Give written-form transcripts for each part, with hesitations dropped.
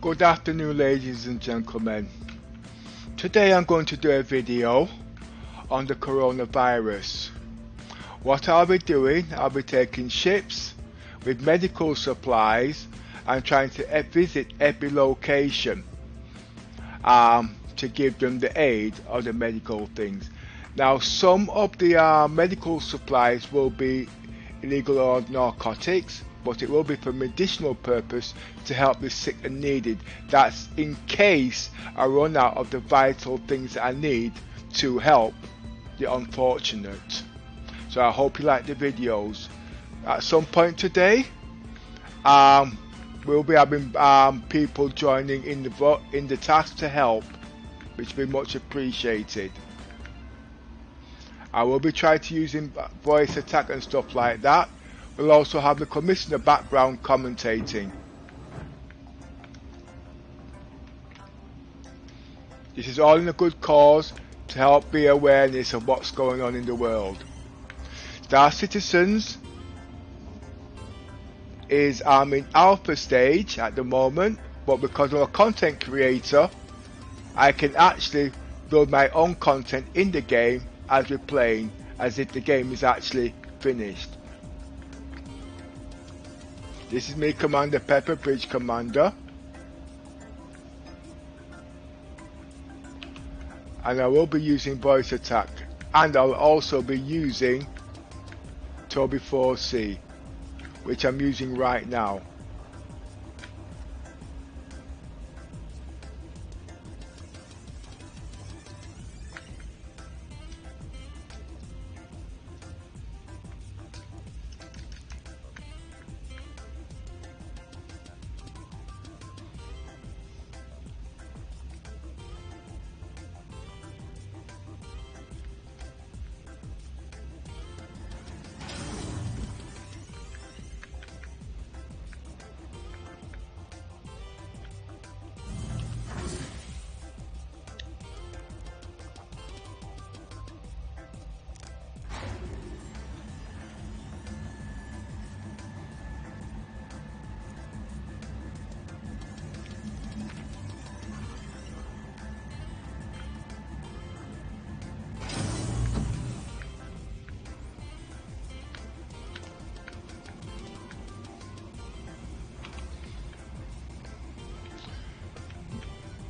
Good afternoon, ladies and gentlemen. Today I'm going to do a video on the coronavirus. What I'll be doing, I'll be taking ships with medical supplies and trying to visit every location to give them the aid of the medical things. Now, some of the medical supplies will be illegal or narcotics, but it will be for medicinal purpose to help the sick and needed. That's in case I run out of the vital things that I need to help the unfortunate. So I hope you like the videos. At some point today, we'll be having people joining in the task to help, which will be much appreciated. I will be trying to using voice attack and stuff like that. We'll also have the commissioner background commentating. This is all in a good cause to help be awareness of what's going on in the world. Star Citizens is in alpha stage at the moment, but because I'm a content creator, I can actually build my own content in the game as we're playing, as if the game is actually finished. This is me, Commander Pepper, Bridge Commander. And I will be using voice attack. And I'll also be using Tobii 4C, which I'm using right now.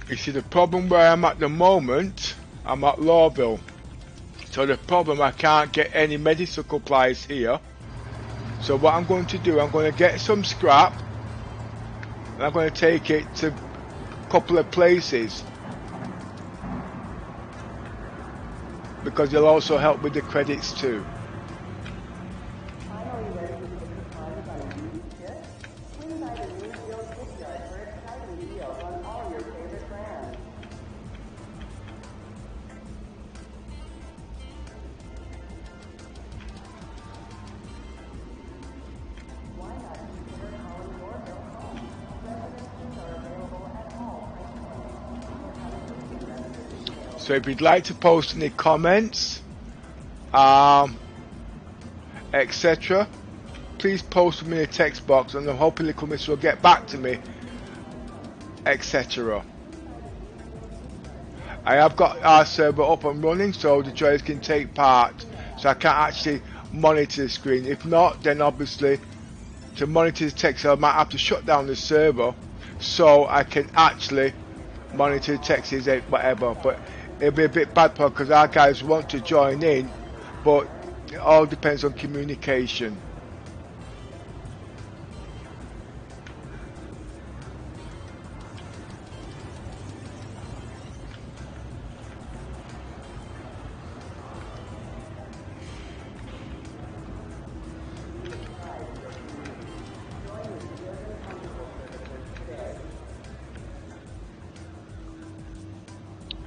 You see, the problem where I'm at the moment, I'm at Lawville. So the problem, I can't get any medical supplies here. So what I'm going to do, I'm going to get some scrap and I'm going to take it to a couple of places, because it'll also help with the credits too. So if you'd like to post any comments, etc., please post them in the text box, and I'm hoping the commissioner will get back to me, etc. I have got our server up and running, so the joyers can take part. So I can't actually monitor the screen. If not, then obviously to monitor the text, I might have to shut down the server so I can actually monitor the text, whatever. But it'll be a bit bad because our guys want to join in, but it all depends on communication.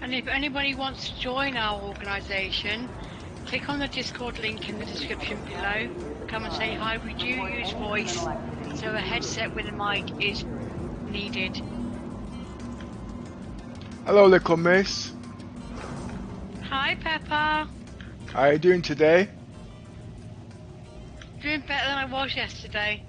And if anybody wants to join our organisation, click on the Discord link in the description below. Come and say hi. We do use voice, so a headset with a mic is needed. Hello, little miss. Hi, Peppa. How are you doing today? Doing better than I was yesterday.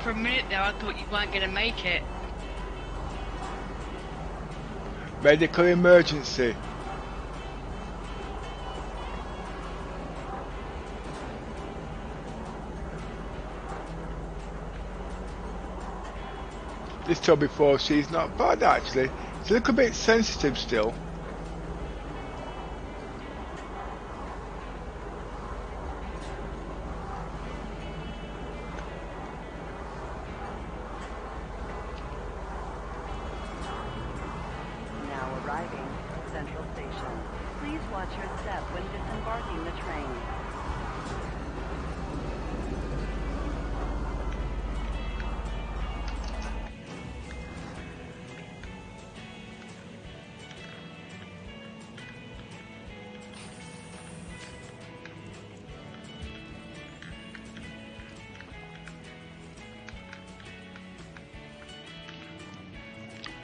For a minute there, I thought you weren't going to make it. Medical emergency. This Tobii 4C is not bad actually. It's a little bit sensitive still. Now arriving at Central Station. Please watch your step when disembarking the train.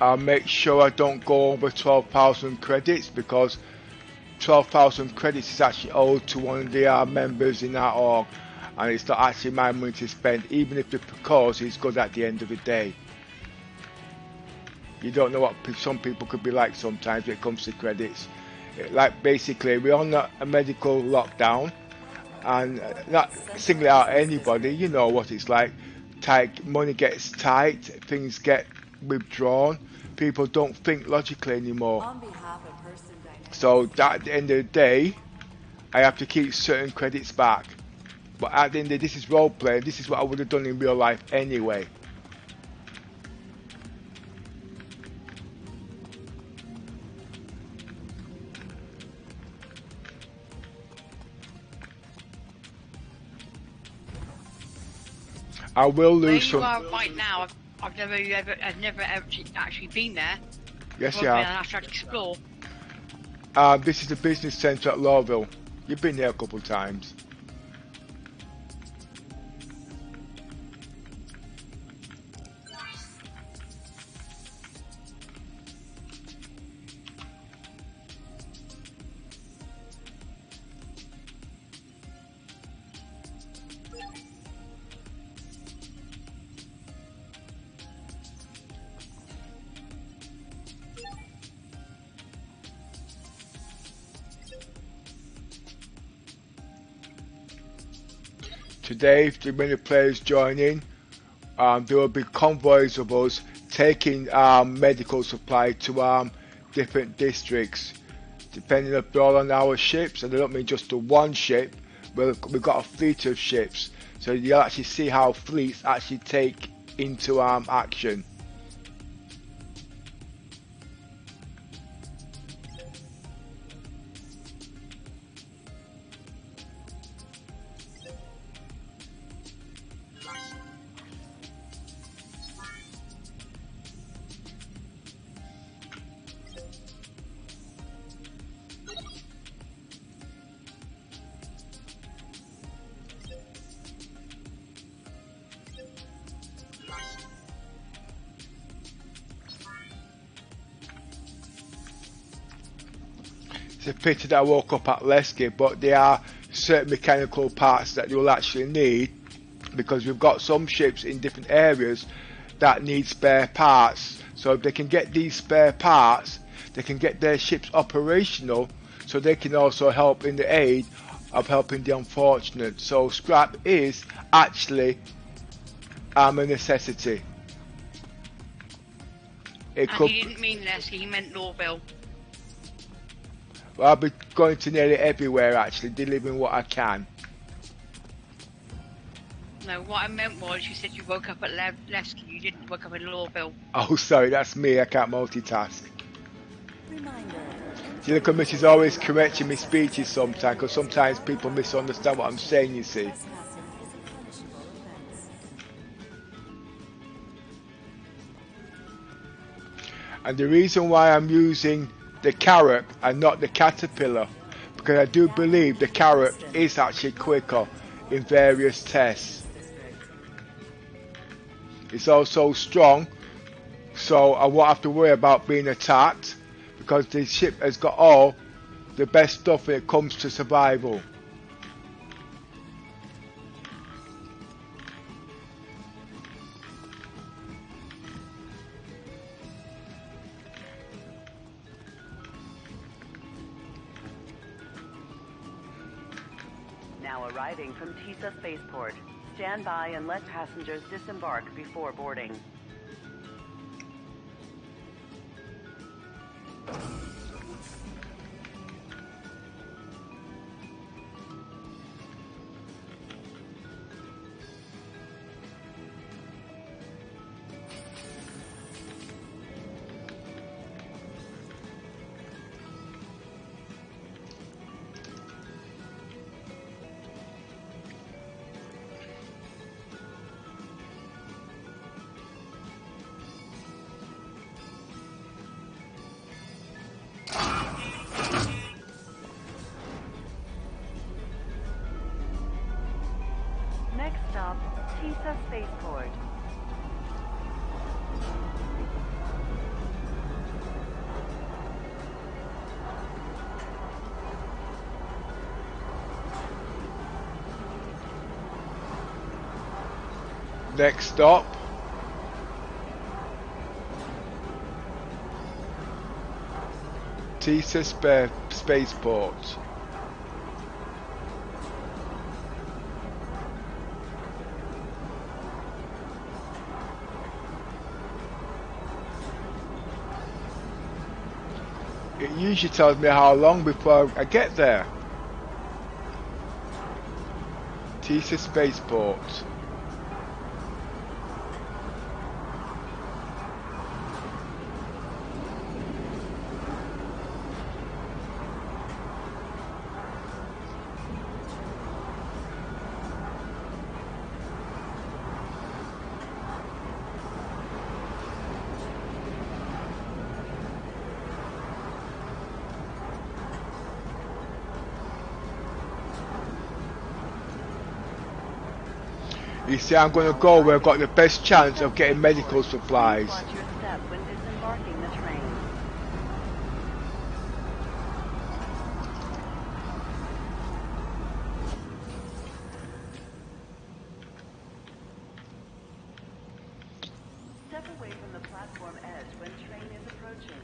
I'll make sure I don't go over 12,000 credits because 12,000 credits is actually owed to one of the members in our org, and it's not actually my money to spend, even if the cause is good at the end of the day. You don't know what some people could be like sometimes when it comes to credits. Like basically we're on a medical lockdown, and not singling out anybody, you know what it's like. Tight, money gets tight, things get withdrawn, people don't think logically anymore. So that at the end of the day, I have to keep certain credits back. But at the end of the day, this is roleplay, this is what I would have done in real life anyway. I will lose some. Where you are right now, I've never actually been there. Yes, yeah. I have to explore. This is the business centre at Lowville. You've been there a couple of times. Today, if the many players join in, there will be convoys of us taking medical supply to different districts, depending if they're all on our ships. And I don't mean just the one ship, but we've got a fleet of ships, so you'll actually see how fleets actually take into action. It's a pity that I woke up at Lesky, but there are certain mechanical parts that you'll actually need, because we've got some ships in different areas that need spare parts. So if they can get these spare parts, they can get their ships operational, so they can also help in the aid of helping the unfortunate. So scrap is actually a necessity. And he didn't mean Lesky, he meant Lowville. Well, I'll be going to nearly everywhere actually, delivering what I can. No, what I meant was you said you woke up at Lesky, you didn't wake up in Lowville. Oh, sorry, that's me, I can't multitask. See, look, Mrs. always correcting me speeches sometimes, because sometimes people misunderstand what I'm saying, you see. And the reason why I'm using the carrot and not the caterpillar, because I do believe the carrot is actually quicker in various tests. It's also strong, so I won't have to worry about being attacked, because the ship has got all the best stuff when it comes to survival. now arriving from TISA spaceport. Stand by and let passengers disembark before boarding. Next stop, TISA spaceport. Next stop. TISA spaceport. It usually tells me how long before I get there. TISA spaceport. You see, I'm going to go where I've got the best chance of getting medical supplies. Please watch your step when disembarking the train. Step away from the platform edge when train is approaching.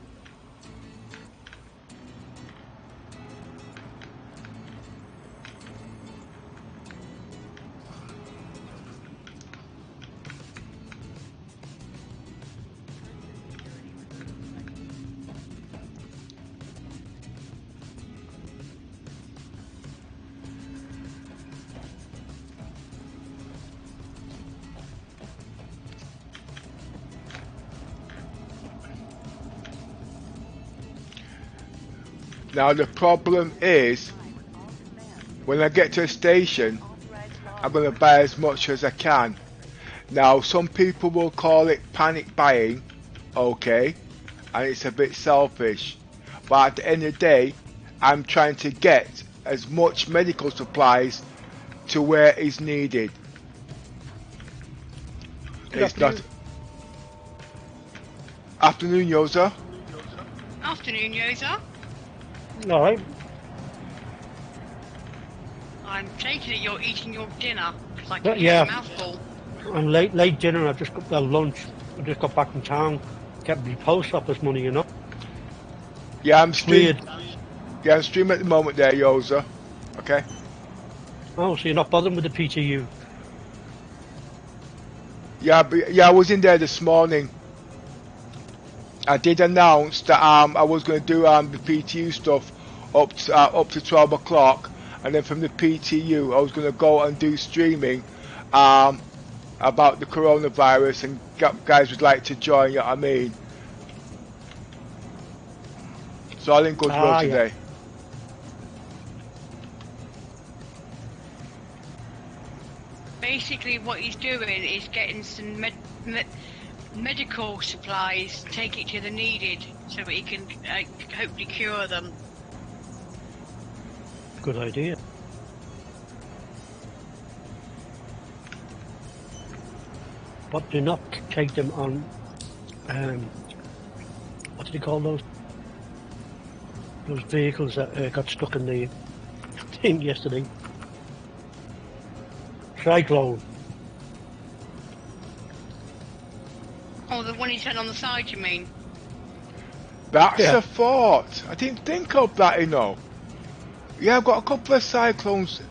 Now the problem is, when I get to a station, I'm going to buy as much as I can. Now some people will call it panic buying, okay, and it's a bit selfish. But at the end of the day, I'm trying to get as much medical supplies to where is needed. It's not... Afternoon, Yoza. Afternoon, Yoza. Alright. I'm taking it you're eating your dinner, because I But can hear yeah. a mouthful. I'm late dinner. I just got lunch. I just got back from town. Kept me post office money, you know. Yeah, I'm streaming. Weird. Yeah, I'm streaming at the moment there, Yoza. Okay. Oh, so you're not bothering with the PTU? Yeah, but, yeah, I was in there this morning. I did announce that I was going to do the PTU stuff up to 12 o'clock, and then from the PTU I was going to go and do streaming about the coronavirus, and guys would like to join. You know what I mean? So all in goodwill today. Yeah. Basically, what he's doing is getting some medical supplies, take it to the needed, so that he can hopefully cure them. Good idea. But do not take them on, what do they call those? Those vehicles that got stuck in the thing yesterday. Cyclone. Oh, the one he said on the side, you mean? That's Yeah. a thought. I didn't think of that, you know. Yeah, I've got a couple of cyclones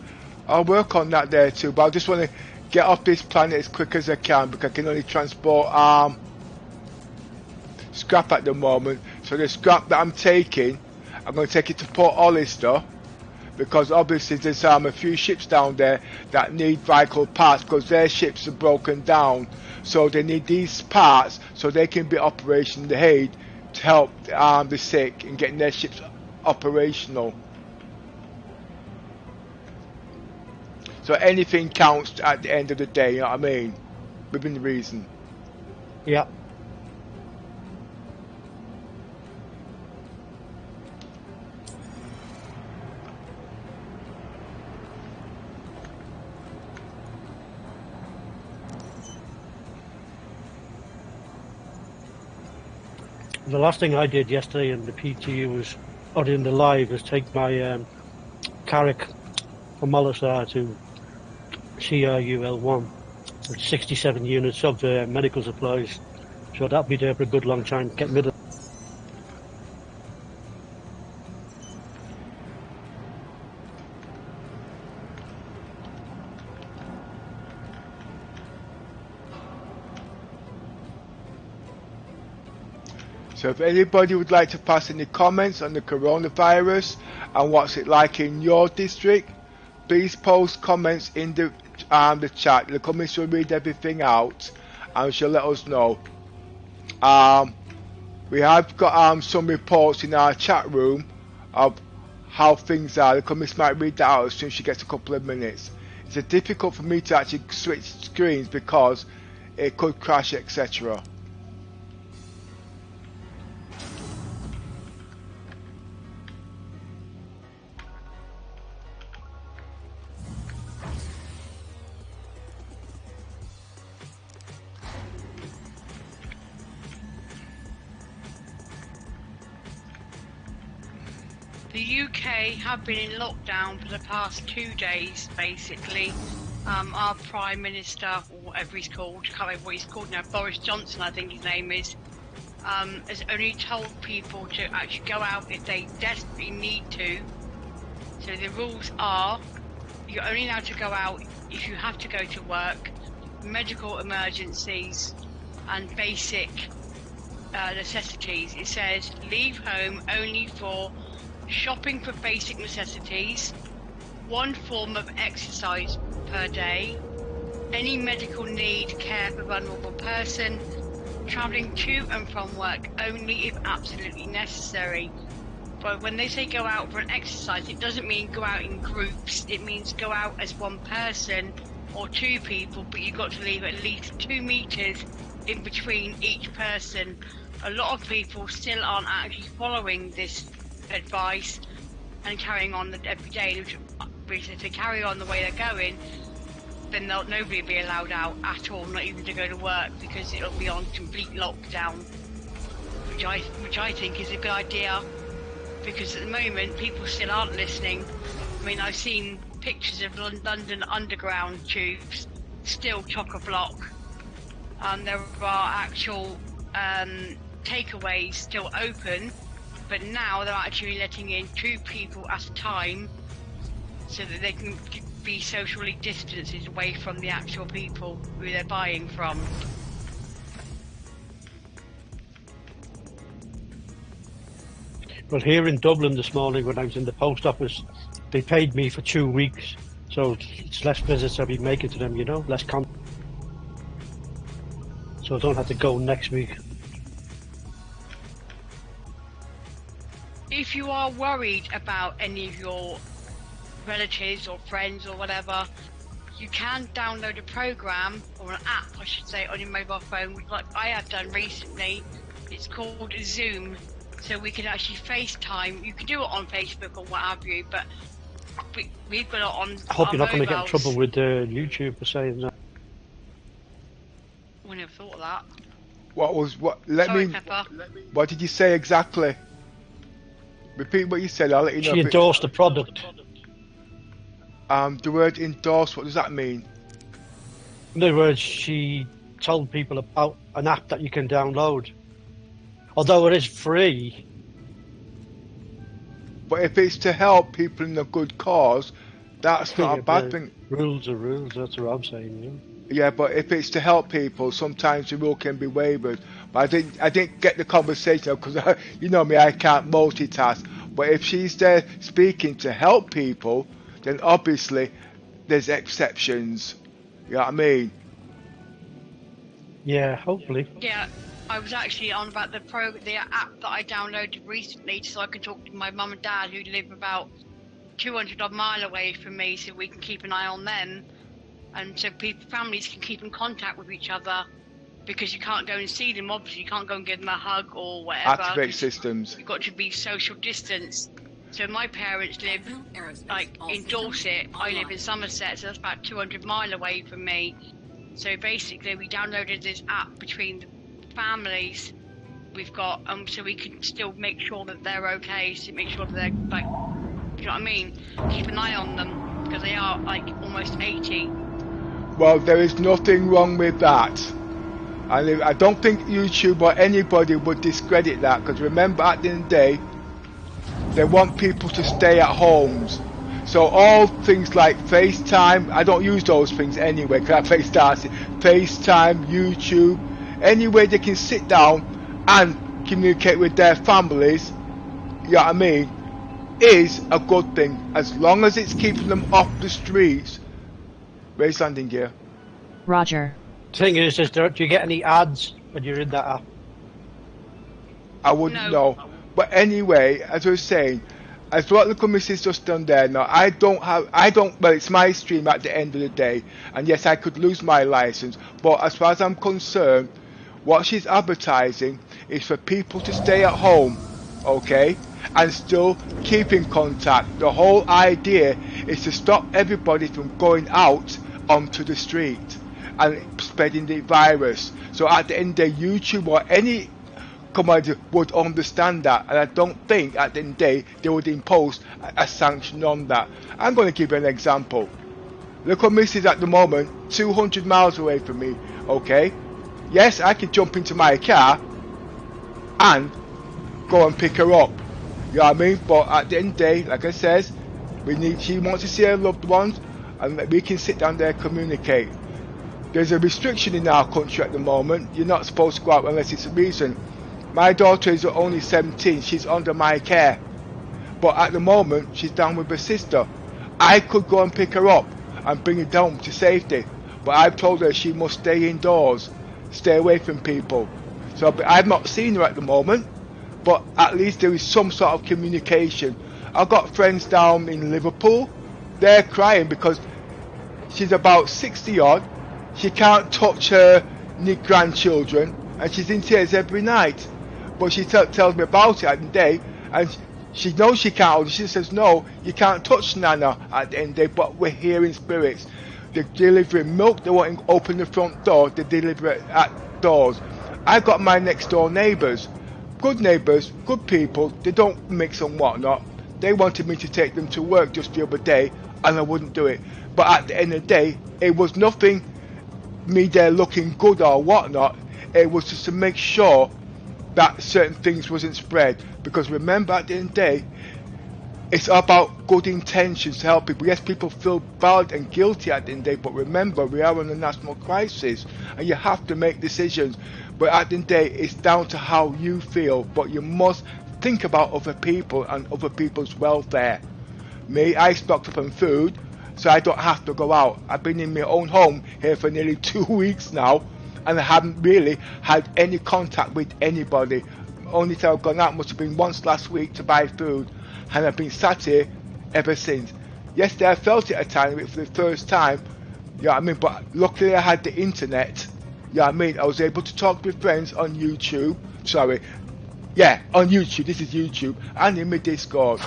I'll work on that there too, but I just want to get off this planet as quick as I can because I can only transport scrap at the moment. So the scrap that I'm taking, I'm going to take it to Port Hollister because obviously there's a few ships down there that need vital parts because their ships are broken down. So they need these parts so they can be operational aid to help the sick in getting their ships operational. So anything counts at the end of the day, you know what I mean? Within reason. Yeah. The last thing I did yesterday in the PTU was, or in the live, was take my Carrick from Mollisar to CRUL1 with 67 units of medical supplies. So that'll be there for a good long time. Get rid of. So if anybody would like to pass any comments on the coronavirus and what's it like in your district, please post comments in the chat. The comments will read everything out and she'll let us know. We have got some reports in our chat room of how things are. The comments might read that out as soon as she gets a couple of minutes. It's difficult for me to actually switch screens because it could crash, etc. The UK have been in lockdown for the past 2 days, basically. Our Prime Minister, or whatever he's called, I can't remember what he's called now, Boris Johnson I think his name is, has only told people to actually go out if they desperately need to. So the rules are, you're only allowed to go out if you have to go to work, medical emergencies, and basic necessities. It says, leave home only for shopping for basic necessities, 1 form of exercise per day, any medical need, care for vulnerable person, travelling to and from work only if absolutely necessary. But when they say go out for an exercise, it doesn't mean go out in groups, it means go out as one person or 2 people, but you've got to leave at least 2 meters in between each person. A lot of people still aren't actually following this advice and carrying on every day, which if they carry on the way they're going, then nobody will be allowed out at all, not even to go to work, because it'll be on complete lockdown, which I think is a good idea, because at the moment people still aren't listening. I mean, I've seen pictures of London Underground tubes still chock-a-block. There are actual takeaways still open, but now they're actually letting in 2 people at a time so that they can be socially distanced away from the actual people who they're buying from. Well, here in Dublin this morning when I was in the post office, they paid me for 2 weeks, so it's less visits I'll be making to them, you know, less contact. So I don't have to go next week. If you are worried about any of your relatives or friends or whatever, you can download a program, or an app I should say, on your mobile phone, like I have done recently. It's called Zoom, so we can actually FaceTime. You can do it on Facebook or what have you, but we've got it on I hope our you're not going to get in mobiles. trouble with YouTube for saying that. I never thought of that. Sorry, Pepper. What did you say exactly? Repeat what you said, I'll let you know. She endorsed the product. The word endorse, what does that mean? In other words, she told people about an app that you can download. Although it is free. But if it's to help people in a good cause, that's not a bad thing. Rules are rules, that's what I'm saying, you know. Yeah, but if it's to help people, sometimes the rule can be wavered. But I didn't get the conversation because you know me, I can't multitask. But if she's there speaking to help people, then obviously there's exceptions. You know what I mean? Yeah, hopefully. Yeah, I was actually on about the app that I downloaded recently so I can talk to my mum and dad who live about 200 odd mile away from me, so we can keep an eye on them, and so families can keep in contact with each other, because you can't go and see them. Obviously, you can't go and give them a hug or whatever. Activate systems. You've got to be social distance. So my parents live like in Dorset. I live in Somerset, so that's about 200 mile away from me. So basically, we downloaded this app between the families we've got, so we can still make sure that they're okay. So make sure that they're like, you know what I mean? Keep an eye on them because they are like almost 80. Well, there is nothing wrong with that. And I don't think YouTube or anybody would discredit that, because remember, at the end of the day, they want people to stay at homes. So all things like FaceTime, I don't use those things anyway, because I FaceTime, YouTube, anywhere they can sit down and communicate with their families, you know what I mean, is a good thing, as long as it's keeping them off the streets. Where's landing gear? Roger. The thing is do you get any ads when you're in that app? I wouldn't know. But anyway, as I was saying, as what the commission's just done there, now well, it's my stream at the end of the day, and yes, I could lose my license, but as far as I'm concerned, what she's advertising is for people to stay at home, okay, and still keep in contact. The whole idea is to stop everybody from going out onto the street and spreading the virus. So at the end of the day, YouTube or any commander would understand that, and I don't think at the end of the day they would impose a sanction on that. I'm going to give you an example. Look at Mrs. at the moment, 200 miles away from me, okay? Yes, I could jump into my car and go and pick her up, you know what I mean? But at the end of the day, like I says, she wants to see her loved ones, and we can sit down there and communicate. There's a restriction in our country at the moment. You're not supposed to go out unless it's a reason. My daughter is only 17, she's under my care, but at the moment she's down with her sister. I could go and pick her up and bring her down to safety, but I've told her she must stay indoors, stay away from people. So I've not seen her at the moment, but at least there is some sort of communication. I've got friends down in Liverpool, they're crying because she's about 60 odd, she can't touch her grandchildren, and she's in tears every night. But she tells me about it at the day, and she knows she can't. She says, no, you can't touch Nana at the end of the day, but we're here in spirits. They're delivering milk, they won't open the front door, they deliver it at doors. I got my next door neighbours, good people, they don't mix and whatnot. They wanted me to take them to work just the other day, and I wouldn't do it. But at the end of the day, it was nothing me there looking good or whatnot, it was just to make sure that certain things wasn't spread. Because remember, at the end of the day, it's about good intentions to help people. Yes, people feel bad and guilty at the end of the day, but remember, we are in a national crisis and you have to make decisions. But at the end of the day, it's down to how you feel, but you must think about other people and other people's welfare. Me, I stocked up on food so I don't have to go out. I've been in my own home here for nearly 2 weeks now, and I haven't really had any contact with anybody. Only time I've gone out must have been once last week to buy food, and I've been sat here ever since. Yesterday I felt it a tiny bit for the first time, you know what I mean, but luckily I had the internet, you know what I mean. I was able to talk with friends on YouTube, on YouTube, this is YouTube, and in my Discord.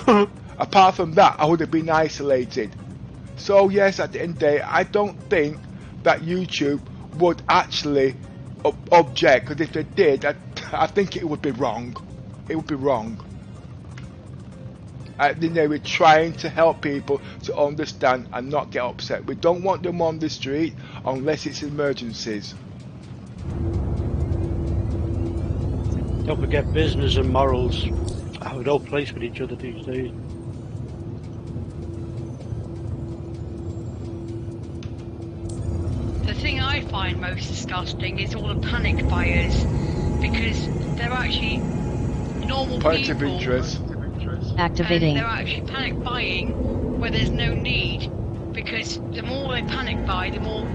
Apart from that, I would have been isolated. So yes, at the end of the day, I don't think that YouTube would actually object, because if they did, I think it would be wrong. It would be wrong. I think they were trying to help people to understand and not get upset. We don't want them on the street unless it's emergencies. Don't forget, business and morals have no place with each other these days. I find most disgusting is all the panic buyers, because they're actually normal Point people. of interest. Activating. And they're actually panic buying where there's no need, because the more they panic buy, the more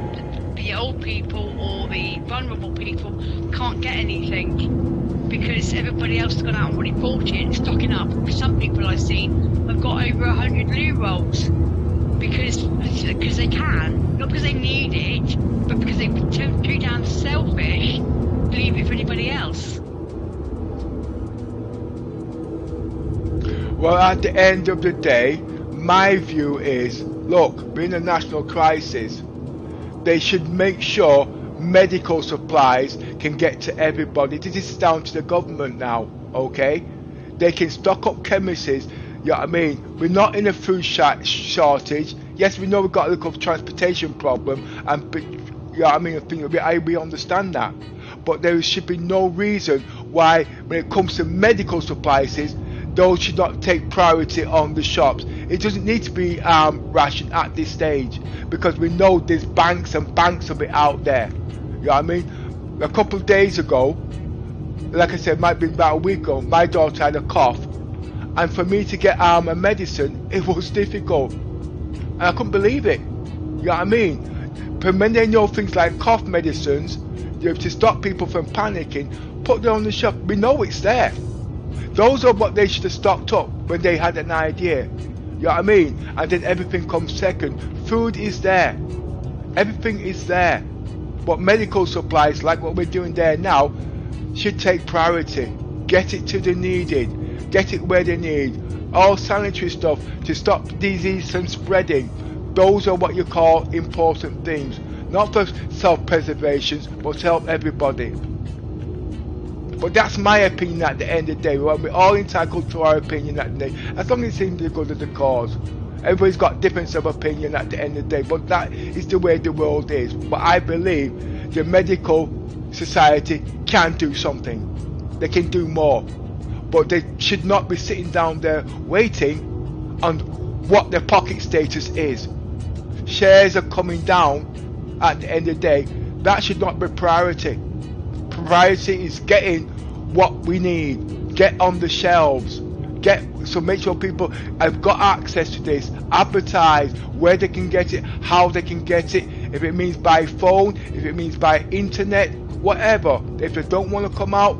the old people or the vulnerable people can't get anything, because everybody else has gone out and already bought it and stocking up. Some people I've seen have got over 100 loo rolls because they can, not because they need it, but because they're too damn selfish to leave it for anybody else. Well, at the end of the day, my view is, look, being a national crisis, they should make sure medical supplies can get to everybody. This is down to the government now, okay? They can stock up chemists, you know what I mean? We're not in a food shortage. Yes, we know we've got a little transportation problem, and you know what I mean? We understand that. But there should be no reason why, when it comes to medical supplies, those should not take priority on the shops. It doesn't need to be rationed at this stage, because we know there's banks and banks of it out there. You know what I mean? A couple of days ago, like I said, might be about a week ago, my daughter had a cough, and for me to get a medicine, it was difficult, and I couldn't believe it. You know what I mean? But when they know things like cough medicines, you have to stop people from panicking, put them on the shelf. We know it's there. Those are what they should have stocked up when they had an idea. You know what I mean? And then everything comes second. Food is there. Everything is there. But medical supplies, like what we're doing there now, should take priority. Get it to the needed. Get it where they need. All sanitary stuff to stop disease from spreading. Those are what you call important things. Not for self-preservation, but to help everybody. But that's my opinion at the end of the day. We're all entitled to our opinion at the end of the day, as long as it seems to go to the cause. Everybody's got difference of opinion at the end of the day, but that is the way the world is. But I believe the medical society can do something. They can do more. But they should not be sitting down there waiting on what their pocket status is. Shares are coming down at the end of the day. That should not be priority. Priority is getting what we need. Get on the shelves. So make sure people have got access to this. Advertise where they can get it, how they can get it. If it means by phone, if it means by internet, whatever. If they don't want to come out,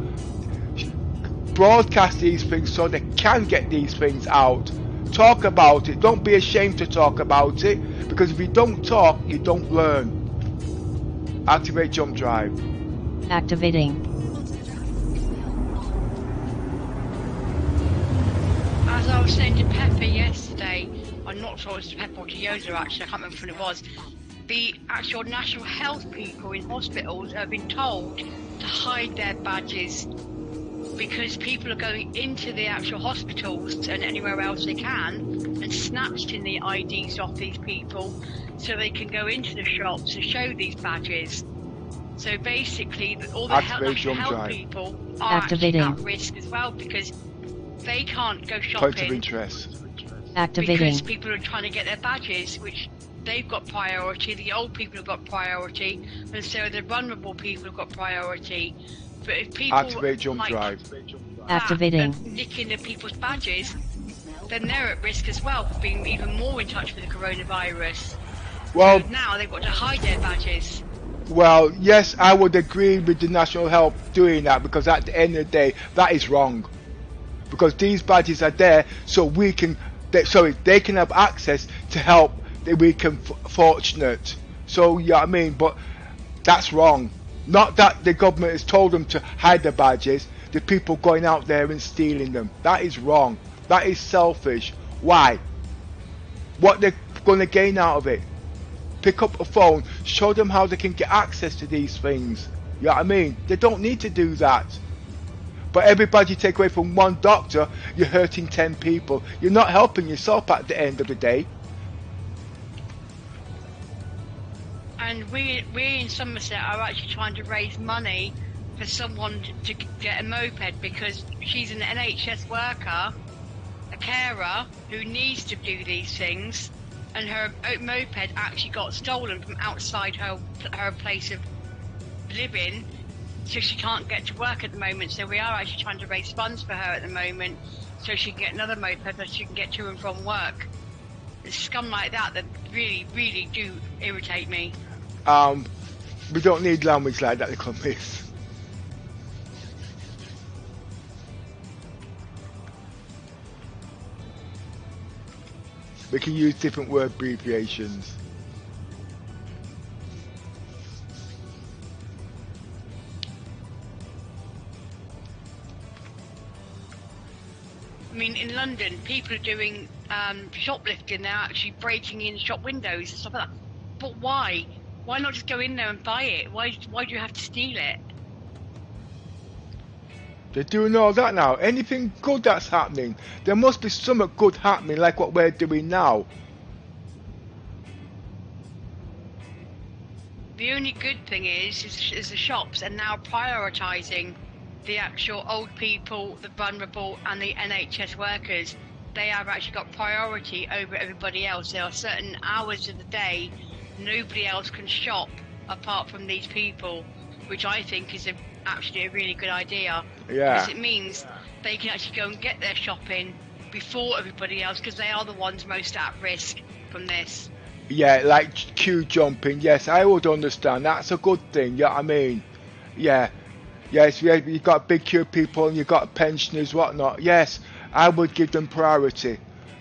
broadcast these things so they can get these things out. Talk about it. Don't be ashamed to talk about it, because if you don't talk, you don't learn. Activate jump drive. Activating. As I was saying to Pepper yesterday, I'm not sure it was to Pepper or to Yoda actually, I can't remember who it was, the actual national health people in hospitals have been told to hide their badges, because people are going into the actual hospitals and anywhere else they can and snatching the IDs off these people so they can go into the shops to show these badges. So basically, all the national health people are actually at risk as well, because they can't go shopping. Point of interest. Activating. Because people are trying to get their badges, which they've got priority. The old people have got priority, and so the vulnerable people have got priority. But if people activate jump drive. Activating. Nicking the people's badges, then they're at risk as well for being even more in touch with the coronavirus. Well, so now they've got to hide their badges. Well, yes, I would agree with the national health doing that, because at the end of the day, that is wrong. Because these badges are there so they can have access to help the weak and fortunate. So, you know what I mean? But that's wrong. Not that the government has told them to hide the badges, the people going out there and stealing them. That is wrong. That is selfish. Why? What they're going to gain out of it? Pick up a phone, show them how they can get access to these things. You know what I mean? They don't need to do that. But everybody you take away from one doctor, you're hurting 10 people. You're not helping yourself at the end of the day. And we in Somerset are actually trying to raise money for someone to get a moped, because she's an NHS worker, a carer, who needs to do these things. and her moped actually got stolen from outside her place of living, so she can't get to work at the moment. So we are actually trying to raise funds for her at the moment, so she can get another moped that she can get to and from work. It's scum like that really, really do irritate me. We don't need language like that, little miss. We can use different word abbreviations. I mean, in London, people are doing shoplifting. They're actually breaking in shop windows and stuff like that. But why? Why not just go in there and buy it? Why do you have to steal it? They're doing all that now. Anything good that's happening, there must be something good happening, like what we're doing now. The only good thing is the shops are now prioritising the actual old people, the vulnerable, and the NHS workers. They have actually got priority over everybody else. There are certain hours of the day nobody else can shop apart from these people, which I think is actually a really good idea. Yeah. Because it means they can actually go and get their shopping before everybody else, because they are the ones most at risk from this. Yeah, like queue jumping. Yes, I would understand. That's a good thing. Yeah, I mean, yeah. Yes, you've got big queue people and you've got pensioners, whatnot. Yes, I would give them priority.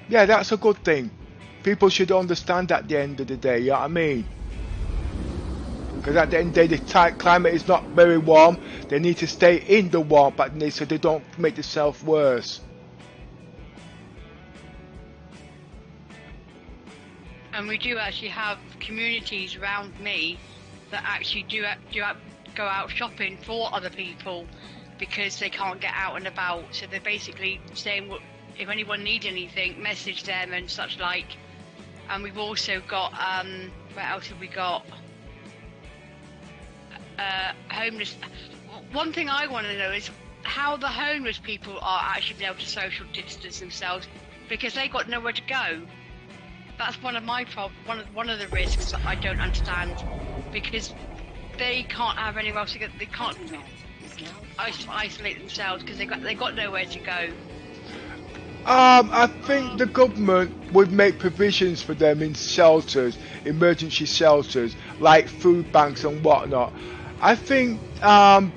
Yeah, that's a good thing. People should understand at the end of the day, you know what I mean? Because at the end of the day, the climate is not very warm. They need to stay in the warmth so they don't make themselves worse. And we do actually have communities around me that actually do go out shopping for other people because they can't get out and about. So they're basically saying, well, if anyone needs anything, message them and such like. And we've also got, what else have we got? Homeless. One thing I want to know is how the homeless people are actually able to social distance themselves, because they got nowhere to go. That's one of my one of the risks that I don't understand, because they can't have anywhere else to go. They can't isolate themselves because they got nowhere to go. I think the government would make provisions for them in shelters, emergency shelters, like food banks and whatnot. I think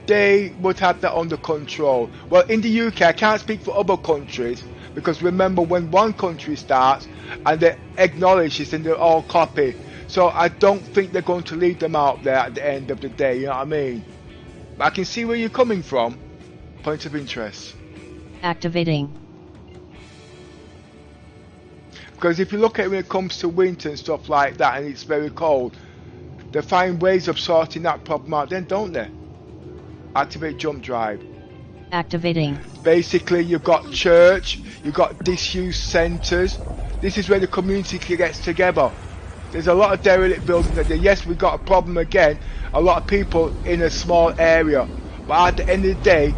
they would have that under control. Well, in the UK, I can't speak for other countries, because remember, when one country starts and they acknowledge this, and they all copy. So I don't think they're going to leave them out there at the end of the day, you know what I mean? But I can see where you're coming from. Point of interest. Activating. Because if you look at it when it comes to winter and stuff like that, and it's very cold, they find ways of sorting that problem out then, don't they? Activate jump drive. Activating. Basically, you've got church, you've got disused centres. This is where the community gets together. There's a lot of derelict buildings there. Yes, we've got a problem again, a lot of people in a small area. But at the end of the day,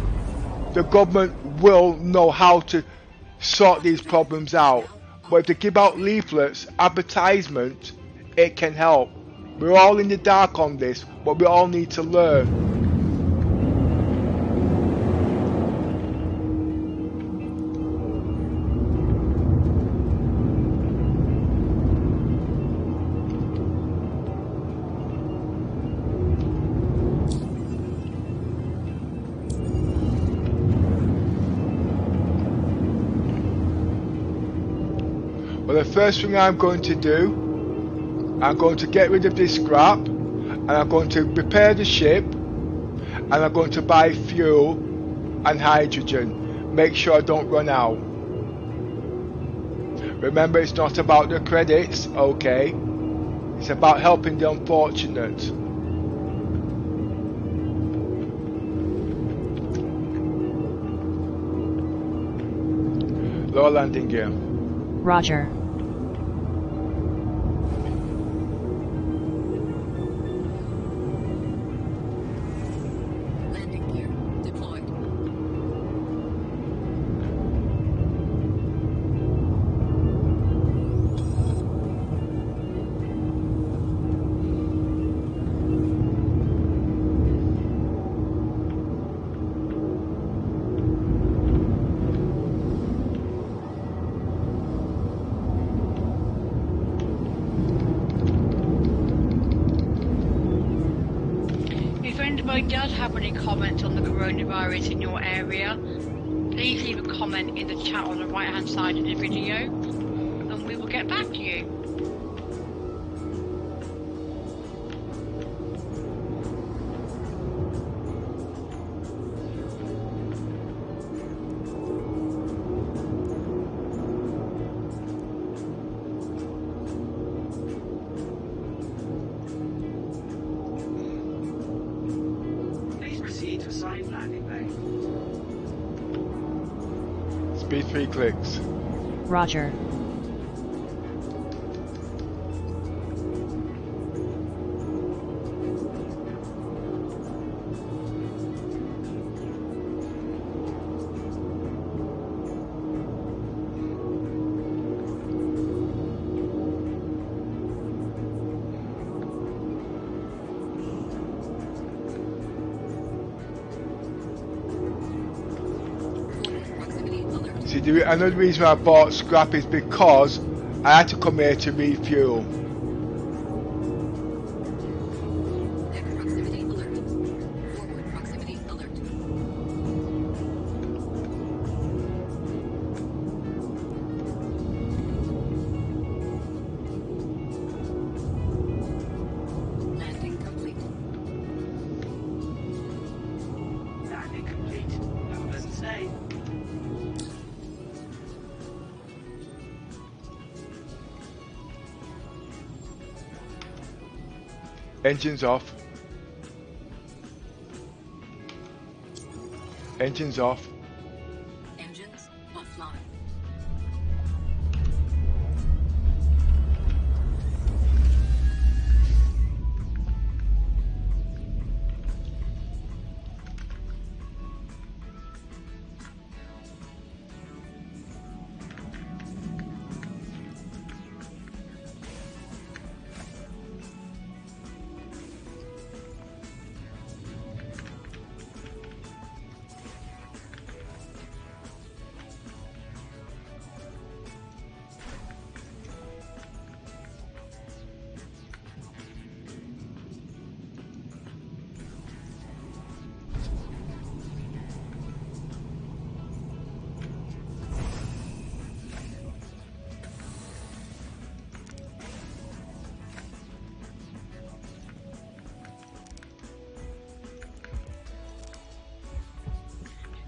the government will know how to sort these problems out. But if they give out leaflets, advertisement, it can help. We're all in the dark on this, but we all need to learn. Well, the first thing I'm going to do, I'm going to get rid of this scrap, and I'm going to repair the ship, and I'm going to buy fuel and hydrogen. Make sure I don't run out. Remember, it's not about the credits, okay? It's about helping the unfortunate. Lower landing gear. Roger. Landing gear deployed. anybody does have any comments on the coronavirus in your area, please leave a comment in the chat on the right hand side of the video and we will get back to you. Speed 3 clicks. Roger. See, another reason I bought scrap is because I had to come here to refuel. Landing complete. Landing complete. Have a pleasant stay. Engines off. Engines off. Engines offline.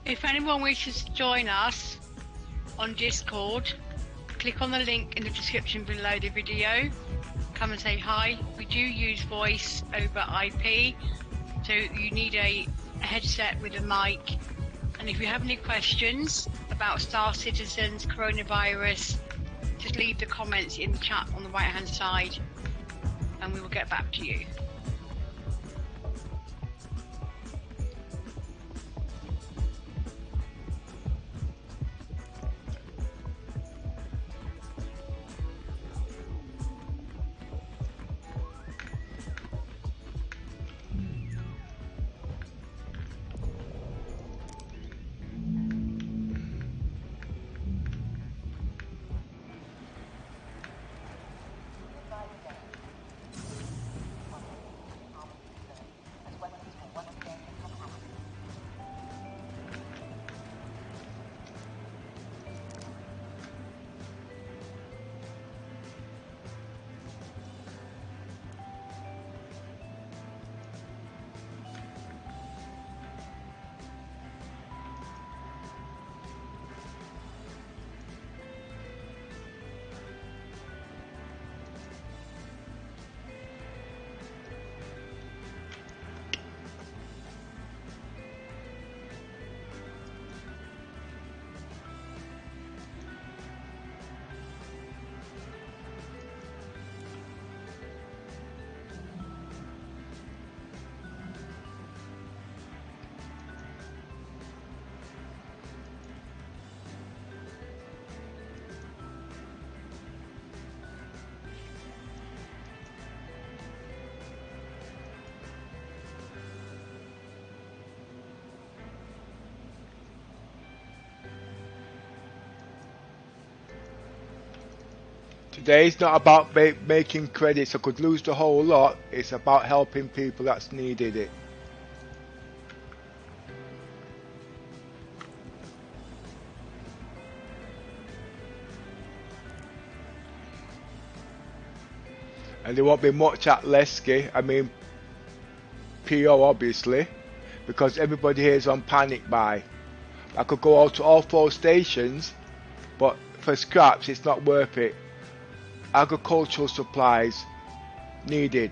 If anyone wishes to join us on Discord, click on the link in the description below the video. Come and say hi. We do use voice over IP, so you need a headset with a mic. And if you have any questions about Star Citizens, coronavirus, just leave the comments in the chat on the right hand side and we will get back to you. Today is not about making credits. I could lose the whole lot. It's about helping people that's needed it. And there won't be much at Lesky, I mean PO obviously, because everybody here is on panic buy. I could go out to all 4 stations, but for scraps it's not worth it. Agricultural supplies needed.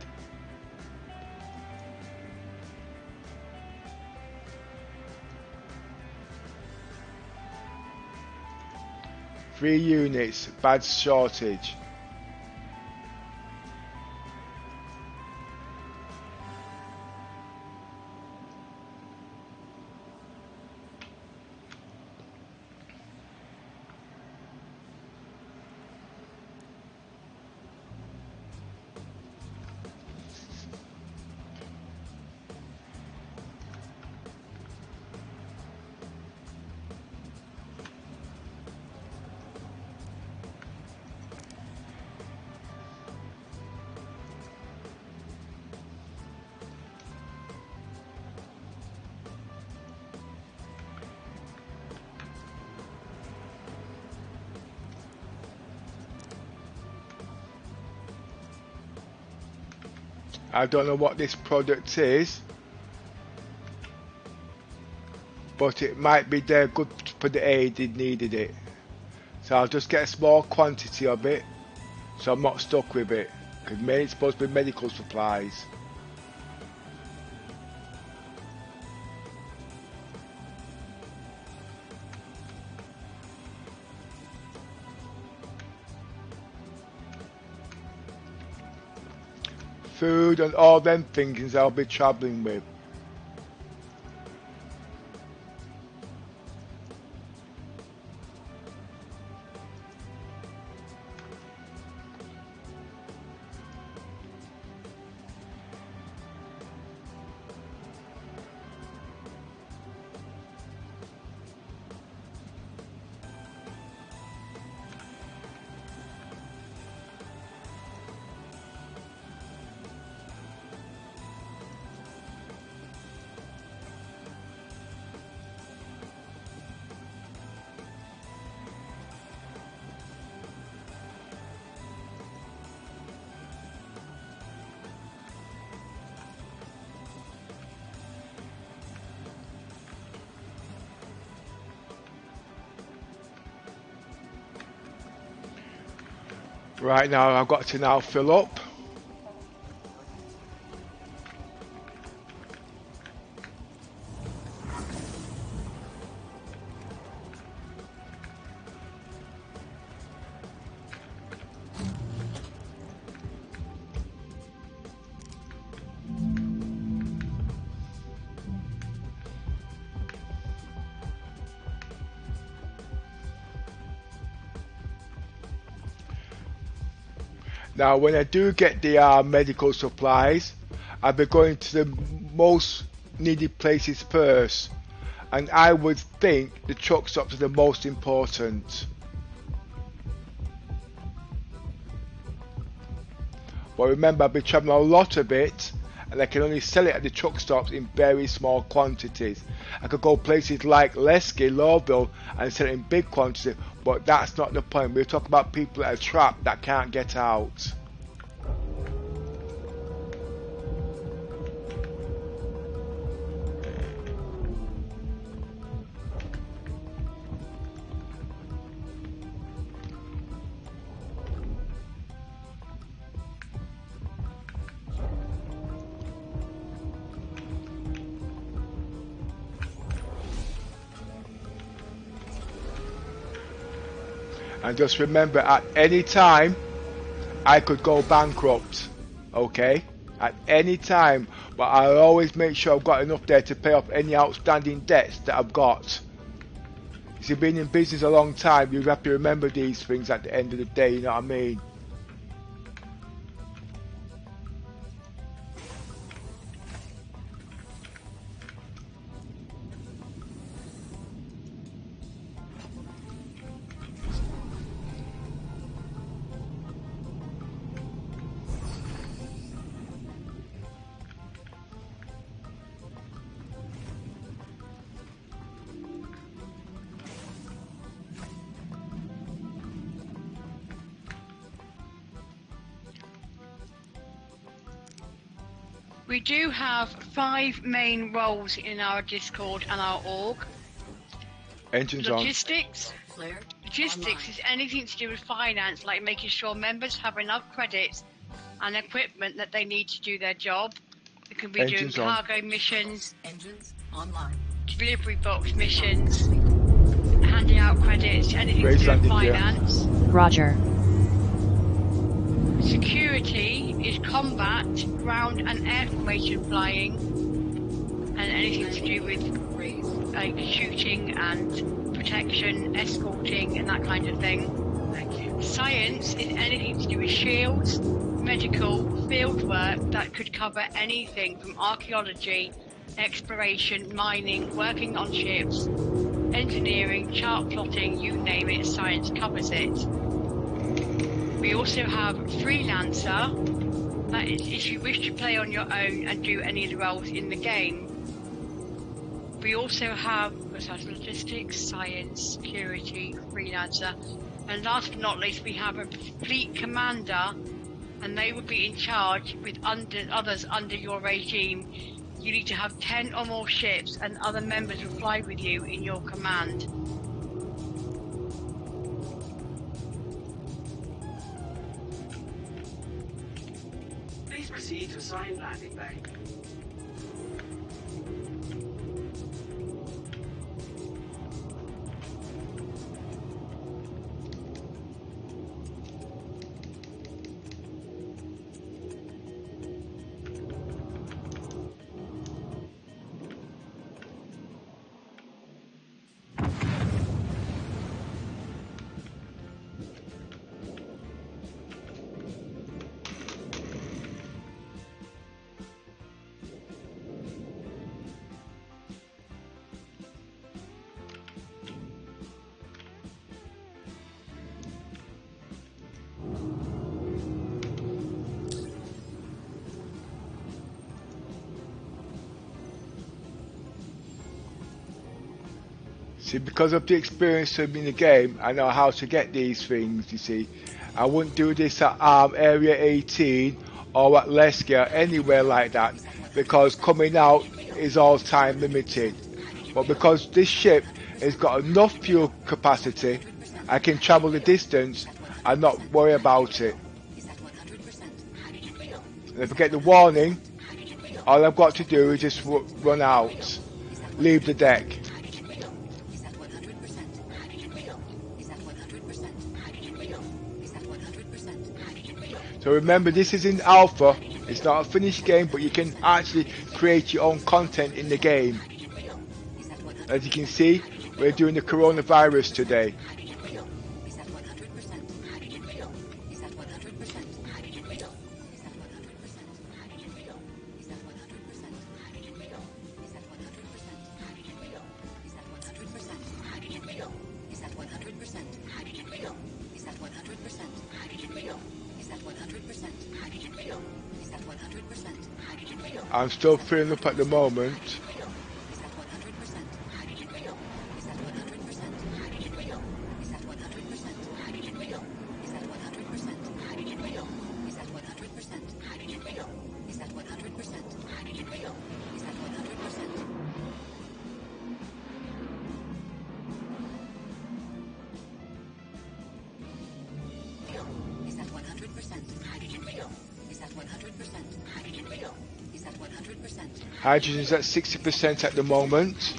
Three units, bad shortage. I don't know what this product is, but it might be there good for the aid it needed it. So I'll just get a small quantity of it, so I'm not stuck with it, because it's supposed to be medical supplies. Food and all them things I'll be travelling with. Right now I've got to now fill up. Now when I do get the medical supplies, I'll be going to the most needed places first, and I would think the truck stops are the most important. But remember, I'll be travelling a lot of it, and I can only sell it at the truck stops in very small quantities. I could go places like Lesky, Lowville, and sell it in big quantities, but that's not the point. We're talking about people that are trapped that can't get out. And just remember, at any time, I could go bankrupt, okay? At any time, but I'll always make sure I've got enough there to pay off any outstanding debts that I've got. You see, being in business a long time, you have to remember these things at the end of the day, you know what I mean? We do have 5 main roles in our Discord and our org. Engines on. Logistics. Logistics is anything to do with finance, like making sure members have enough credits and equipment that they need to do their job. It can be Engines doing on. cargo missions, Engines online. delivery box missions, handing out credits, anything to Raise do with landing gear. finance. Roger. Security is combat, ground and air formation flying, and anything to do with like shooting and protection, escorting and that kind of thing. Thank you. Science is anything to do with shields, medical, field work that could cover anything from archaeology, exploration, mining, working on ships, engineering, chart plotting, you name it, science covers it. We also have Freelancer, that is if you wish to play on your own and do any of the roles in the game. We also have logistics, science, security, Freelancer, and last but not least we have a fleet commander, and they will be in charge with others under your regime. You need to have 10 or more ships and other members will fly with you in your command. Please proceed to assigned landing bay. See, because of the experience of in the game, I know how to get these things, you see. I wouldn't do this at Area 18 or at Leskia, anywhere like that, because coming out is all time limited. But because this ship has got enough fuel capacity, I can travel the distance and not worry about it. And if I get the warning, all I've got to do is just run out, leave the deck. So remember, this is in alpha, it's not a finished game, but you can actually create your own content in the game. As you can see, we're doing the coronavirus today. I'm still filling up at the moment. Hydrogen's at 60% at the moment.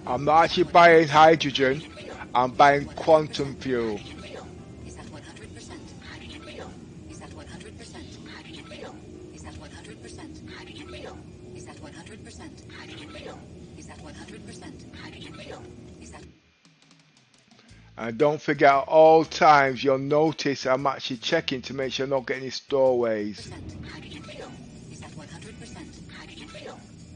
I'm not actually buying hydrogen, I'm buying quantum fuel. And don't forget, at all times you'll notice I'm actually checking to make sure I don't get any stowaways.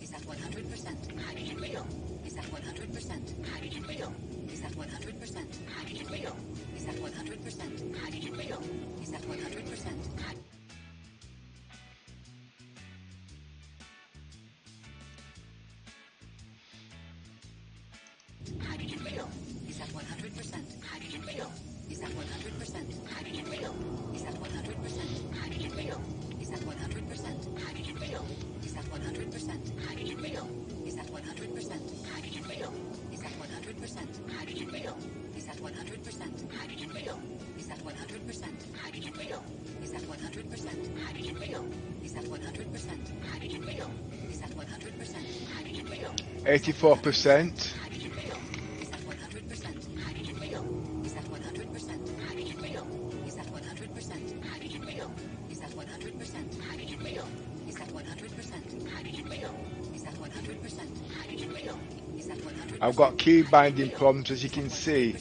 Is at 100%. Hydrogen fuel. Is at 100%. Hydrogen fuel. Is at 100%. Hydrogen fuel. Is at 100%. Hydrogen fuel. Is at 100%. Hydrogen fuel. Is at 100%. Hydrogen fuel. Is at 100%. Hydrogen fuel. Is at 100%. Hydrogen fuel. Is at 100%. Hydrogen fuel. Is at 100%. Hydrogen fuel. Is at 100%. Hydrogen fuel. Is at 100%. Hydrogen fuel. Is at 100%. Hydrogen fuel. Is at 100%. Hydrogen fuel. Is at 100%. Hydrogen fuel. Is at 100%. Hydrogen fuel. Is at 100%. Hydrogen fuel. 84%. I've got key binding problems, as you can see.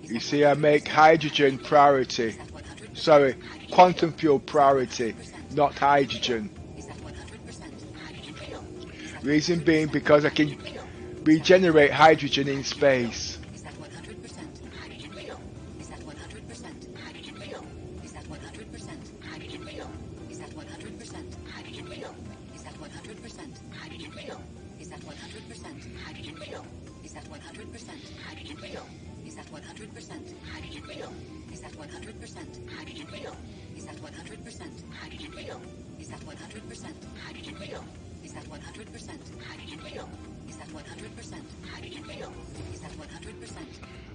You see, I make hydrogen priority. Sorry, quantum fuel priority, not hydrogen. Reason being because I can regenerate hydrogen in space.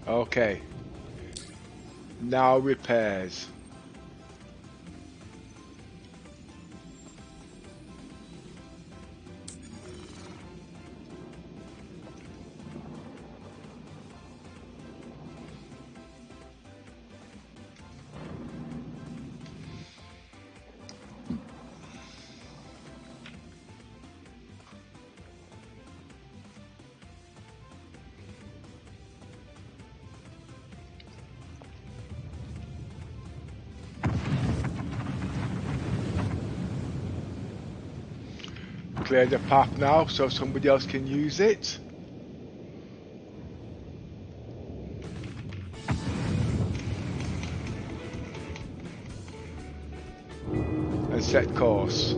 Okay. Now repairs. Clear the path now so somebody else can use it. And set course.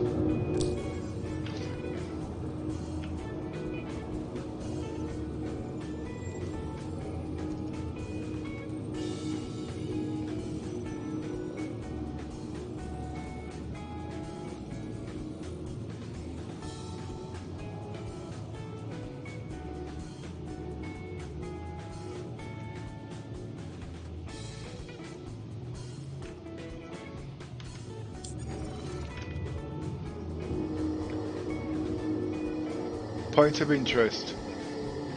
Point of interest.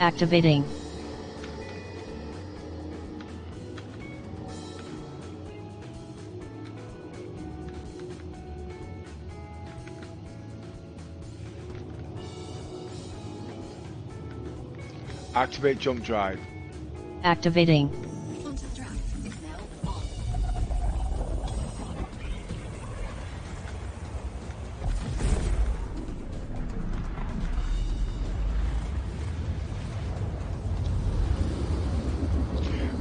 Activating. Activate jump drive. Activating.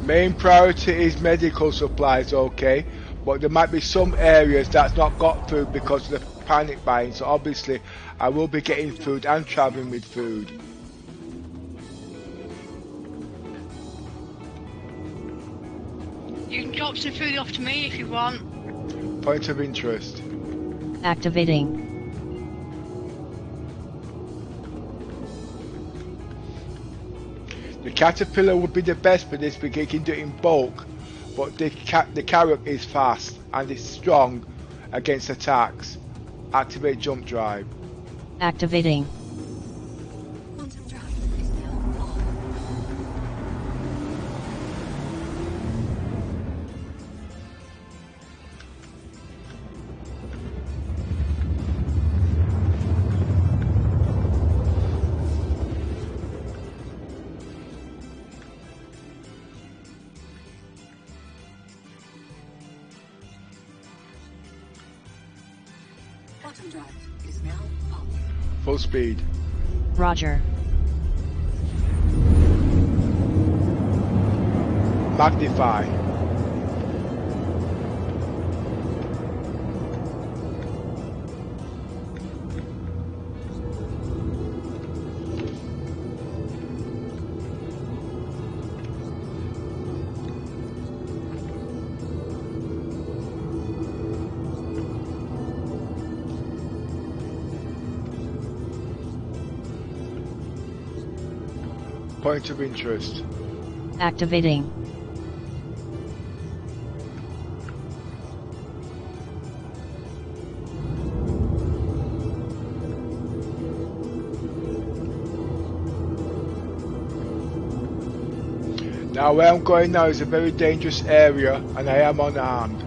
Main priority is medical supplies, okay, but there might be some areas that's not got food because of the panic buying, so obviously I will be getting food and travelling with food. You can drop some food off to me if you want. Point of interest. Activating. The caterpillar would be the best for this because it can do it in bulk, but the carrot is fast and is strong against attacks. Activate jump drive. Activating. Quantum drive is now on. Full speed. Roger. Magnify. Point of interest. Activating. Now where I'm going now is a very dangerous area and I am unarmed.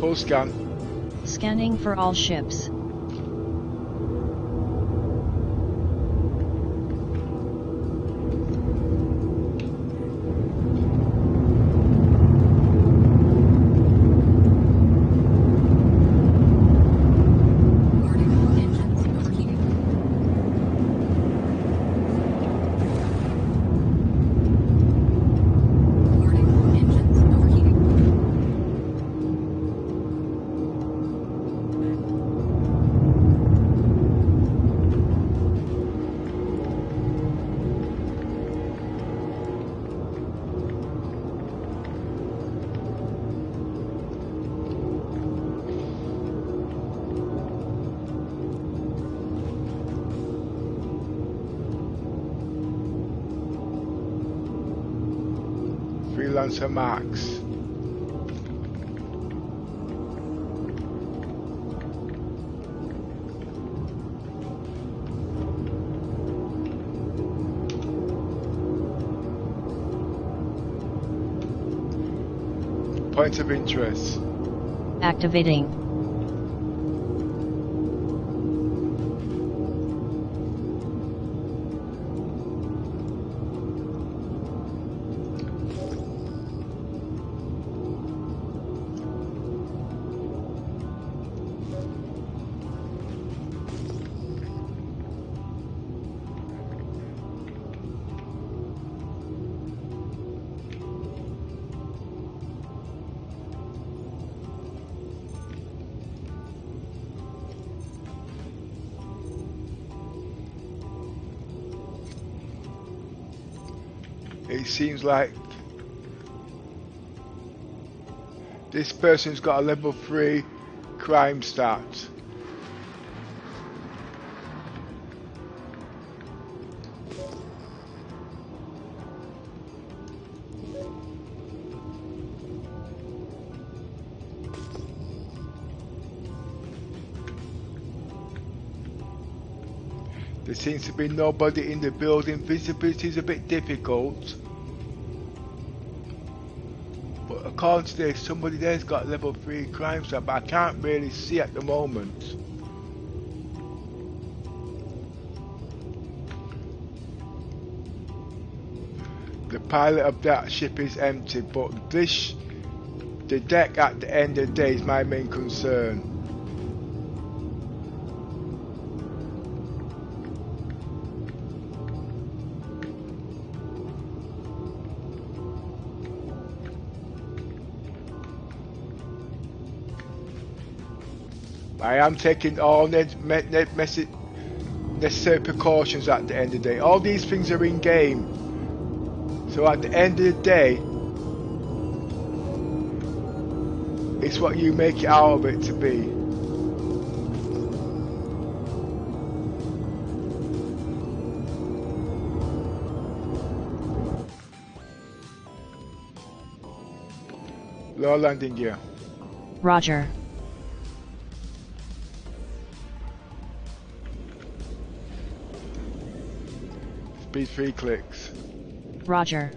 Full scan. Scanning for all ships. Freelancer Max. Point of interest. Activating. It seems like this person's got a level 3 crime stat. There seems to be nobody in the building. Visibility is a bit difficult. But according to this, somebody there's got level 3 crime stat, but I can't really see at the moment. The pilot of that ship is empty, but the deck at the end of the day is my main concern. I am taking all necessary precautions at the end of the day. All these things are in game. So at the end of the day, it's what you make it out of it to be. Low landing gear. Roger. Speed 3 clicks. Roger.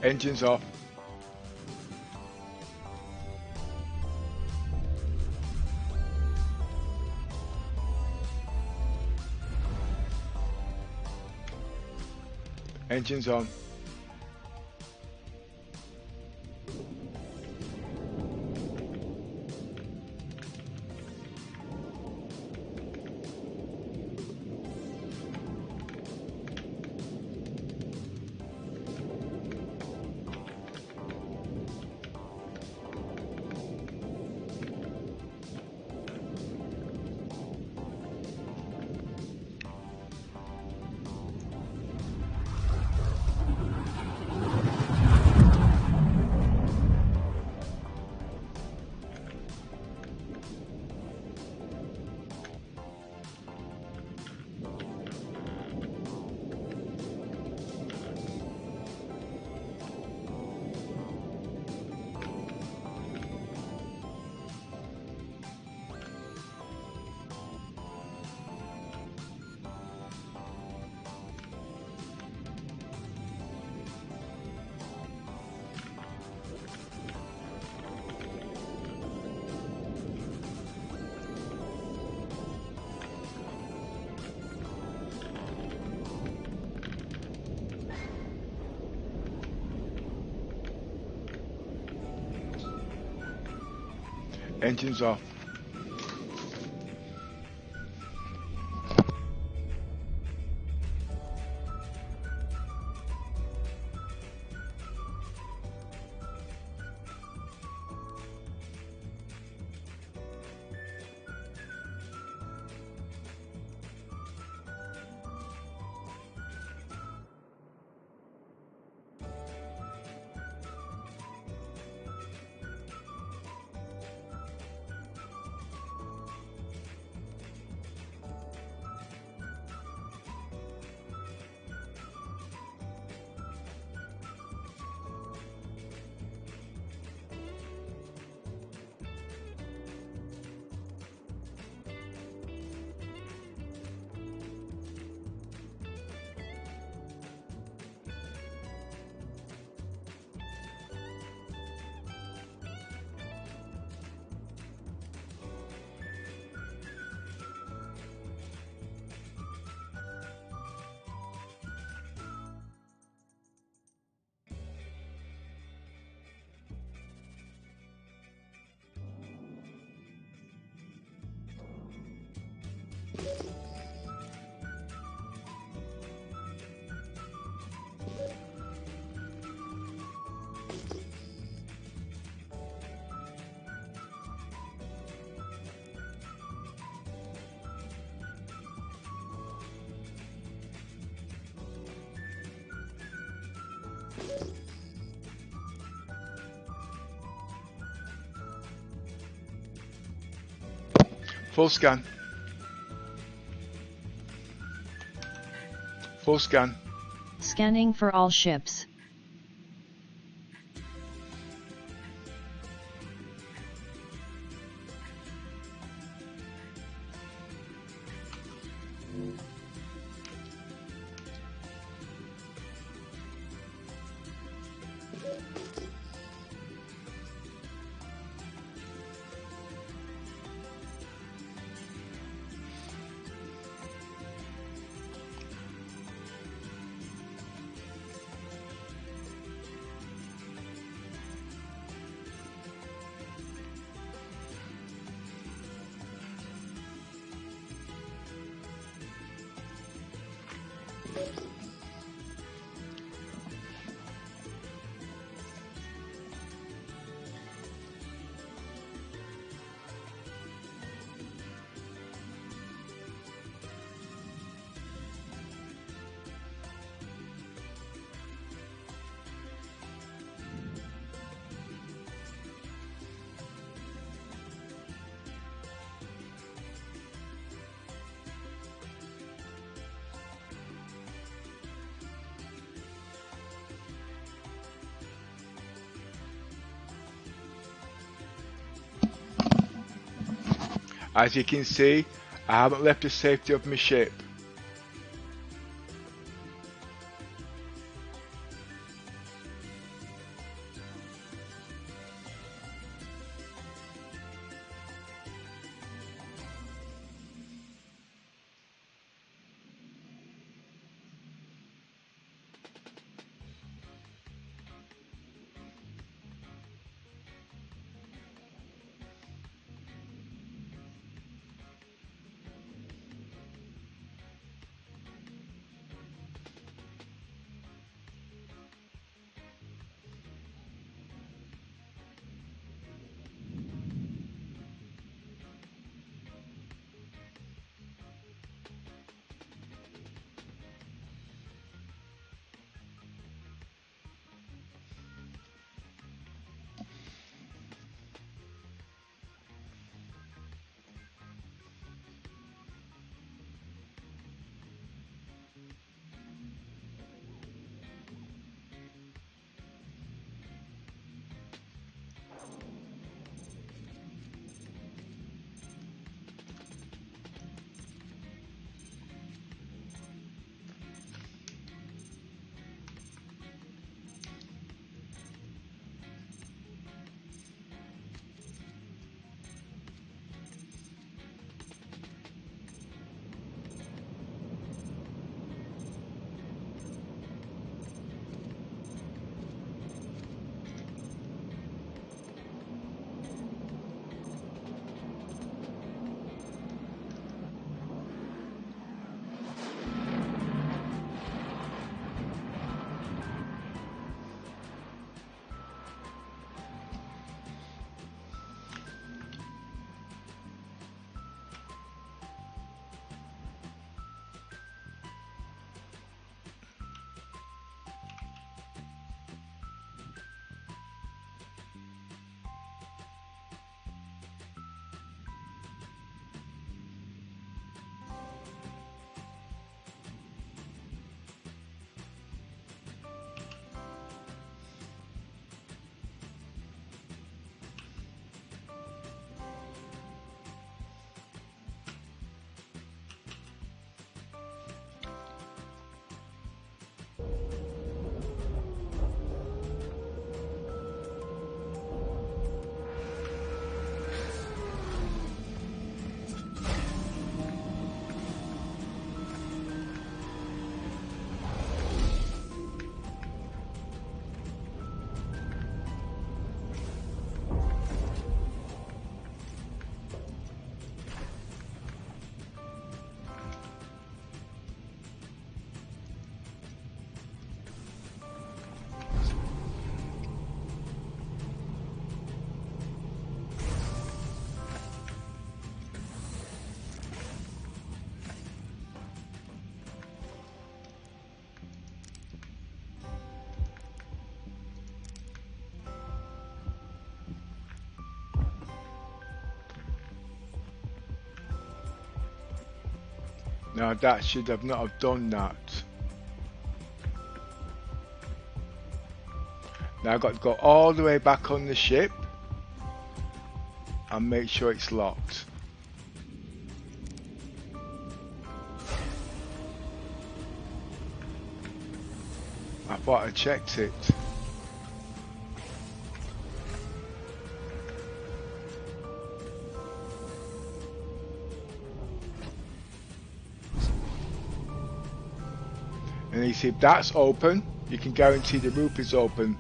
Engines off. Engines on. Engines off. Full scan. Full scan. Scanning for all ships. As you can see, I haven't left the safety of my ship. Now that should have not have done that. Now I've got to go all the way back on the ship and make sure it's locked. I thought I checked it. And you see if that's open, you can guarantee the roof is open.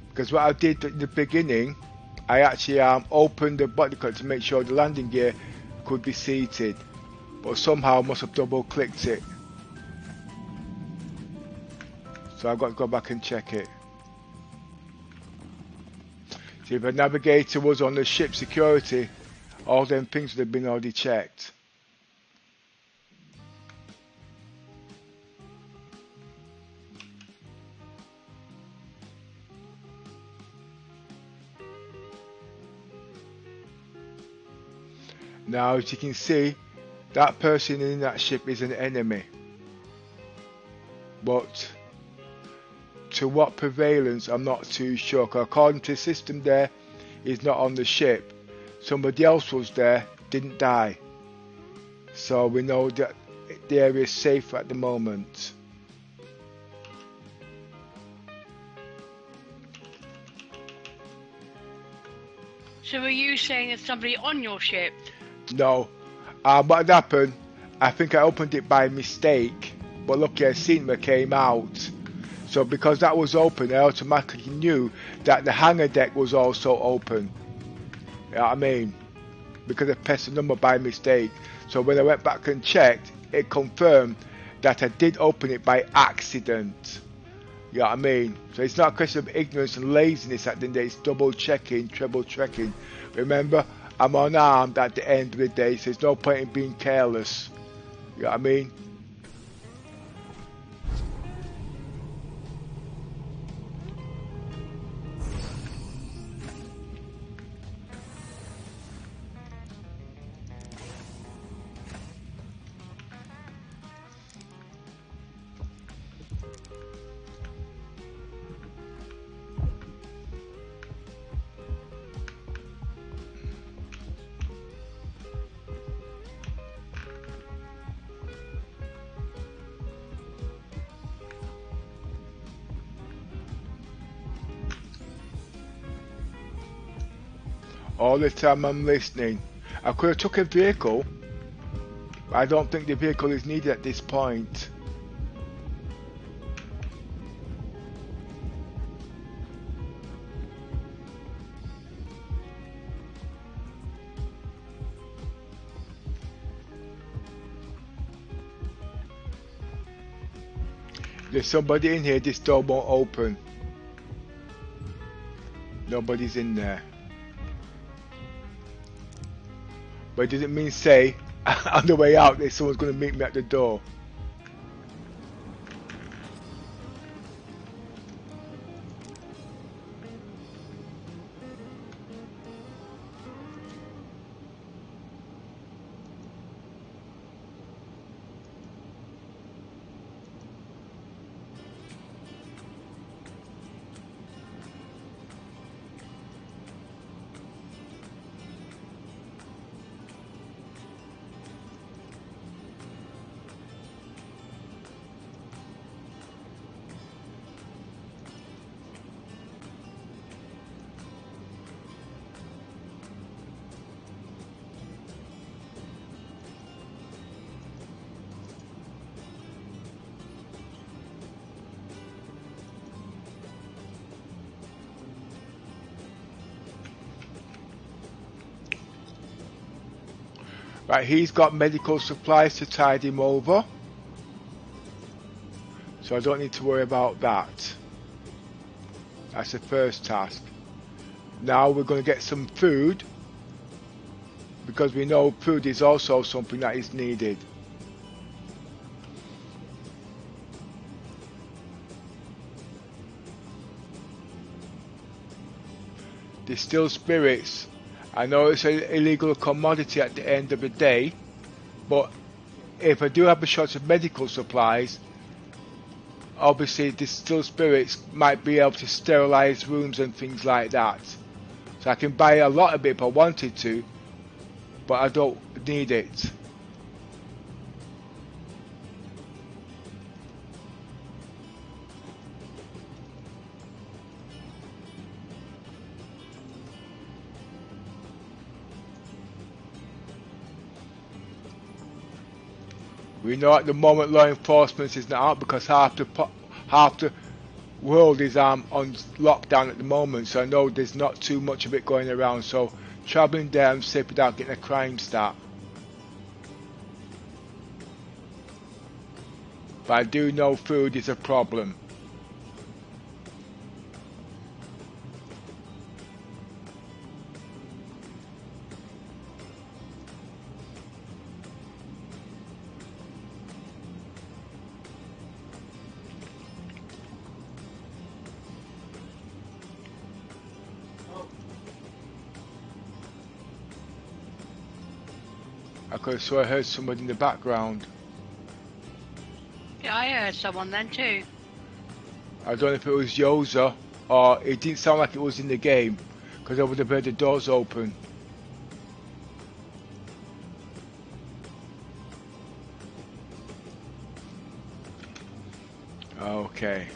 Because what I did at the beginning, I actually opened the body cut to make sure the landing gear could be seated. But somehow I must have double clicked it. So I've got to go back and check it. See, if a navigator was on the ship security, all them things would have been already checked. Now, as you can see, that person in that ship is an enemy. But to what prevalence, I'm not too sure. Because according to the system there, he's not on the ship. Somebody else was there, didn't die. So we know that the area is safe at the moment. So are you saying there's somebody on your ship? No. What had happened, I think I opened it by mistake. But lucky a cinema came out. So because that was open, I automatically knew that the hangar deck was also open. You know what I mean? Because I pressed the number by mistake. So when I went back and checked, it confirmed that I did open it by accident. You know what I mean? So it's not a question of ignorance and laziness at the end of the day, it's double checking, treble checking. Remember, I'm unarmed at the end of the day, so there's no point in being careless. You know what I mean? All the time I'm listening. I could have took a vehicle, but I don't think the vehicle is needed at this point. There's somebody in here, this door won't open. Nobody's in there. But it doesn't mean say on the way out that someone's going to meet me at the door. Right, he's got medical supplies to tide him over. So I don't need to worry about that. That's the first task. Now we're going to get some food. Because we know food is also something that is needed. Distilled spirits. I know it's an illegal commodity at the end of the day, but if I do have a short of medical supplies, obviously distilled spirits might be able to sterilize wounds and things like that. So I can buy a lot of it if I wanted to, but I don't need it. We know at the moment law enforcement is not out because half the world is on lockdown at the moment, so I know there's not too much of it going around, so travelling there I'm safe without getting a crime start. But I do know food is a problem. I could have sworn I heard somebody in the background. Yeah, I heard someone then too. I don't know if it was Yoza or it didn't sound like it was in the game because I would have heard the doors open. Okay.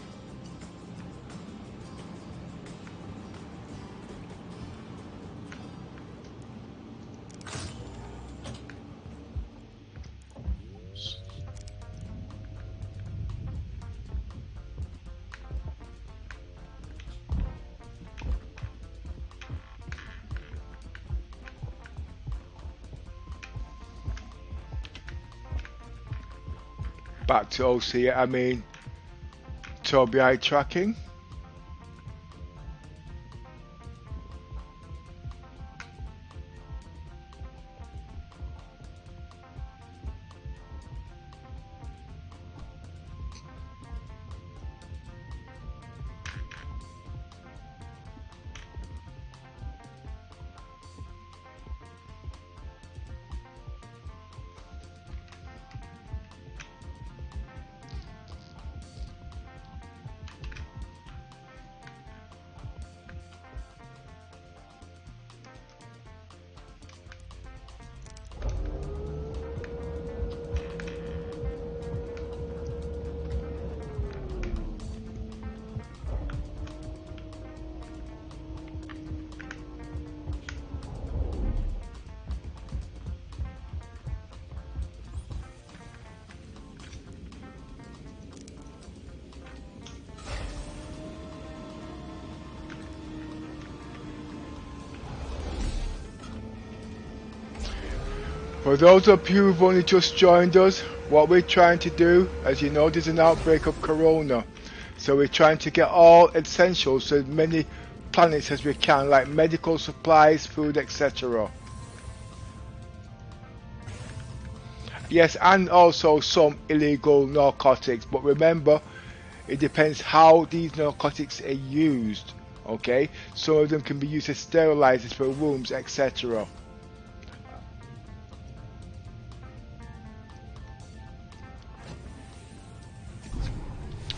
Back to OC, I mean Tobii tracking. For those of you who've only just joined us, what we're trying to do, as you know, there's an outbreak of corona. So we're trying to get all essentials to as many planets as we can, like medical supplies, food, etc. Yes, and also some illegal narcotics, but remember, it depends how these narcotics are used, okay? Some of them can be used as sterilizers for wounds, etc.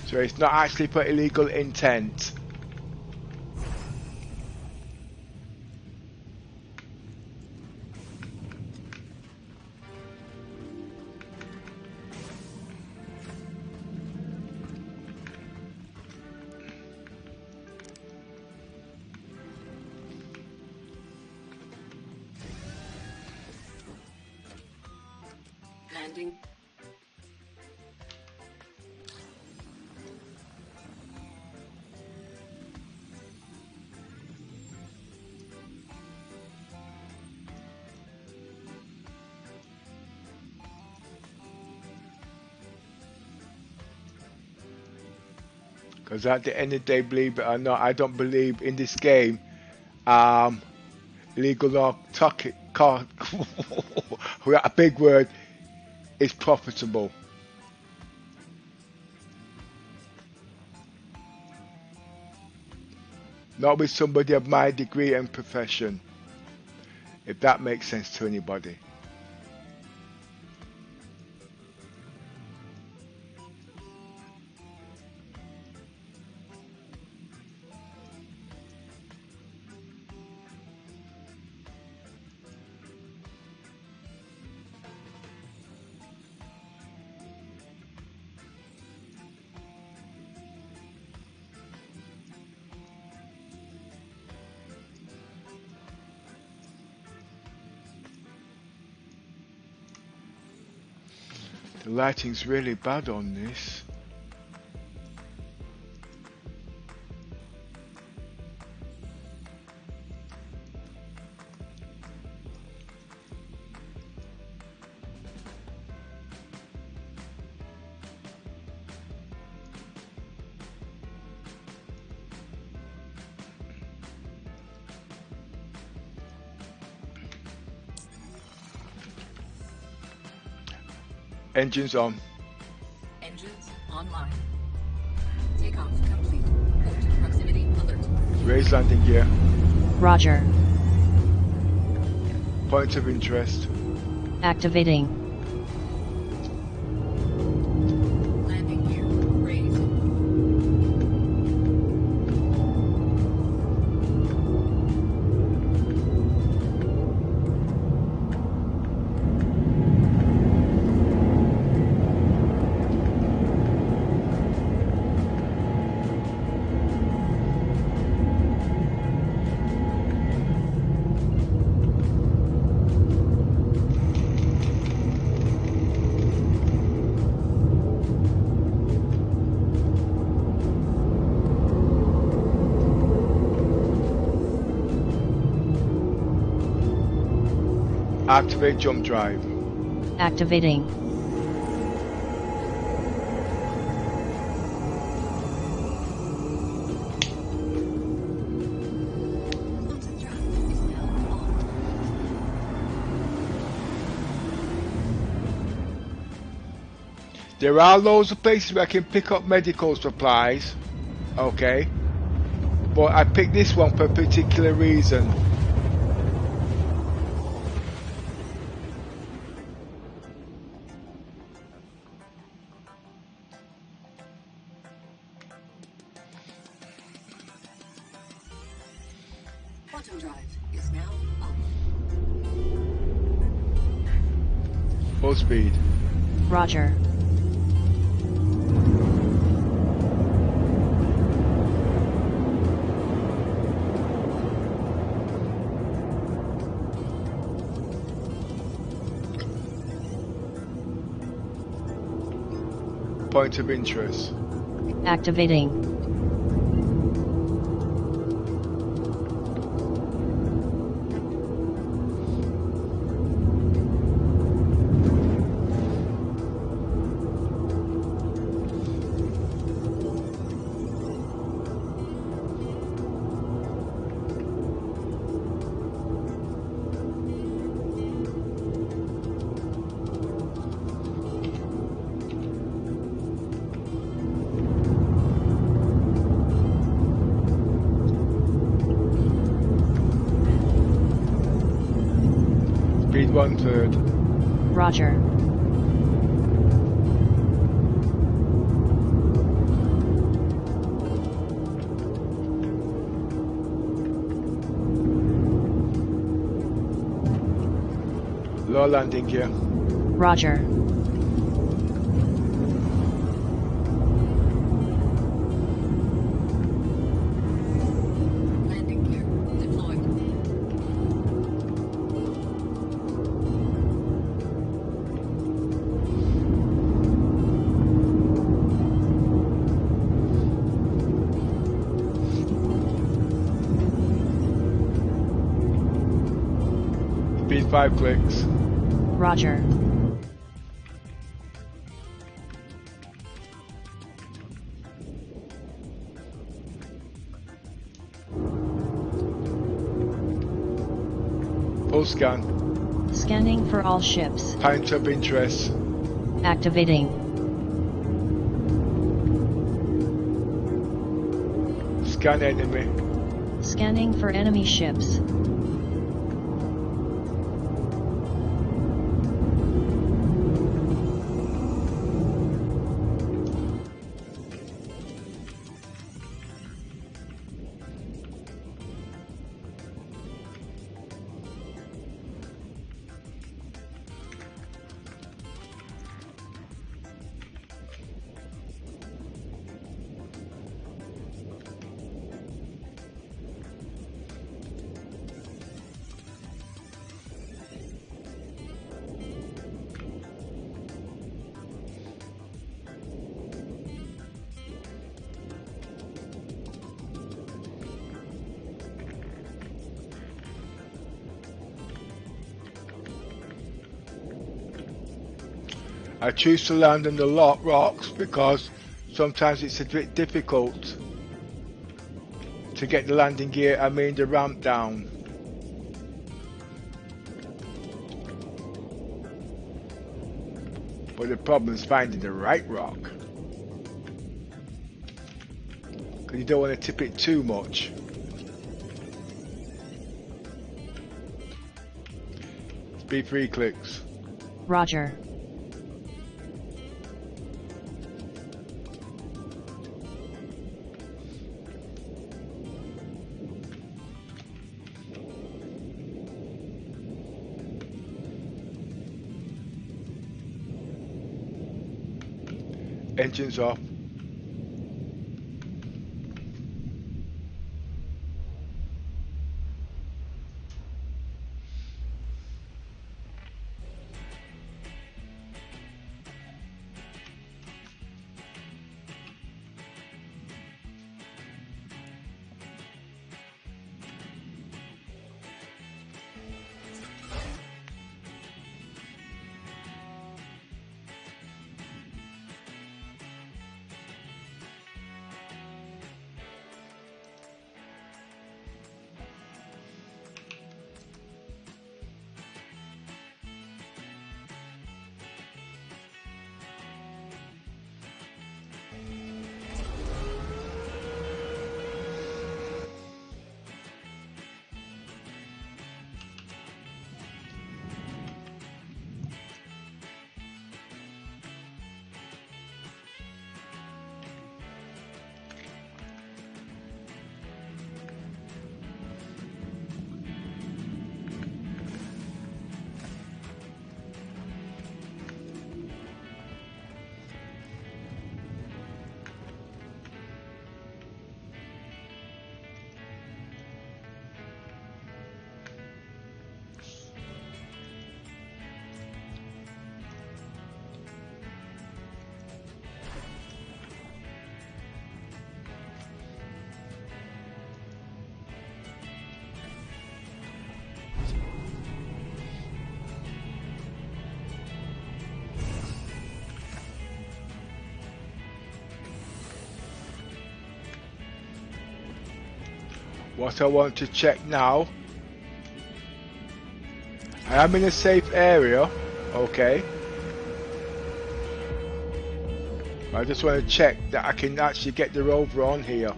So it's not actually for illegal intent. Landing. Because at the end of the day, believe it or not, I don't believe in this game illegal narcotic, a big word, is profitable. Not with somebody of my degree and profession, if that makes sense to anybody. The lighting's really bad on this. Engines on. Engines online. Takeoff complete. Code proximity alert. Raise landing gear. Roger. Point of interest. Activating. Landing gear raised. Activate jump drive. Activating. Quantum drive is now on. There are loads of places where I can pick up medical supplies. Okay. But I picked this one for a particular reason. Quantum drive is now on. Full speed. Roger. Point of interest. Activating. Speed 1/3. Roger. Low landing gear. Roger. Landing gear deployed. Speed 5 clicks. Roger. Full scan. Scanning for all ships. Point of interest. Activating. Scan enemy. Scanning for enemy ships. I choose to land on the rocks because sometimes it's a bit difficult to get the landing gear, the ramp down. But the problem is finding the right rock. Because you don't want to tip it too much. Speed 3 clicks. Roger. Engines off. What I want to check now, I am in a safe area, okay. I just want to check that I can actually get the Rover on here.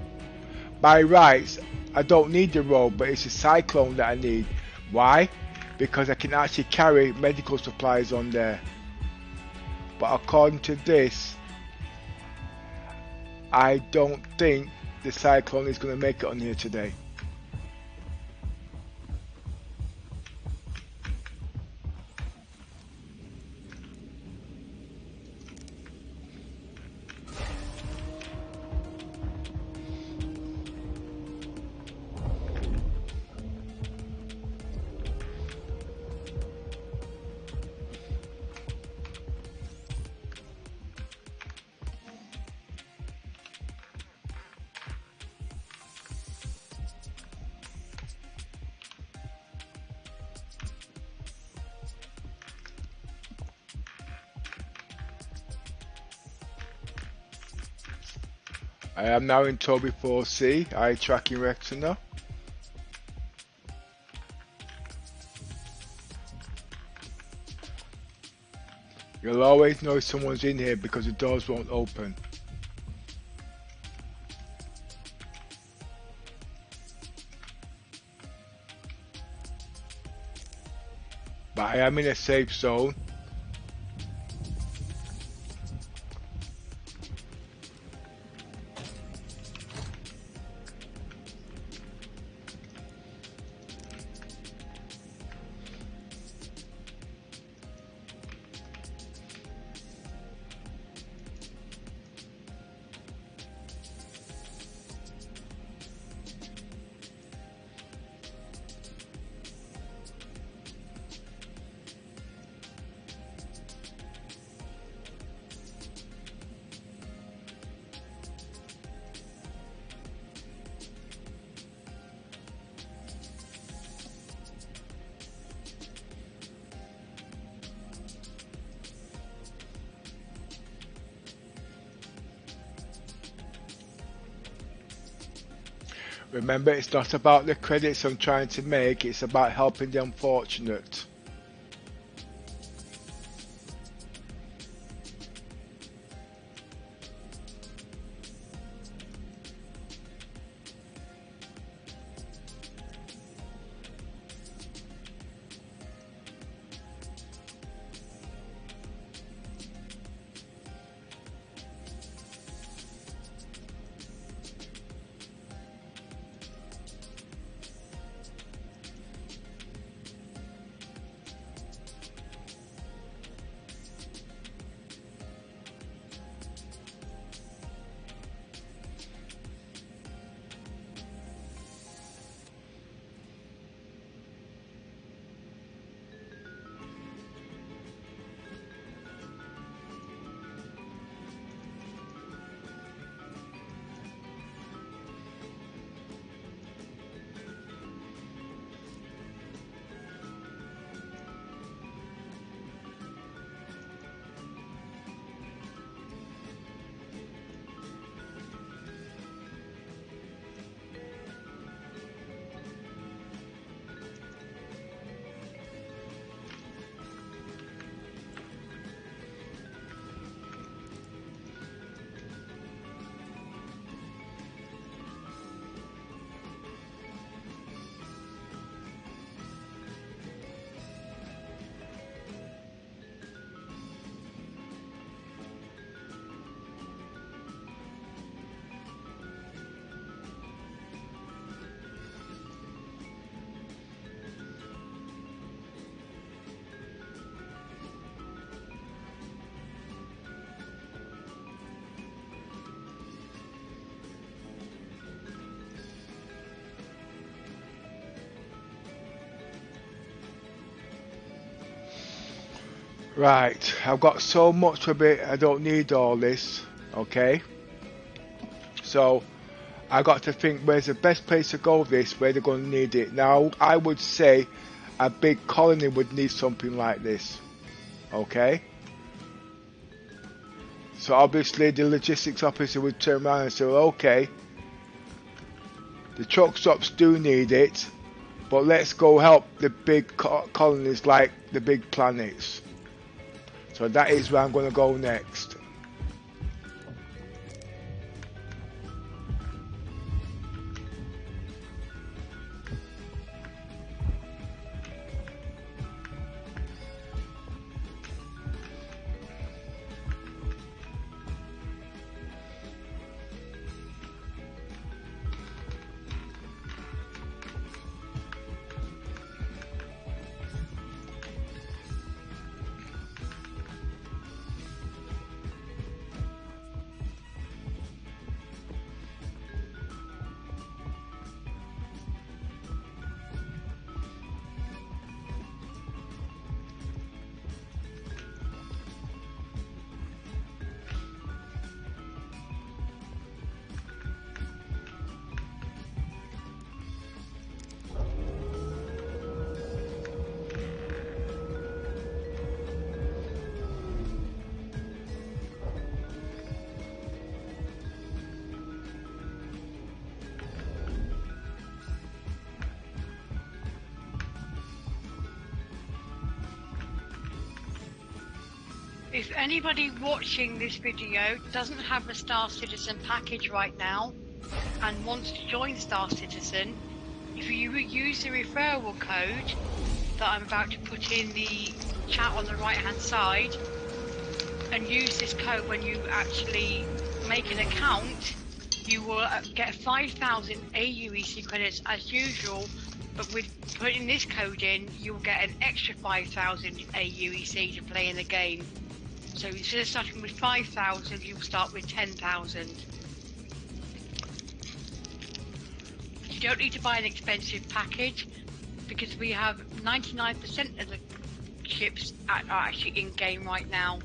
By rights, I don't need the Rover, it's a cyclone that I need. Why? Because I can actually carry medical supplies on there. But according to this, I don't think the cyclone is going to make it on here today. I am now in Tobii 4C, eye tracking retina. You'll always know if someone's in here because the doors won't open. But I am in a safe zone. Remember, it's not about the credits I'm trying to make, it's about helping the unfortunate. Right, I've got so much of it, I don't need all this, okay? So, I got to think where's the best place to go this, where they're going to need it. Now, I would say a big colony would need something like this, okay? So obviously the logistics officer would turn around and say, well, okay, the truck stops do need it, but let's go help the big colonies like the big planets. So that is where I'm going to go next. If anybody watching this video doesn't have a Star Citizen package right now and wants to join Star Citizen, if you use the referral code that I'm about to put in the chat on the right hand side and use this code when you actually make an account, you will get 5,000 AUEC credits as usual, but with putting this code in, you'll get an extra 5,000 AUEC to play in the game. So instead of starting with 5,000, you'll start with 10,000. You don't need to buy an expensive package because we have 99% of the ships are actually in game right now.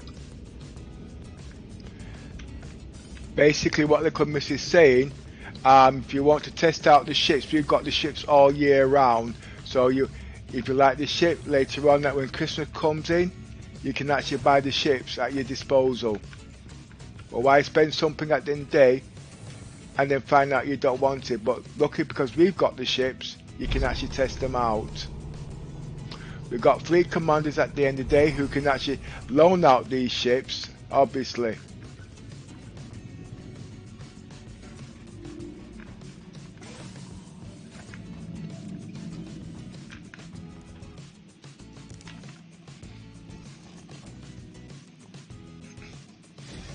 Basically what the company is saying, if you want to test out the ships, we've got the ships all year round. So if you like the ship, later on that when Christmas comes in, you can actually buy the ships at your disposal. But why spend something at the end of the day and then find out you don't want it. But lucky because we've got the ships, you can actually test them out. We've got 3 commanders at the end of the day who can actually loan out these ships, obviously.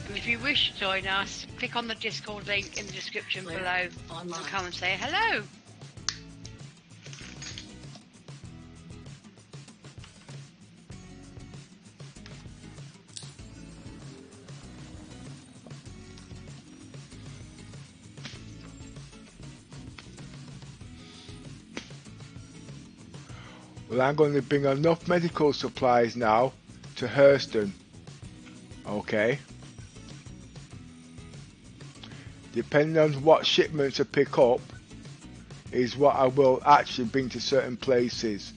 And if you wish to join us, click on the Discord link in the description below and come and say hello. Well, I'm going to bring enough medical supplies now to Hurston. Okay. Depending on what shipments to pick up is what I will actually bring to certain places.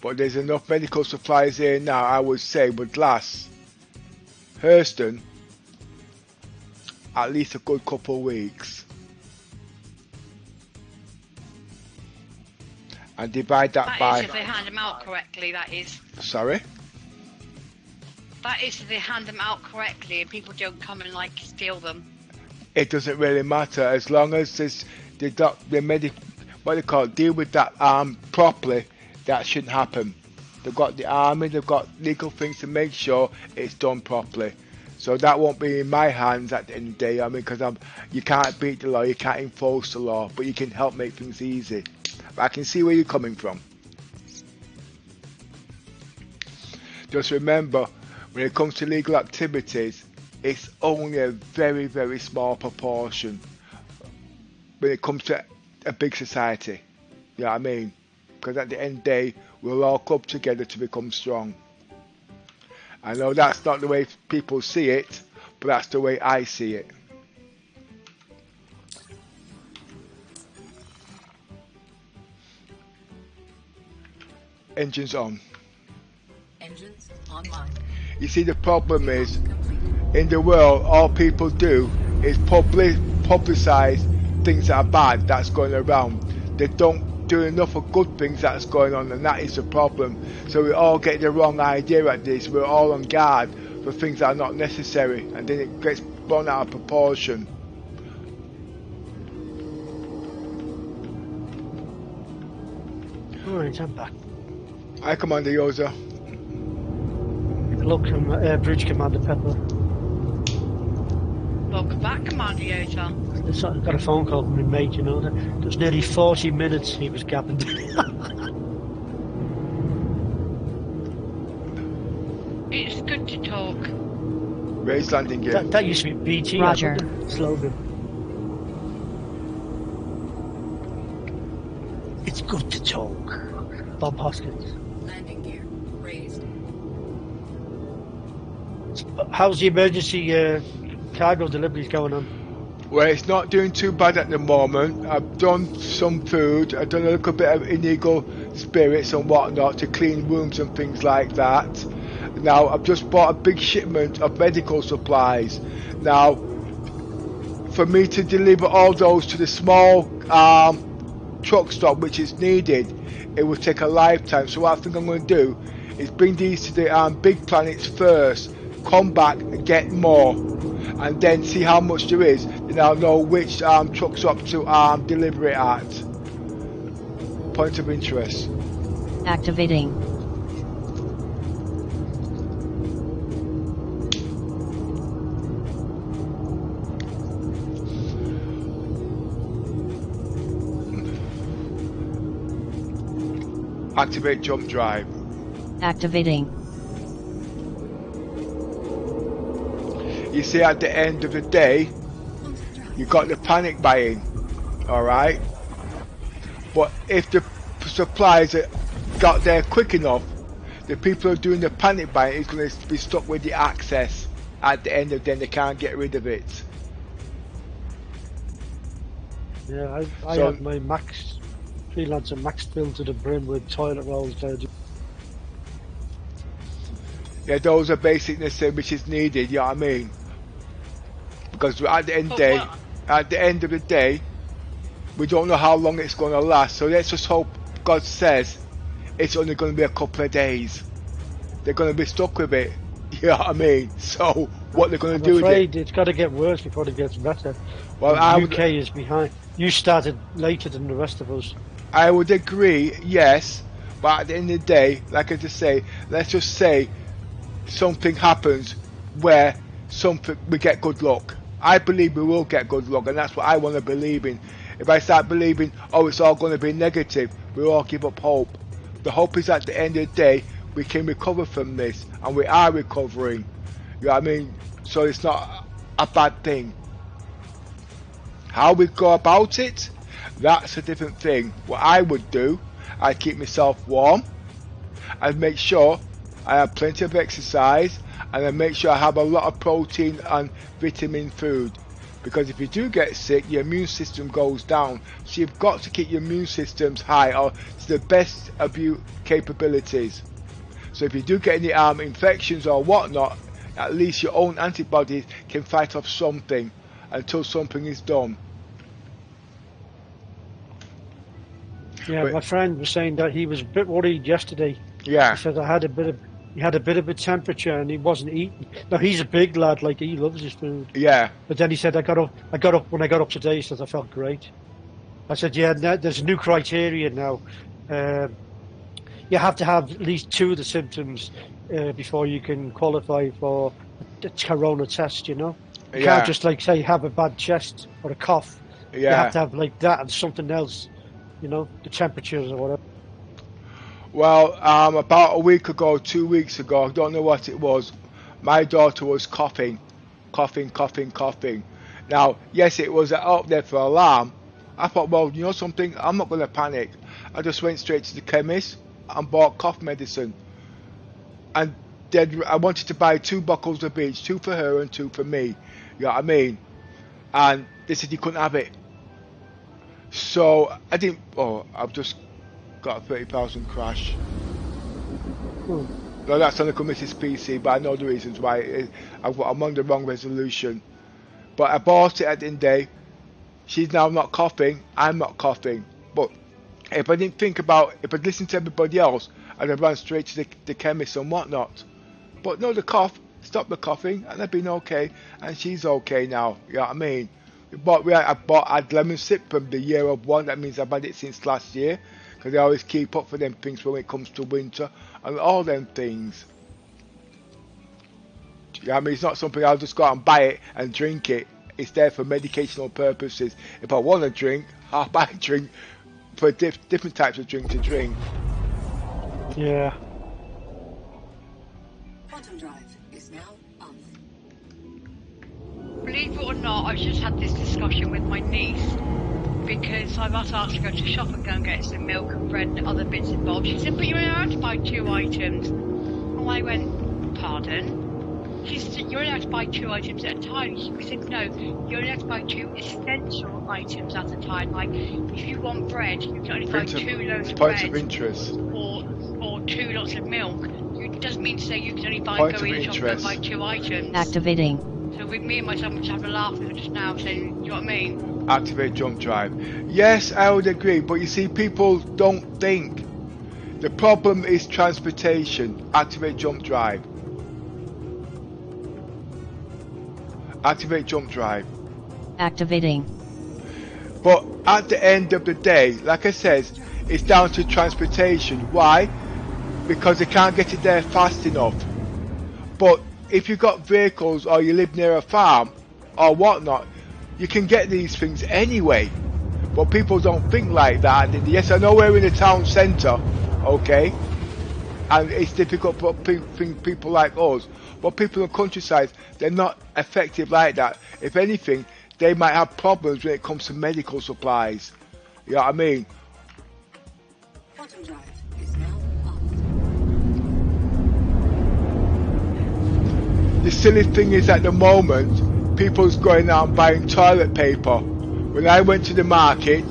But there's enough medical supplies here now, I would say, would last Hurston at least a good couple of weeks. And divide that by... That is if they hand them out correctly, that is. Sorry? That is if they hand them out correctly and people don't come and like steal them. It doesn't really matter as long as what they call it, deal with that properly. That shouldn't happen. They've got the army, they've got legal things to make sure it's done properly. So that won't be in my hands at the end of the day. I mean, because you can't beat the law, you can't enforce the law, but you can help make things easy. But I can see where you're coming from. Just remember, when it comes to legal activities, it's only a very, very small proportion when it comes to a big society. You know what I mean? Because at the end of the day, we'll all club together to become strong. I know that's not the way people see it, but that's the way I see it. Engines on. Engines online. You see, the problem is, in the world, all people do is publicize things that are bad that's going around. They don't do enough of good things that's going on, and that is the problem. So we all get the wrong idea at this. We're all on guard for things that are not necessary, and then it gets blown out of proportion. Alright, I'm back. Hi, Commander Yoza. Hello, Bridge Commander Pepper. Welcome back, Commander Yoda. I got a phone call from my mate, you know, that it was nearly 40 minutes he was gapping. It's good to talk. Raise landing gear. That used to be BT. Roger. Slogan. It's good to talk. Bob Hoskins. Landing gear raised. How's the emergency cargo deliveries going on? Well, it's not doing too bad at the moment. I've done some food. I've done a little bit of illegal spirits and whatnot to clean rooms and things like that. Now, I've just bought a big shipment of medical supplies. Now, for me to deliver all those to the small truck stop which is needed, it will take a lifetime. So what I think I'm going to do is bring these to the big planets first, come back and get more, and then see how much there is. Then I'll know which truck stop to deliver it at. Point of interest. Activating. Activate jump drive. Activating. You see, at the end of the day, you got the panic buying, alright? But if the supplies got there quick enough, the people who are doing the panic buying is going to be stuck with the access at the end of the day, they can't get rid of it. Yeah, I had my Freelancer max filled to the brim with toilet rolls. Yeah, those are basic necessities which is needed, you know what I mean? Because at the end of the day, at the end of the day, we don't know how long it's going to last. So let's just hope God says it's only going to be a couple of days. They're going to be stuck with it. You know what I mean? So what they're going to do I'm with afraid it? it's got to get worse before it gets better. Well, The UK is behind. You started later than the rest of us. I would agree, yes. But at the end of the day, like I just say, let's just say something happens where something we get good luck. I believe we will get good luck, and that's what I want to believe in. If I start believing, oh, it's all going to be negative, we all give up hope. The hope is at the end of the day, we can recover from this, and we are recovering. You know what I mean? So it's not a bad thing. How we go about it, that's a different thing. What I would do, I'd keep myself warm, I'd make sure I have plenty of exercise, and I make sure I have a lot of protein and vitamin food. Because if you do get sick, your immune system goes down. So you've got to keep your immune systems high, or to the best of your capabilities. So if you do get any infections or whatnot, at least your own antibodies can fight off something until something is done. Yeah, But- my friend was saying that he was a bit worried yesterday. Yeah, He said he had a bit of a temperature and he wasn't eating. Now he's a big lad, like he loves his food. yeah, But then he said, when I got up today, he says I felt great. I said, yeah, there's a new criteria now. You have to have at least 2 of the symptoms before you can qualify for a corona test. You know, you Yeah. can't just like say you have a bad chest or a cough. You yeah. have to have like that and something else. You know, the temperatures or whatever. Well, about a week ago, 2 weeks ago, I don't know what it was, my daughter was coughing. Now, yes, it was up there for alarm. I thought, well, you know something, I'm not going to panic. I just went straight to the chemist and bought cough medicine. And then I wanted to buy 2 bottles of each, 2 for her and 2 for me. You know what I mean? And they said you couldn't have it. So I didn't. Oh, I've just got a 30,000 crash. No, that's on the committee's PC, but I know the reasons why. I'm on the wrong resolution. But I bought it at the end of the day. She's now not coughing. I'm not coughing. But if I didn't think about, if I'd listened to everybody else, I'd have run straight to the chemist and whatnot. But no, the cough stopped the coughing, and I've been okay, and she's okay now. You know what I mean? I had lemon sip from the year of 1. That means I've had it since last year. Because I always keep up for them things when it comes to winter and all them things. You know what I mean? It's not something I'll just go out and buy it and drink it. It's there for medicational purposes. If I want to drink, I'll buy a drink for different types of drink to drink. Yeah. Quantum drive is now off. Believe it or not, I've just had this discussion with my niece because I was asked to go to shop and go and get some milk and bread and other bits and bobs. She said, but you're allowed to buy 2 items. And I went, pardon? She said, you're allowed to buy 2 items at a time. We said, no, you're allowed to buy 2 essential items at a time. Like, if you want bread, you can only buy 2 loaves of bread. Points of interest. Or 2 lots of milk. It doesn't mean to say you can only go in the shop and buy 2 items. Activating. So with me and my son, we just have a laugh with her just now, saying, do you know what I mean? Activate jump drive. Yes, I would agree, but you see, people don't think. The problem is transportation. Activate jump drive. Activate jump drive. Activating. But at the end of the day, like I said, it's down to transportation. Why? Because they can't get it there fast enough. But if you've got vehicles or you live near a farm or whatnot, you can get these things anyway. But people don't think like that. And yes, I know we're in the town centre, okay, and it's difficult for people like us. But people in the countryside, they're not effective like that. If anything, they might have problems when it comes to medical supplies. You know what I mean? Quantum drive is now off. The silly thing is, at the moment, people's going out and buying toilet paper. When I went to the market,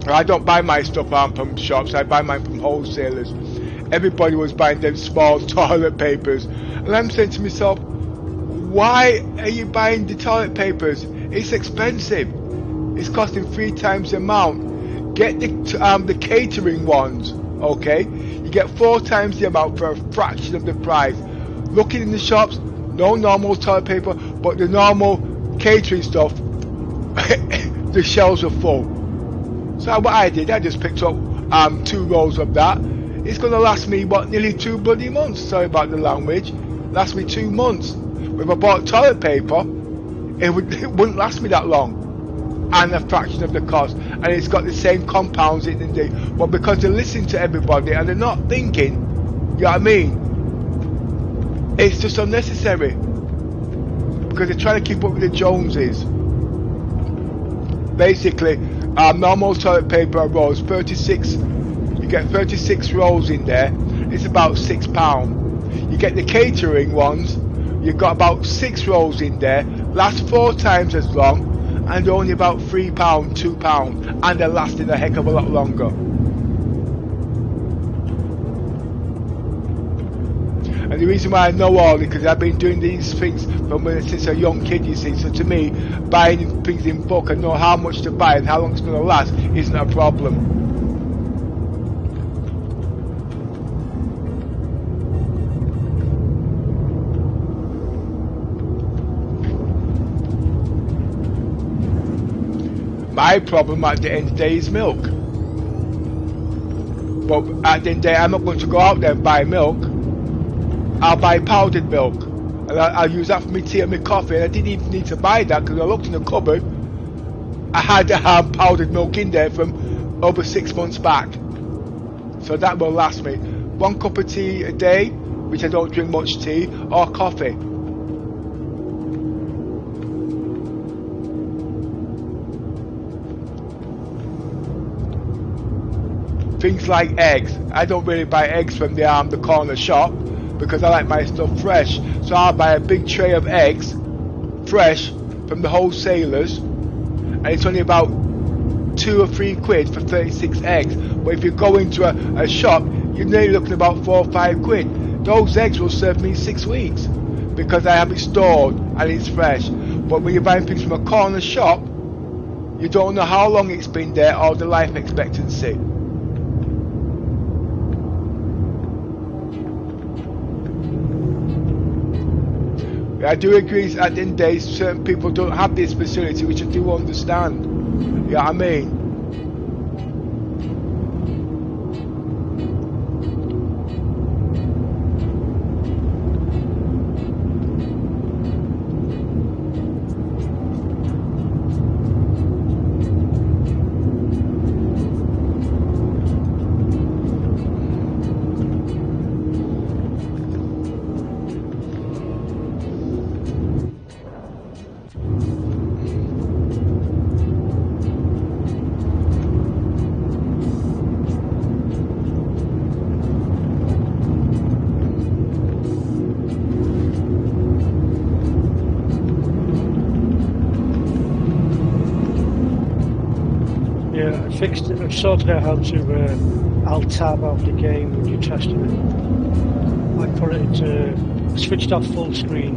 I don't buy my stuff from shops, I buy mine from wholesalers. everybody was buying them small toilet papers. And I'm saying to myself, why are you buying the toilet papers? It's expensive. It's costing 3 times the amount. Get the catering ones, okay? You get 4 times the amount for a fraction of the price. Looking in the shops, no normal toilet paper, but the normal catering stuff, the shelves are full. So what I did, I just picked up 2 rolls of that. It's gonna last me what, nearly 2 bloody months. Sorry about the language. Last me 2 months. If I bought toilet paper, it wouldn't last me that long, and a fraction of the cost. And it's got the same compounds in the day. But because they're listening to everybody and they're not thinking, you know what I mean? It's just unnecessary. Because they're trying to keep up with the Joneses. Basically, normal toilet paper rolls 36. You get 36 rolls in there. It's about £6. You get the catering ones. You've got about 6 rolls in there. Last 4 times as long, and only about £3, £2, and they're lasting a heck of a lot longer. And the reason why I know all is because I've been doing these things since a young kid, you see. So to me, buying things in bulk and know how much to buy and how long it's going to last isn't a problem. My problem at the end of the day is milk. But at the end of the day, I'm not going to go out there and buy milk. I'll buy powdered milk. And I'll use that for my tea and my coffee. And I didn't even need to buy that because I looked in the cupboard. I had powdered milk in there from over 6 months back. So that will last me. 1 cup of tea a day, which I don't drink much tea, or coffee. Things like eggs. I don't really buy eggs from the corner shop because I like my stuff fresh. So I'll buy a big tray of eggs, fresh, from the wholesalers, and it's only about 2 or 3 quid for 36 eggs. But if you go into a shop, you're nearly looking about 4 or 5 quid. Those eggs will serve me 6 weeks because I have it stored and it's fresh. But when you're buying things from a corner shop, you don't know how long it's been there or the life expectancy. I do agree at the end of the day, certain people don't have this facility, which I do understand. You know what I mean? I've sorted out how to alt tab out the game when you're testing it. I put it into switched off full screen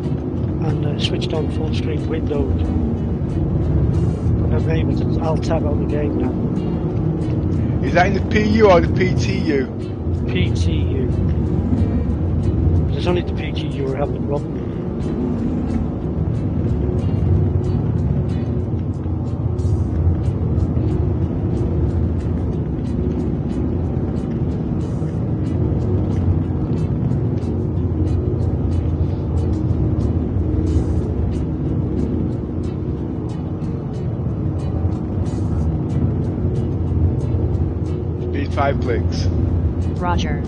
and switched on full screen windowed. And I'm able to alt tab out the game now. Is that in the PU or the PTU? PTU. There's only the PTU we're having a problem with. Need 5 clicks. Roger.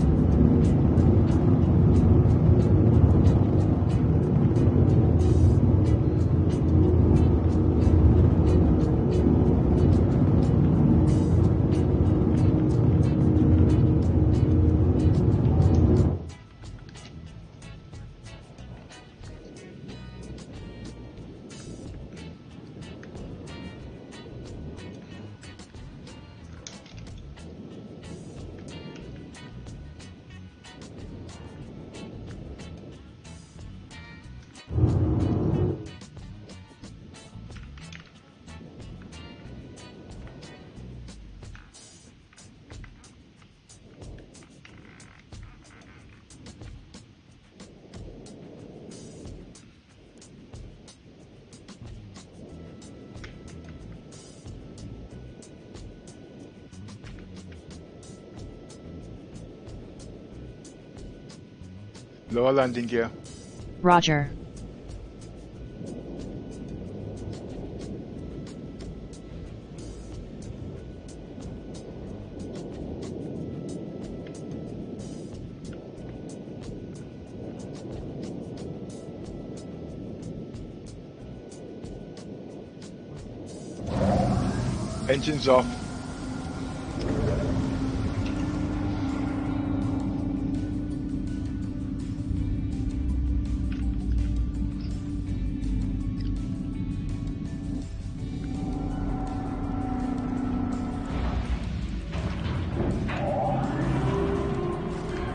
Lower landing gear. Roger. Engines off.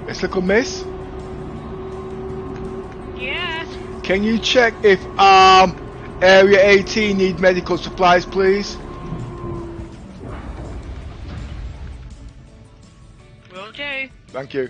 It's little miss. Yes. Can you check if area 18 need medical supplies, please? Will do. Thank you.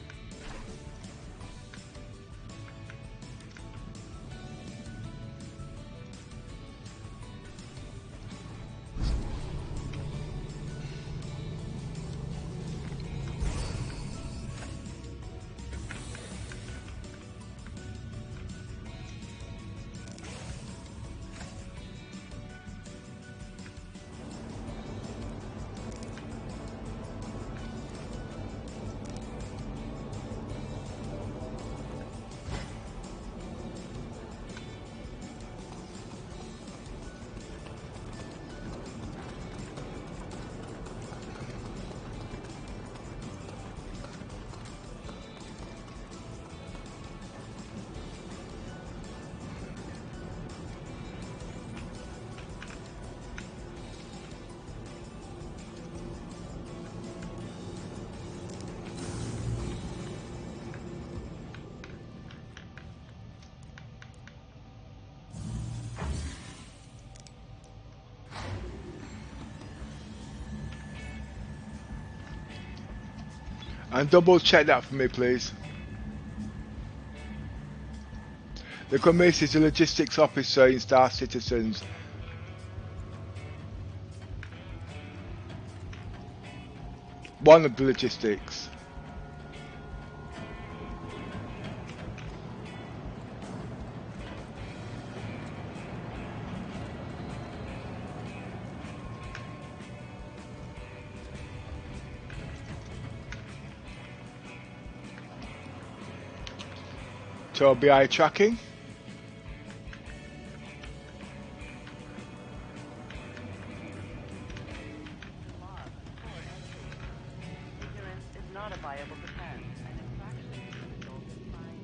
And double check that for me, please. The committee is a logistics officer in Star Citizens. One of the logistics. Tobii eye tracking. Ignorance is not a viable defense, and it's actually difficult to find.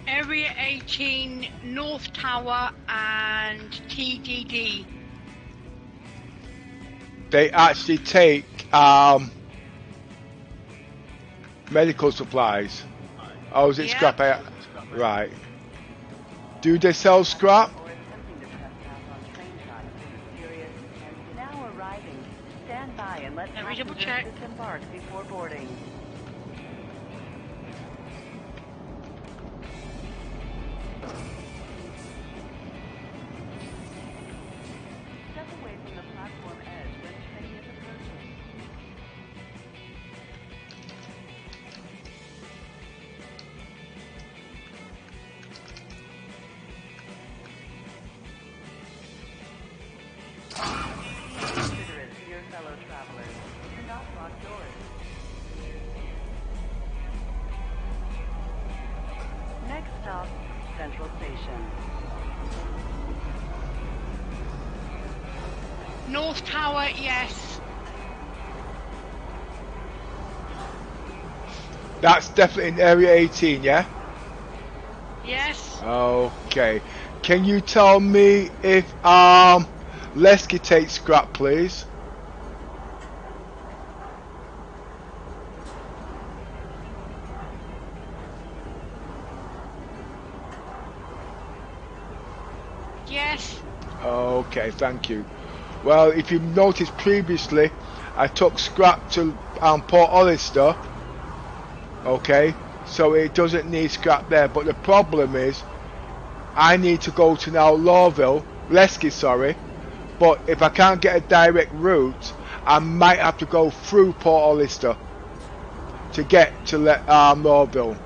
Area 18, North Tower and TDD. They actually take medical supplies. Oh, is it Yeah. scrap? Right. Do they sell scrap? Or attempting to trespass on train tracks is serious and now arriving. Stand by and let Let me double passengers check. disembark before boarding. Step away from the platform edge when train is approaching. Considerate to your fellow travelers. Do not lock doors. Next stop, Central Station. North Tower, yes. That's definitely in area 18, yeah? Yes. Okay. Can you tell me if Lesky takes scrap, please? Yes. Okay, thank you. Well, if you've noticed previously, I took scrap to Port Olister. Okay, so it doesn't need scrap there, but the problem is I need to go to now Lawville Lesky, sorry. But if I can't get a direct route, I might have to go through Port Lister to get to Lorville.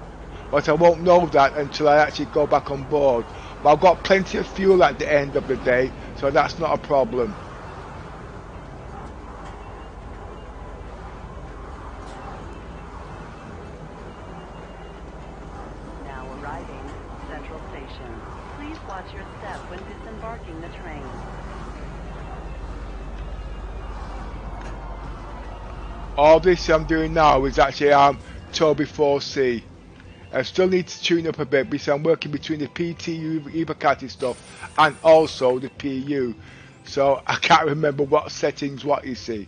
But I won't know that until I actually go back on board. But I've got plenty of fuel at the end of the day, so that's not a problem. Now arriving, Central Station. Please watch your step when disembarking the train. All this I'm doing now is actually Tobii 4C. I still need to tune up a bit because I'm working between the PTU Evocati stuff and also the PU. So I can't remember what settings what you see.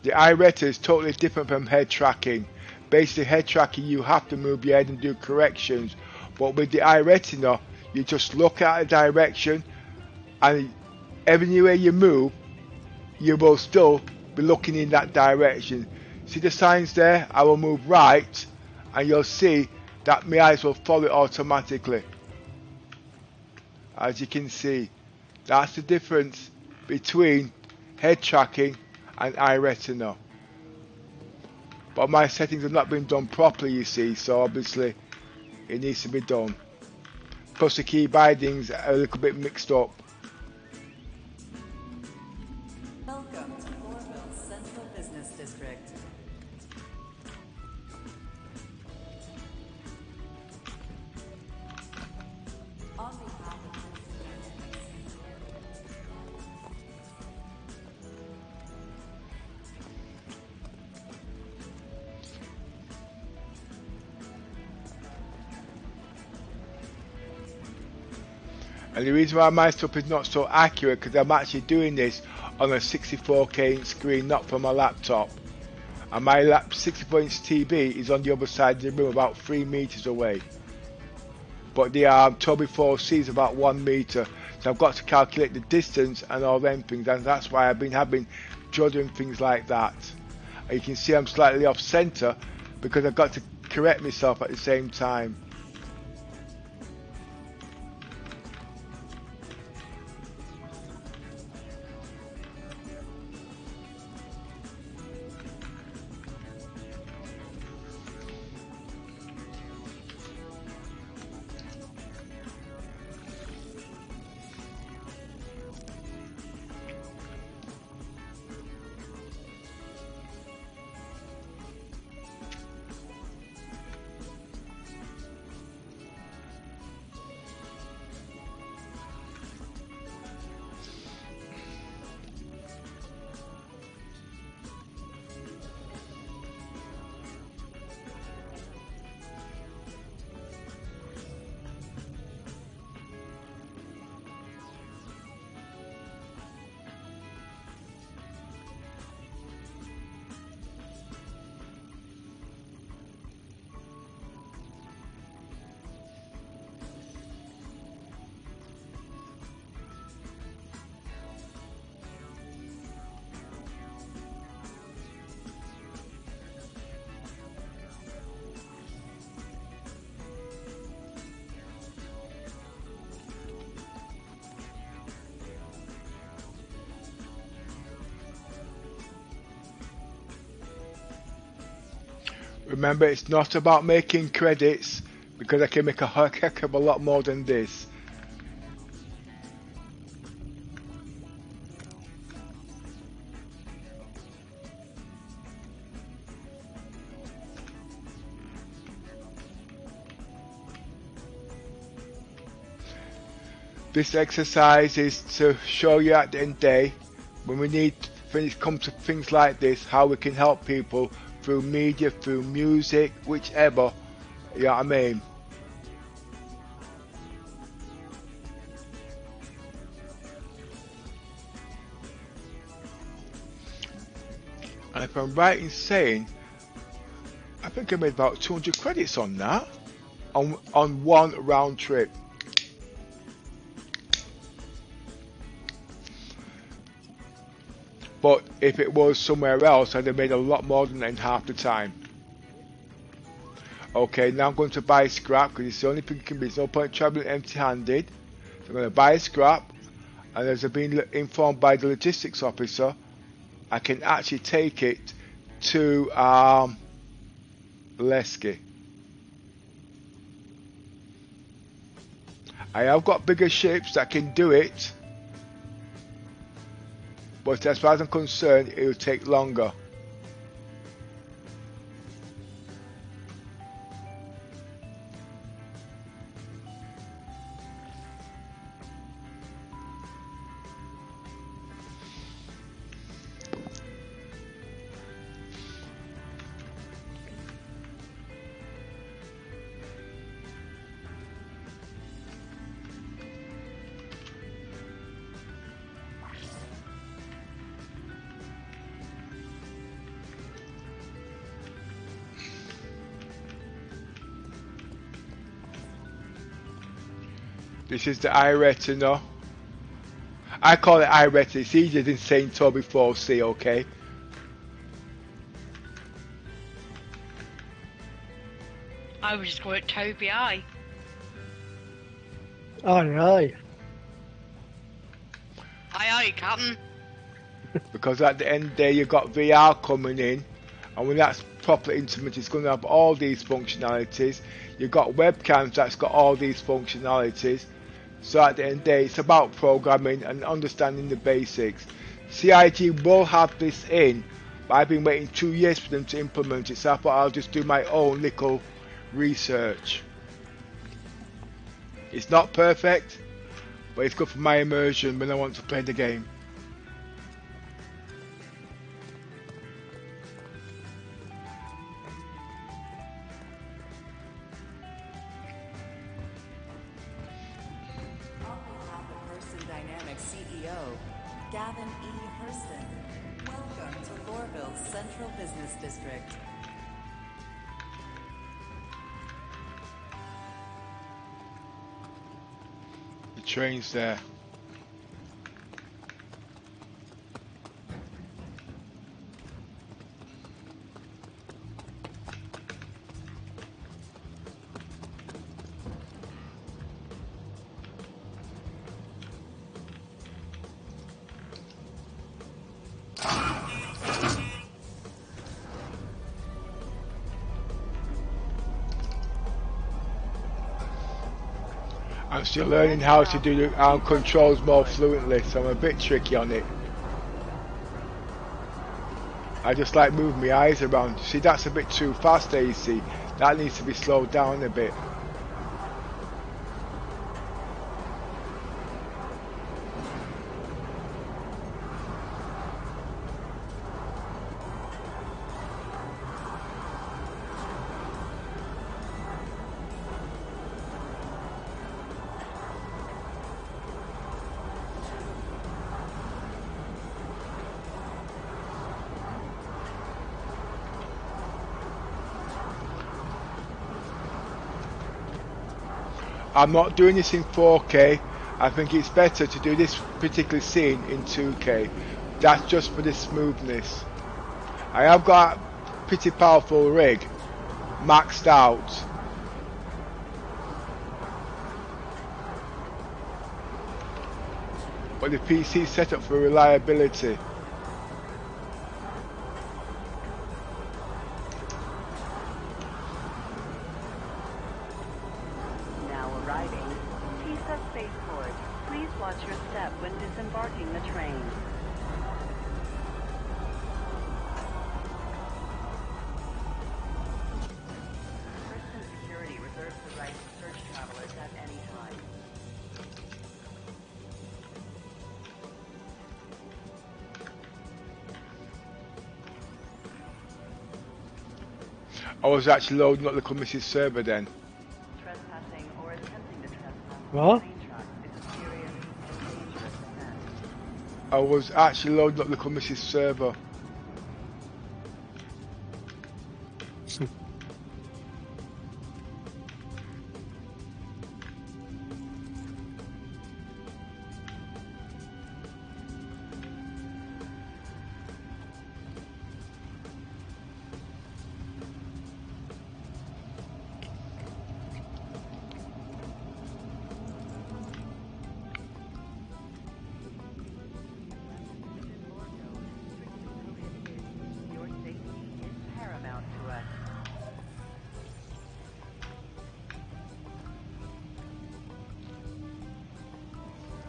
The iReta is totally different from head tracking. Basically head tracking you have to move your head and do corrections. But with the iRetina you just look at a direction and everywhere you move you will still be looking in that direction. See the signs there? I will move right and you'll see that my eyes will follow it automatically. As you can see, that's the difference between head tracking and iRetina. But my settings have not been done properly, you see, so obviously it needs to be done. Plus the key bindings are a little bit mixed up. Welcome to Orville's Central Business District. On behalf of And the reason why my stuff is not so accurate because I'm actually doing this on a 64K inch screen, not from my laptop. And my 64 inch TV is on the other side of the room, about 3 meters away. But the Tobii 4C is about 1 meter, so I've got to calculate the distance and all them things, and that's why I've been having juddering things like that. And you can see I'm slightly off center because I've got to correct myself at the same time. Remember, it's not about making credits, because I can make a heck of a lot more than this. This exercise is to show you at the end of the day, when we need, when it comes to things like this, how we can help people through media, through music, whichever, you know what I mean? And if I'm right in saying, I think I made about 200 credits on that, on one round trip. but if it was somewhere else, I'd have made a lot more than that in half the time. Okay, now I'm going to buy scrap because it's the only thing can be. There's no point traveling empty-handed. So I'm going to buy scrap, and as I've been informed by the logistics officer, I can actually take it to Leski. I have got bigger ships that can do it, but as far as I'm concerned, it will take longer. This is the eye retina. I call it eye retina. It's easier than saying Tobii 4C, okay? I would just call it Tobii Eye. Aye. Aye, Captain. Because at the end of the day, you've got VR coming in, and when that's properly implemented, it's going to have all these functionalities. You've got webcams that's got all these functionalities. So at the end of the day, it's about programming and understanding the basics. CIG will have this in, but I've been waiting 2 years for them to implement it, so I thought I'll just do my own little research. It's not perfect, but it's good for my immersion when I want to play the game. Trains there. I'm still learning how to do the arm controls more fluently, so I'm a bit tricky on it. I just like moving my eyes around. See, that's a bit too fast there, you see. That needs to be slowed down a bit. I'm not doing this in 4K. I think it's better to do this particular scene in 2K. That's just for the smoothness. I have got a pretty powerful rig, maxed out. But the PC is set up for reliability. Disembarking the train. Person security reserves the right to search travelers at any time. I was actually loading up the Mrs. server then. Trespassing or attempting to trespass. What? I was actually loading up the Mrs. server.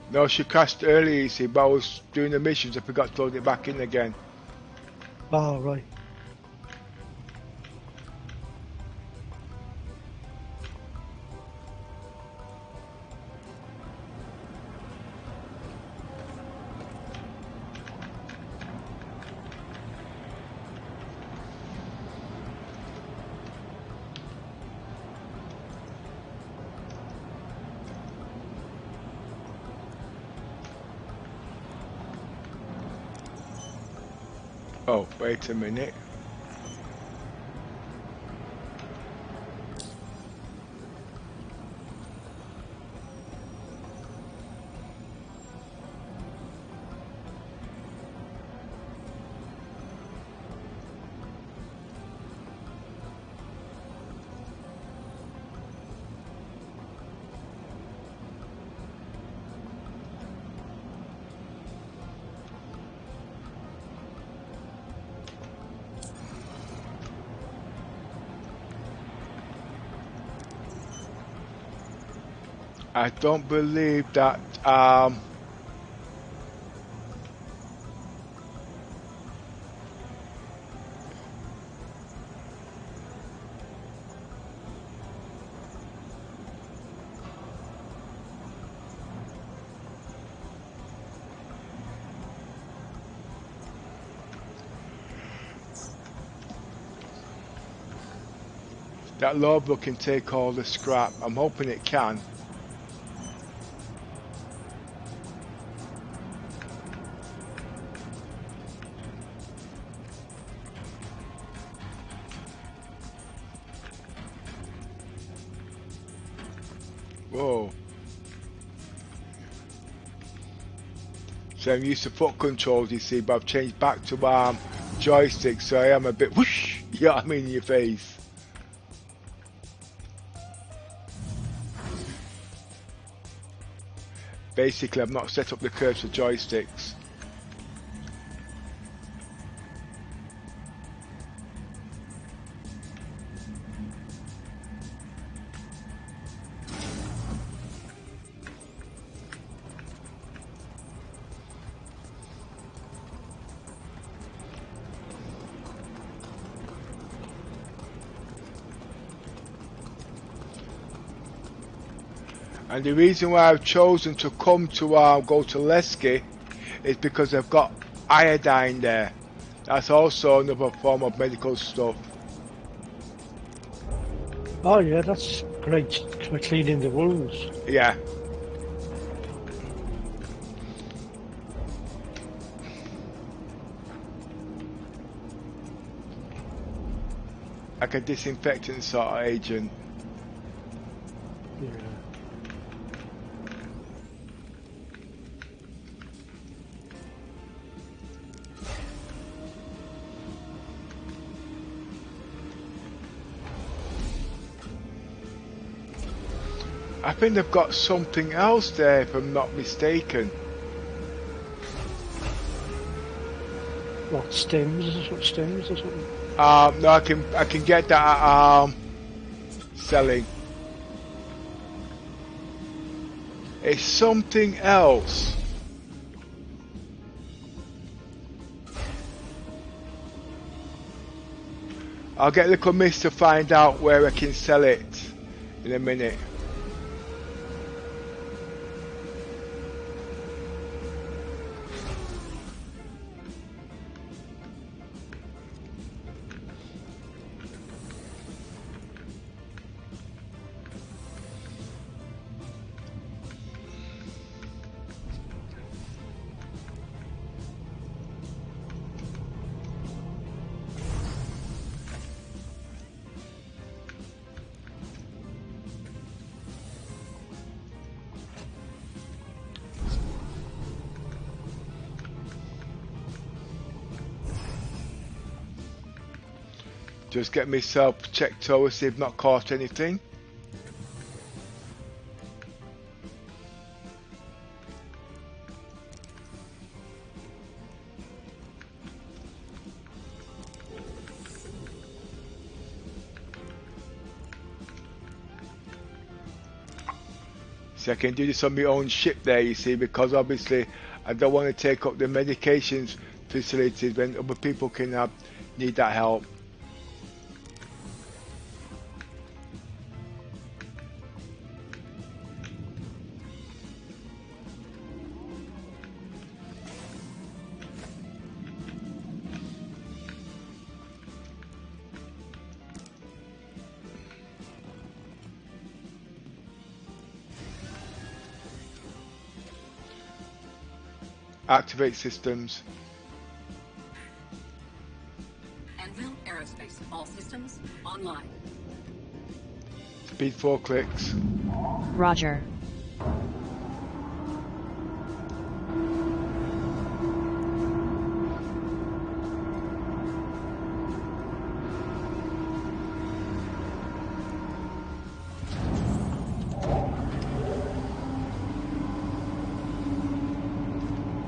No, she crashed earlier, you see, but I was doing the missions. I forgot to load it back in again. Oh, right. Oh, wait a minute. I don't believe that that Rover can take all the scrap. I'm hoping it can. Whoa. So I'm used to foot controls, you see, but I've changed back to joysticks, so I am a bit whoosh, you know what I mean, in your face. Basically, I've not set up the curves for joysticks. And the reason why I've chosen to come to go to Lesky is because I've got iodine there. That's also another form of medical stuff. Oh, yeah, that's great for cleaning the wounds. Yeah. Like a disinfectant sort of agent. Yeah. I think they've got something else there, if I'm not mistaken. What, stems? Stems or something? No, I can get that at selling. It's something else. I'll get the commiss to find out where I can sell it in a minute. Just get myself checked over, see if I've not caught anything. See, I can do this on my own ship there, you see, because obviously I don't want to take up the medications facilities when other people can need that help. Activate systems. Anvil Aerospace, all systems online. Speed 4 clicks. Roger.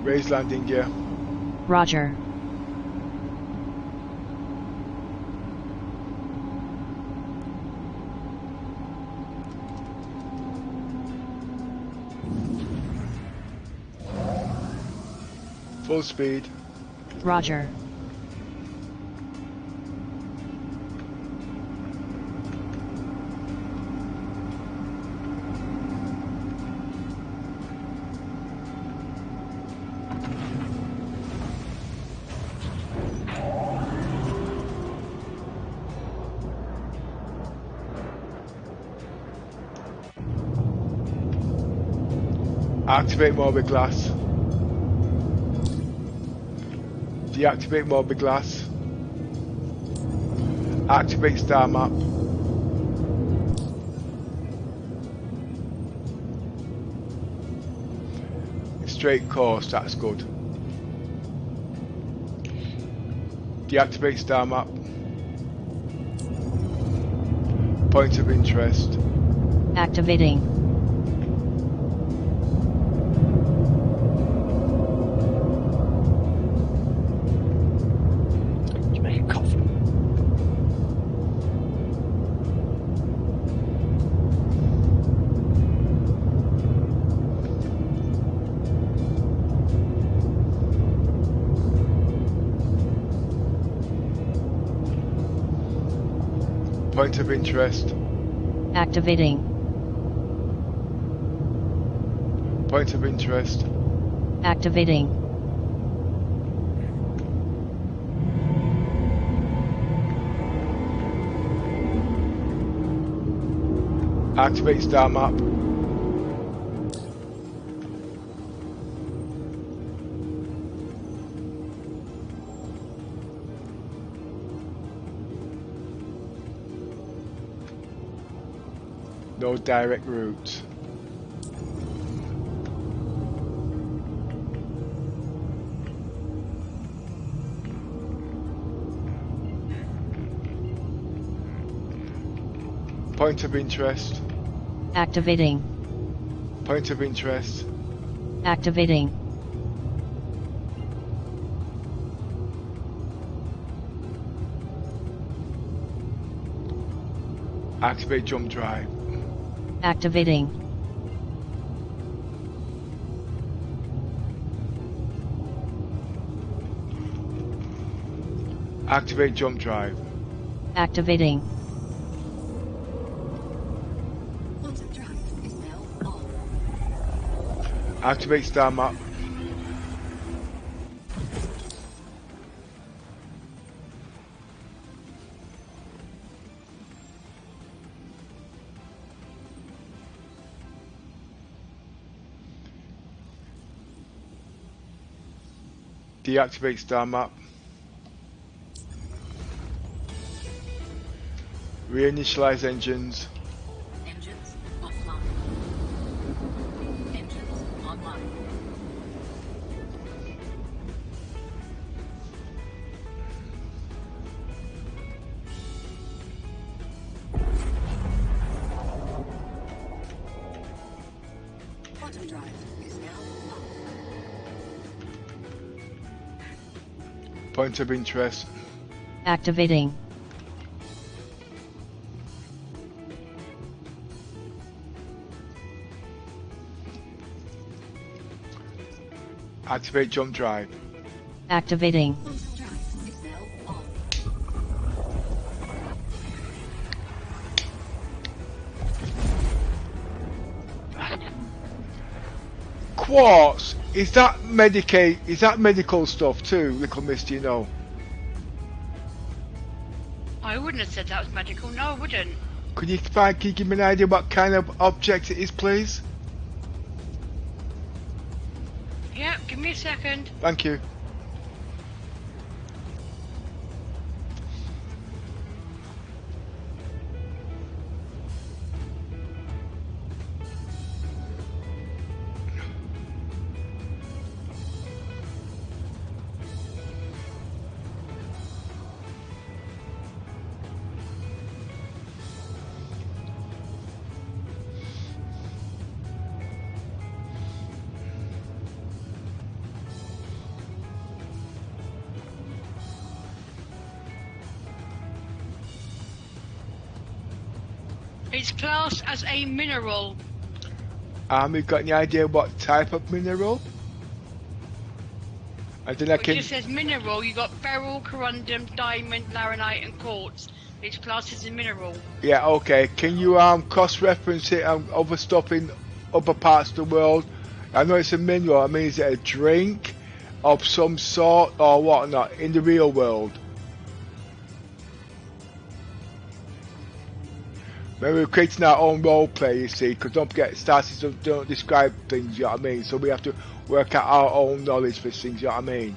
Raise landing gear. Roger. Full speed. Roger. Activate morbid glass. Deactivate morbid glass. Activate star map. Straight course, that's good. Deactivate star map. Point of interest. Activating. Point of interest. Activating. Point of interest. Activating. Activate star map. No direct routes. Point of interest. Activating. Point of interest. Activating. Activate jump drive. Activating. Activate jump drive. Activating. Quantum drive is now on. Activate star map. Deactivate star map. Reinitialize engines. Engines offline. Engines online. Quantum drive is now on. Point of interest. Activating. Activate jump drive. Activating. Quantum drive is now on. Quartz, is that medical stuff too, Little Misty, you know? I wouldn't have said that was medical. No, I wouldn't. Can you give me an idea what kind of object it is, please? Yeah, give me a second. Thank you. It's classed as a mineral. We've got any idea what type of mineral? And then I It can. just says mineral. You got beryl, corundum, diamond, laranite, and quartz. It's classed as a mineral. Yeah, okay. Can you cross-reference it on other stuff in other parts of the world? I know it's a mineral. I mean, is it a drink of some sort or whatnot in the real world? Maybe we're creating our own role play, you see, because don't forget, statistics don't describe things, you know what I mean? So we have to work out our own knowledge for things, you know what I mean?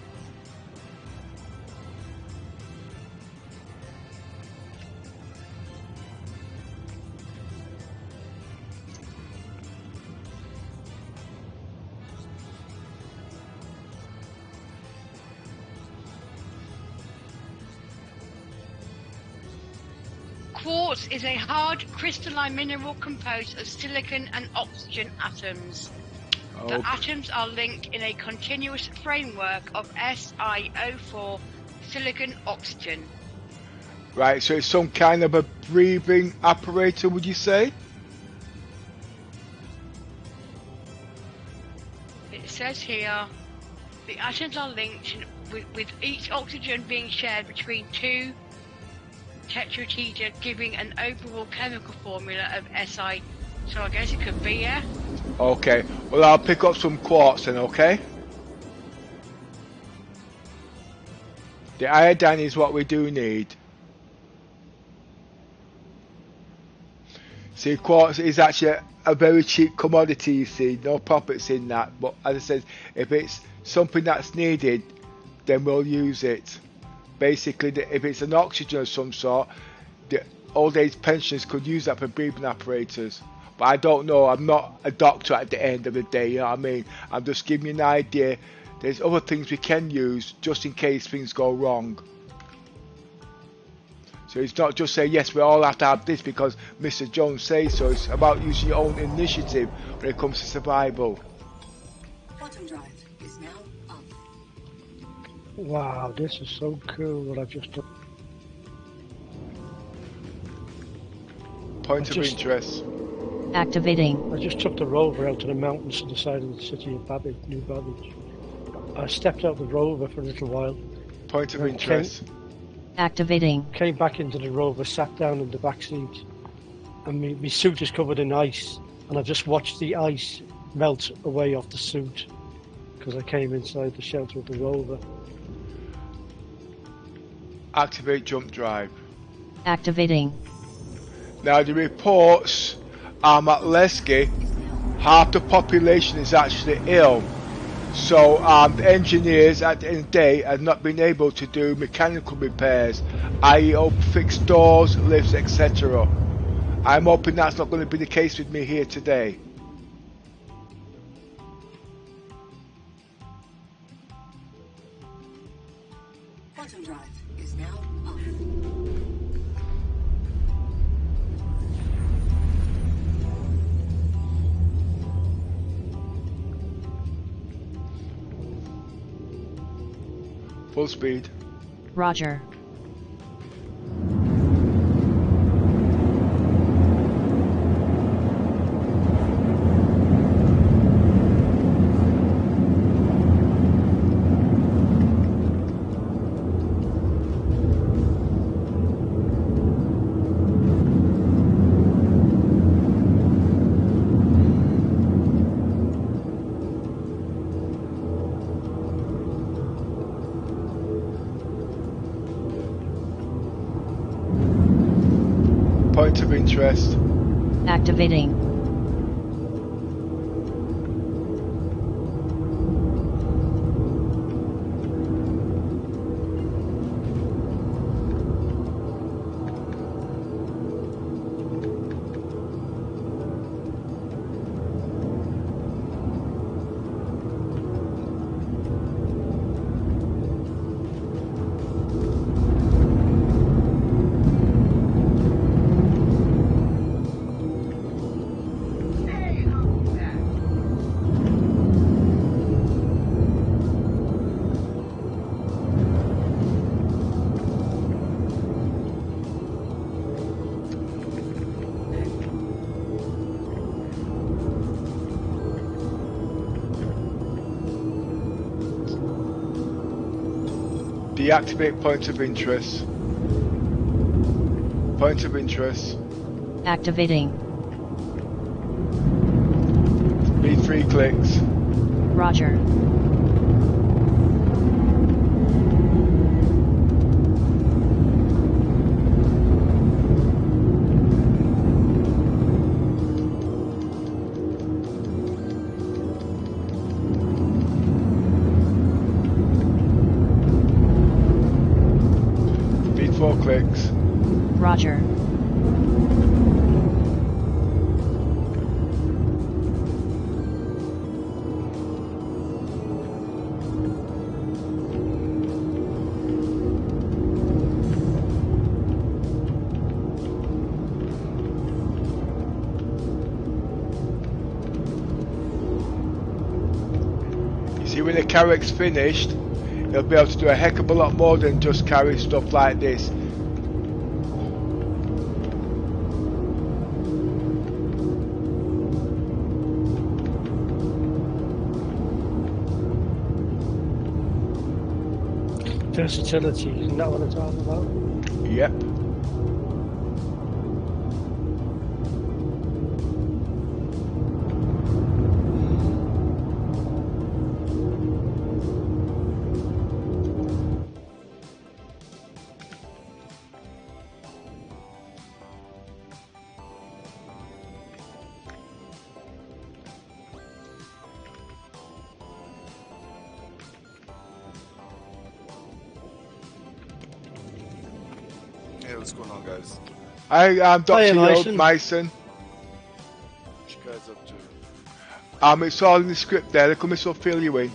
Quartz is a hard crystalline mineral composed of silicon and oxygen atoms. The Oh, atoms are linked in a continuous framework of SiO4 silicon oxygen. right, so it's some kind of a breathing apparatus, would you say? It says here, the atoms are linked with each oxygen being shared between two tetrahedra, giving an overall chemical formula of Si. So I guess it could be, yeah? Okay, well I'll pick up some quartz then, okay? The iodine is what we do need. See, quartz is actually a very cheap commodity, you see, no profits in that, but as I said, if it's something that's needed, then we'll use it. Basically, if it's an oxygen of some sort, the old age pensioners could use that for breathing apparatus. But I don't know, I'm not a doctor at the end of the day, you know what I mean? I'm just giving you an idea. There's other things we can use just in case things go wrong. So it's not just say, yes, we all have to have this because Mr. Jones says so. It's about using your own initiative when it comes to survival. Quantum drive is now on. Wow, this is so cool what I've just done. Point of interest. Activating. I just took the rover out to the mountains to the side of the city of Babbage, New Babbage. I stepped out the rover for a little while. Point of Okay. interest. Activating. Came back into the rover, sat down in the back seat, and my suit is covered in ice, and I just watched the ice melt away off the suit because I came inside the shelter of the rover. Activate jump drive. Activating. Now the reports at Lesky, half the population is actually ill. So the engineers at the end of the day have not been able to do mechanical repairs, i.e. fix doors, lifts, etc. I'm hoping that's not going to be the case with me here today. Quantum drive is now on. Full speed. Roger. of interest. Activating. Deactivate point of interest. Point of interest. Activating. Speed 3 clicks. Roger. Speed 4 clicks. Roger. See, when the carrick's finished, it'll be able to do a heck of a lot more than just carry stuff like this. Versatility, isn't that what it's all about? Yep. Hey, what's going on, guys? I am Dr. Hiya, Yod Mason. Mason. What you guys up to? It's all in the script there. Look at me, so fill you in.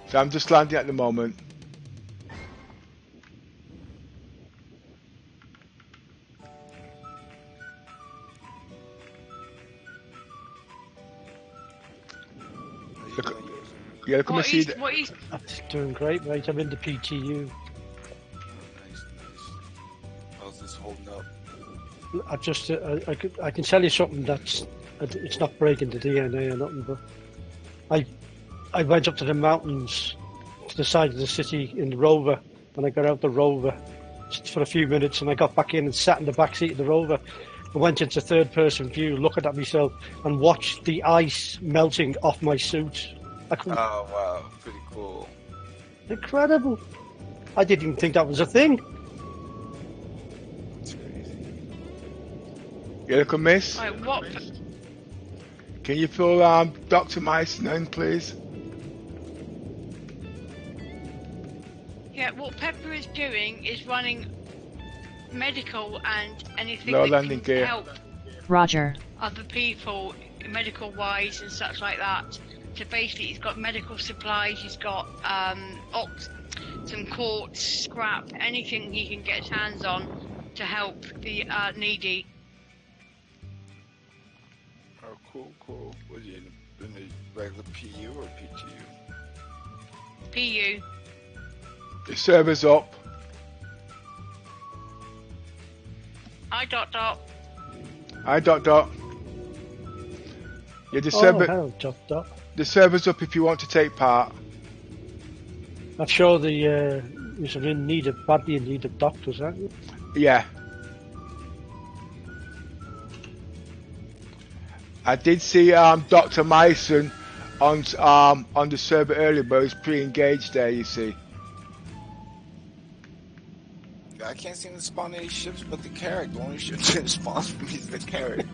So I'm just landing at the moment. How you Look- doing, Yosin? Yeah, look at me, What see is, that. what is, That's doing great, mate. I'm in the PTU. Nice, nice. How's this holding up? I just, I can tell you something that's, it's not breaking the DNA or nothing, but I went up to the mountains, to the side of the city in the Rover, and I got out the Rover just for a few minutes, and I got back in and sat in the back seat of the Rover. I went into third-person view, looking at myself, and watched the ice melting off my suit. I couldn't, Oh, wow. Pretty cool. incredible. I didn't even think that was a thing. That's crazy. Yeah, look at Miss. like, what, Can you fill Dr. Mason in, please? yeah, what Pepper is doing is running medical and anything Low that landing can gear. help Roger. other people medical wise and such like that. So basically he's got medical supplies, he's got some quartz, scrap, anything he can get his hands on to help the needy. Oh, cool, cool. Was you in a regular PU or PTU? PU. The server's up. Hi dot dot. Hi, Dot. Yeah, the Oh, server. hello, Doc. The server's up if you want to take part. I'm sure the you're badly in need of doctors, aren't you? Yeah. I did see Dr. Mason on the server earlier, but he's pre-engaged there. You see. I can't seem to spawn any ships but the carrot. The only ship that spawns for me is the carrot.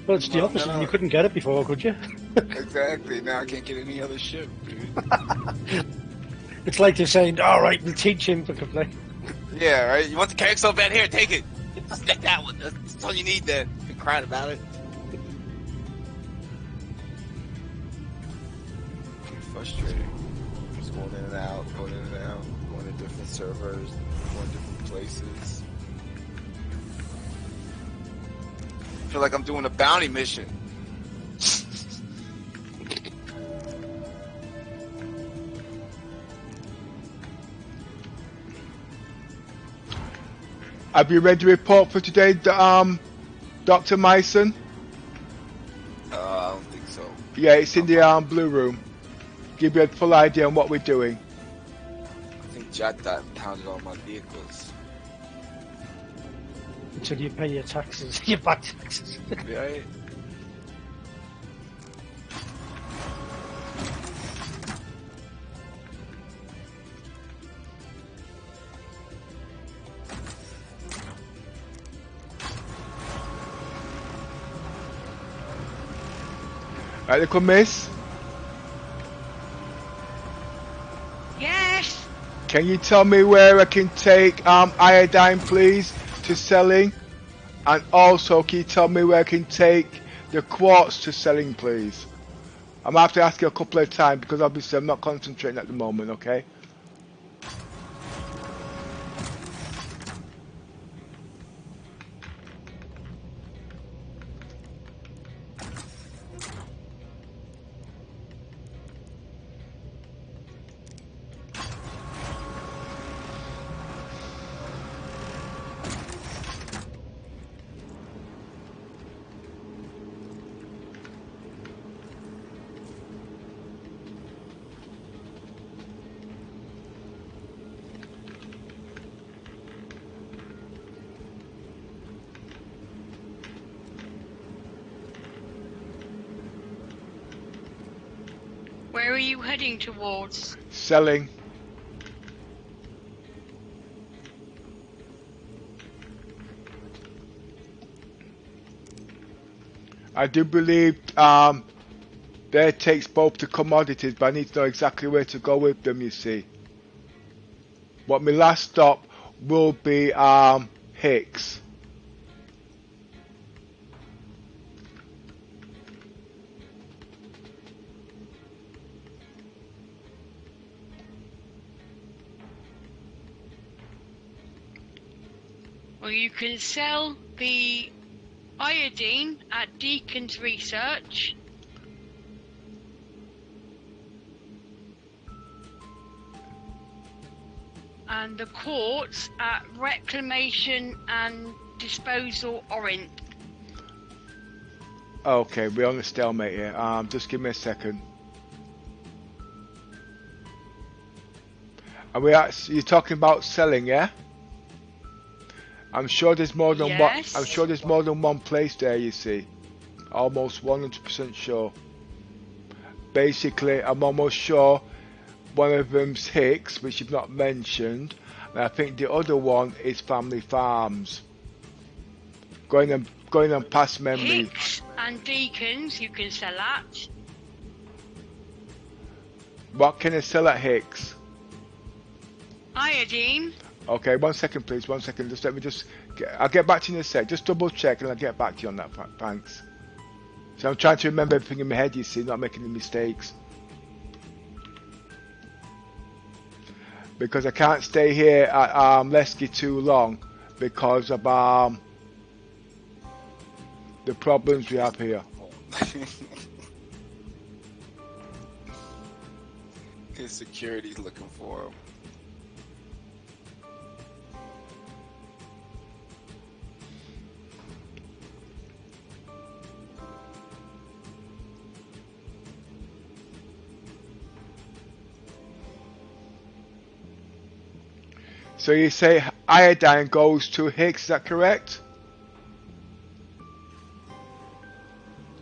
Well, it's the opposite. no. You couldn't get it before, could you? Exactly. Now I can't get any other ship, dude. It's like they're saying, all right, we'll teach him to complain. Yeah, right? You want the carrot so bad? Here, take it. Just take that one. That's all you need then. Been crying about it. Frustrating. Just going in and out, going to different servers, going to different places. I feel like I'm doing a bounty mission. Have you read the report for today, Dr. Mason? I don't think so. Yeah, it's in the blue room. Give you a full idea on what we're doing. I think Jack pounded all my vehicles. Until you pay your taxes, your back taxes. Right? Right, little miss, Yes. can you tell me where I can take iodine, please, to selling? And also, can you tell me where I can take the quartz to selling, please? I'm gonna have to ask you a couple of times because obviously I'm not concentrating at the moment, okay? Where are you heading towards? Selling. I do believe there takes both the commodities, but I need to know exactly where to go with them, you see. But my last stop will be Hicks. Well, you can sell the iodine at Deacon's Research. And the quartz at Reclamation and Disposal Orient. Okay, we're on a stalemate here. Just give me a second. And you're talking about selling, yeah? I'm sure there's more than one. Yes. I'm sure there's more than one place there. You see, almost 100% sure. Basically, I'm almost sure one of them's Hicks, which you've not mentioned, and I think the other one is Family Farms. Going on past memory. Hicks and Deacons you can sell at. What can I sell at Hicks? Iodine. Okay, 1 second, please. 1 second. Just let me I'll get back to you in a sec. Just double check and I'll get back to you on that. Thanks. So I'm trying to remember everything in my head, you see, not making any mistakes. Because I can't stay here at Lesky too long because of the problems we have here. His security's looking for him. So you say iodine goes to Hicks, is that correct?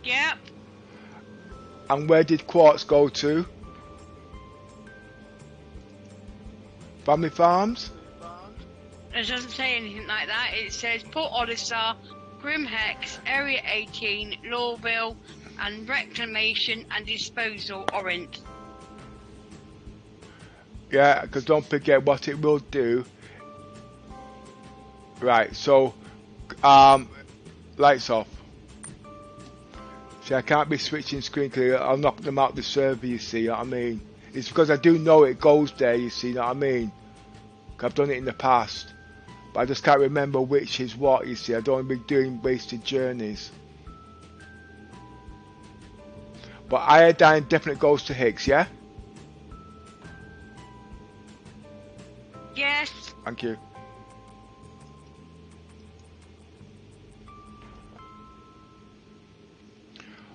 Yep. And where did quartz go to? Family Farms? It doesn't say anything like that. It says Port Olisar, Grimhex, Area 18, Lawville, and Reclamation and Disposal, Orient. Yeah, because don't forget what it will do. Right, so, lights off. See, I can't be switching screen because I'll knock them out the server, you see what I mean? It's because I do know it goes there, you see what I mean? 'Cause I've done it in the past. But I just can't remember which is what, you see. I don't want to be doing wasted journeys. But iodine definitely goes to Higgs, yeah? Yes. Thank you.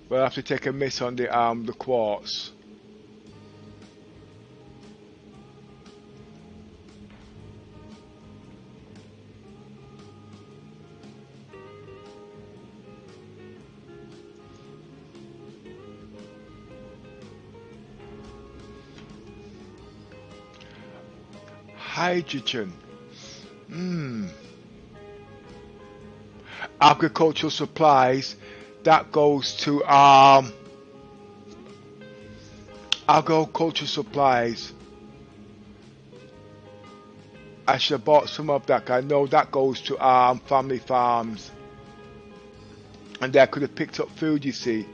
We'll have to take a miss on the quartz. Hydrogen. Agricultural supplies. That goes to agricultural supplies. I should have bought some of that. I know that goes to family farms, and I could have picked up food. You see.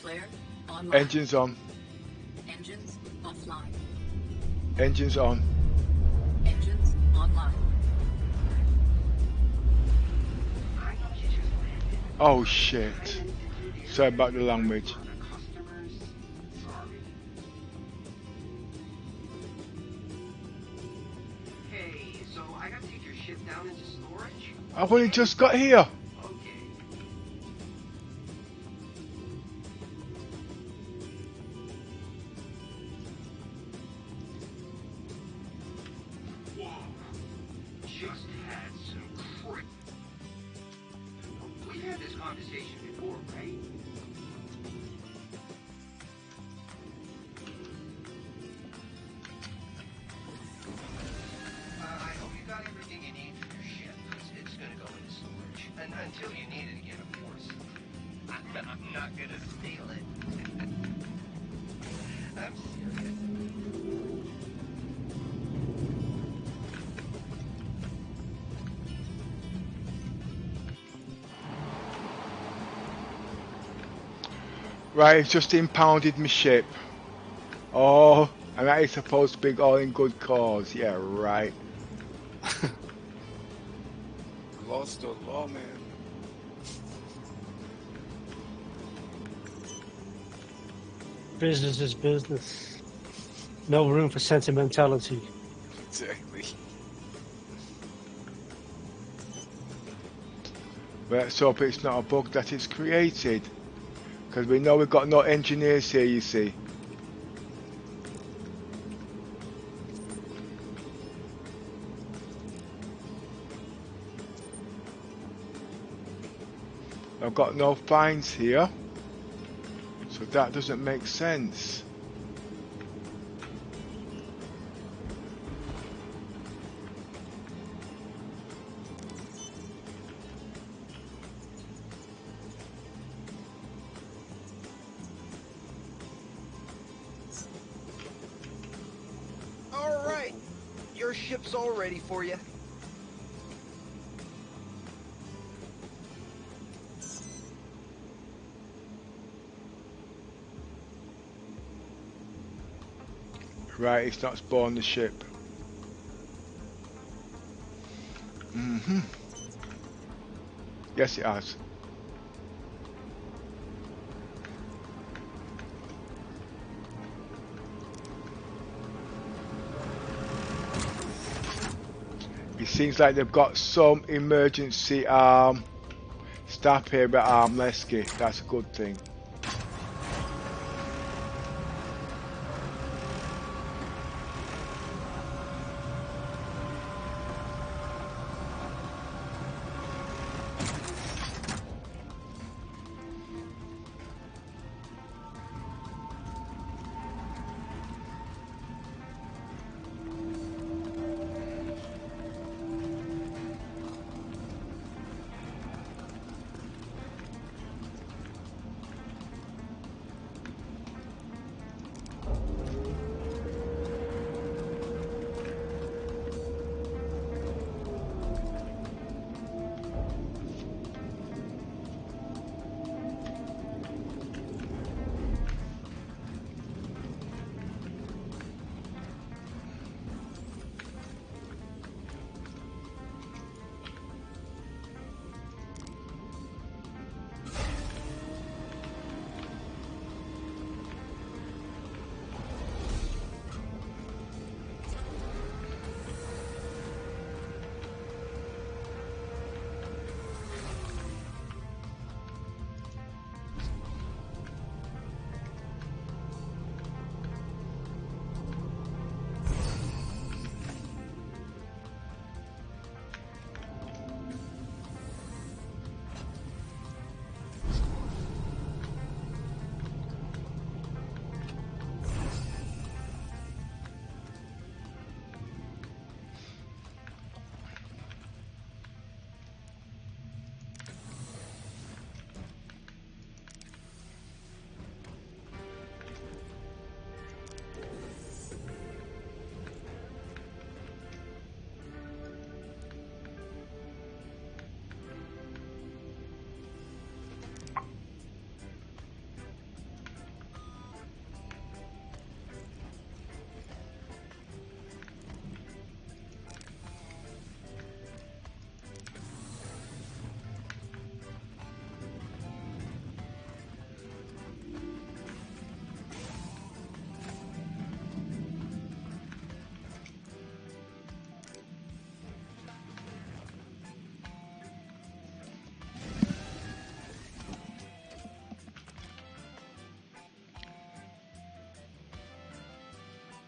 Flare online. Engines on. Engines offline. Engines on. Engines online. Oh shit. Sorry about the language. Hey, so I got to take your ship down into storage? I've only just got here. Okay. Whoa. Just had some crit. We've had this conversation before, right? I hope you got everything you need. I'm not gonna steal it. I'm serious. Right, it's just impounded my ship. Oh, and that is supposed to be all in good cause. Yeah, right. Lost the law, man. Business is business. No room for sentimentality. Exactly. Let's hope it's not a bug that it's created. Because we know we've got no engineers here, you see. I've got no fines here. So that doesn't make sense. All right, your ship's all ready for you. Right, it's not spawned the ship. Yes, it has. It seems like they've got some emergency staff here at Lesky. That's a good thing.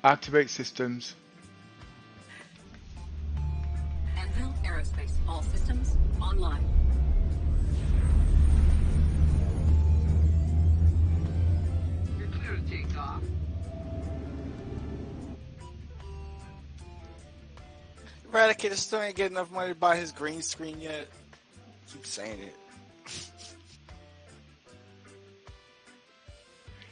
Activate systems. Anvil Aerospace, all systems online. You're clear to take off. Eradicator still ain't getting enough money to buy his green screen yet. Keep saying it.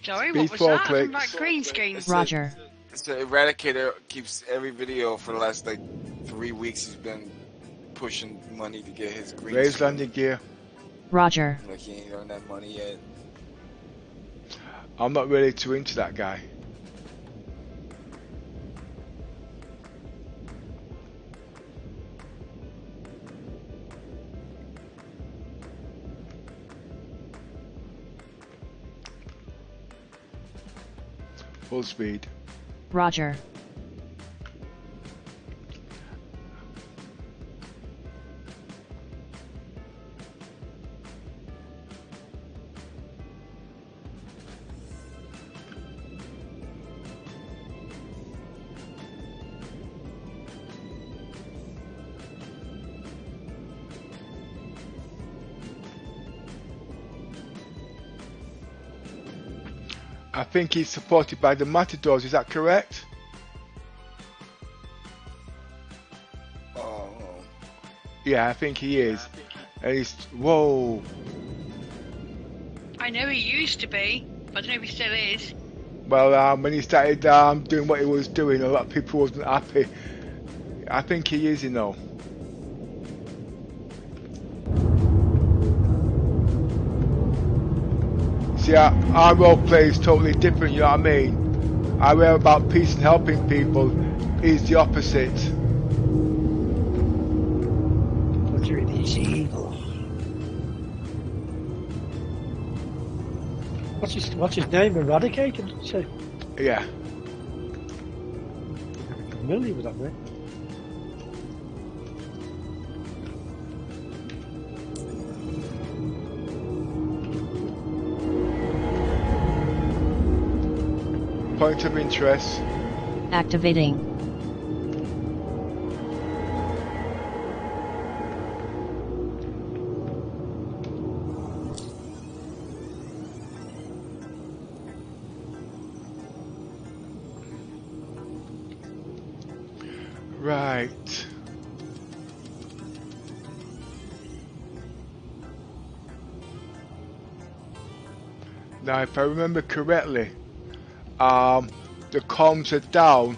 Sorry, Speed what was 4 that? From clicks. that green screen. Roger. It's the Eradicator keeps every video for the last like 3 weeks. He's been pushing money to get his green Raise screen. landing gear. Roger. Like he ain't earned that money yet. I'm not really too into that guy. Full speed. Roger. I think he's supported by the Matadors, is that correct? Oh, Yeah, I think he is. And he's, whoa. I know he used to be, but I don't know if he still is. Well, when he started doing what he was doing, a lot of people wasn't happy. I think he is, you know. See, our role play is totally different, you know what I mean? I wear about peace and helping people. He's the opposite. Mercury is evil. What's his name? Eradicated? Did you say? Yeah. I'm familiar with that name. Point of interest. Activating. Right. Now, if I remember correctly, the comms are down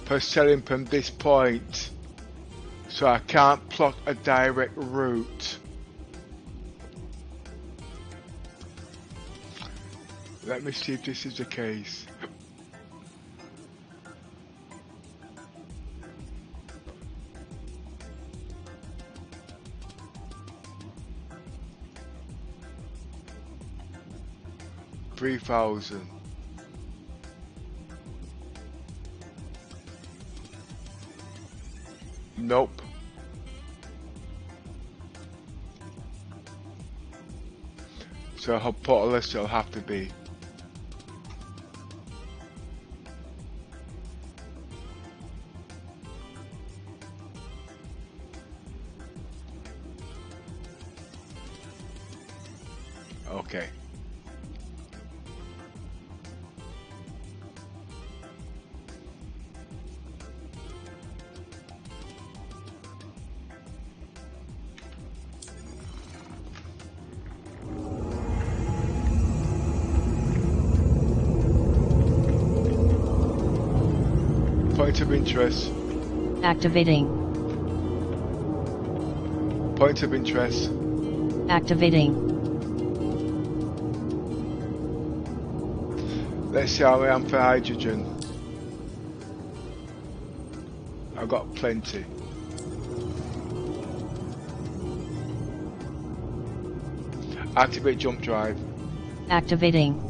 for selling from this point, so I can't plot a direct route. Let me see if this is the case. $3,000. Nope. So how Polaris it'll have to be. Okay. Point of interest. Activating. Point of interest. Activating. Let's see how I am for hydrogen. I've got plenty. Activate jump drive. Activating.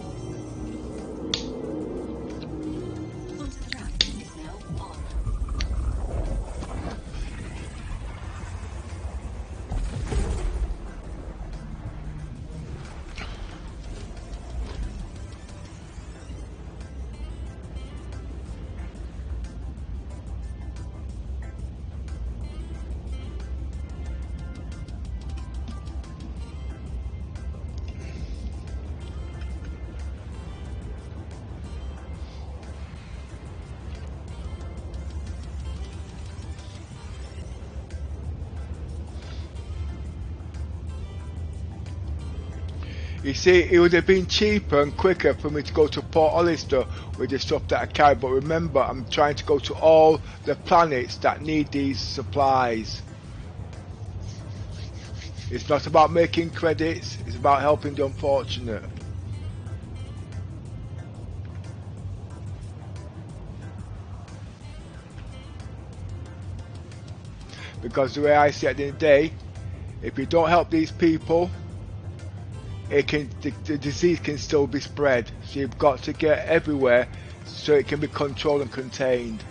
You see, it would have been cheaper and quicker for me to go to Port Hollister with the stuff that I carry, but remember, I'm trying to go to all the planets that need these supplies. It's not about making credits, it's about helping the unfortunate. Because the way I see it at the end of the day, if you don't help these people, the disease can still be spread. So you've got to get everywhere so it can be controlled and contained.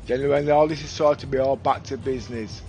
Then when all this is sorted, we're all back to business.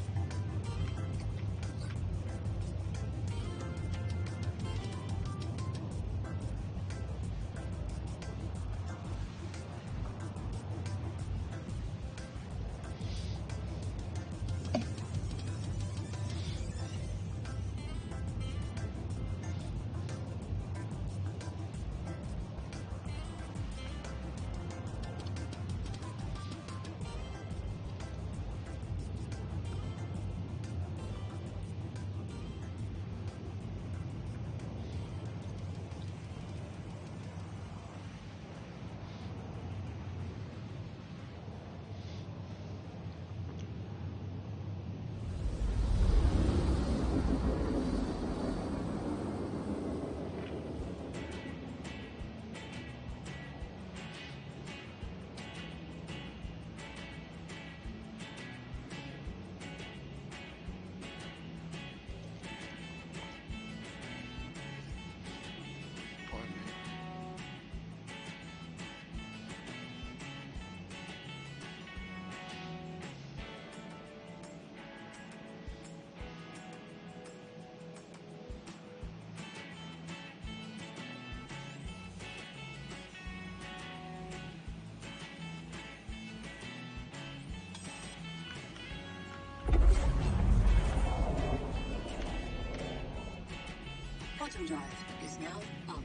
Quantum drive is now off.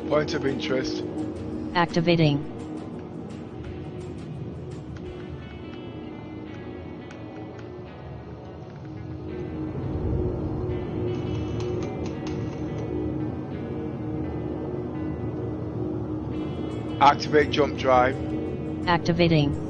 Point of interest. Activating. Activate jump drive. Activating.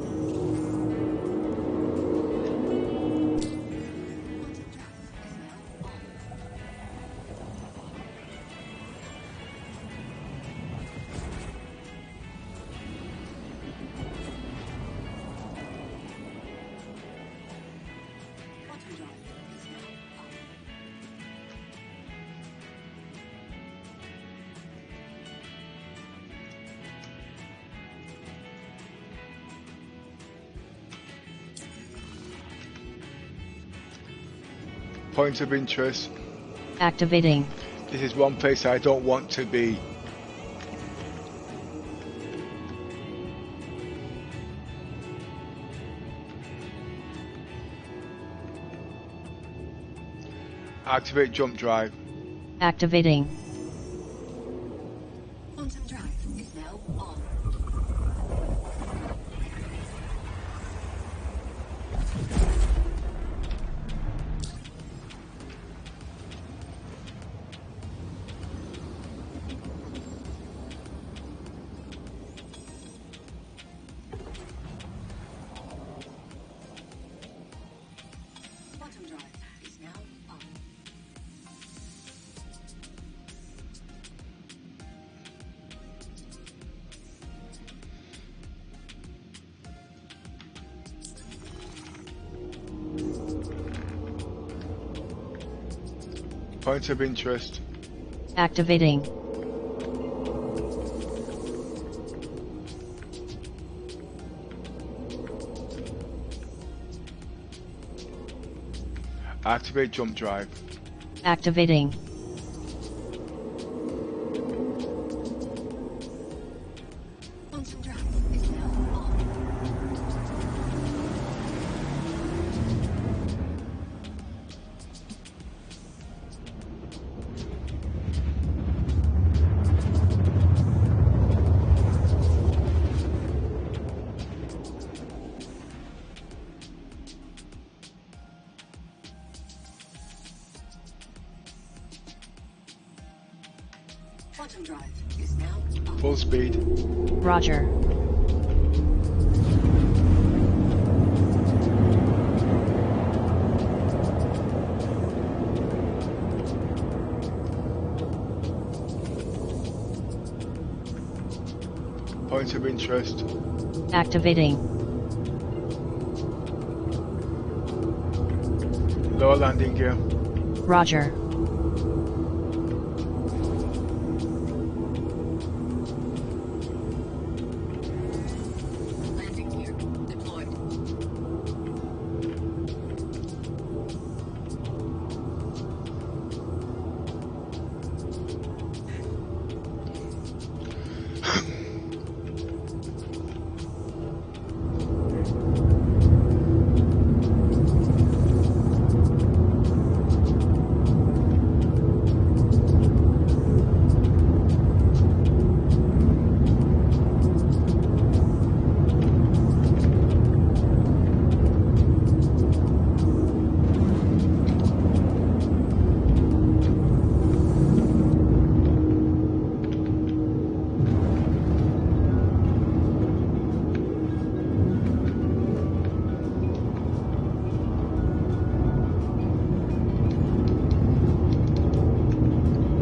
Point of interest. Activating. This is one place I don't want to be. Activate jump drive. Activating. Quantum drive is now on. Point of interest. Activating. Activate jump drive. Activating. Quantum drive is now on. full speed. Roger. Point of interest. Activating. Lower landing gear. Roger. Landing gear deployed.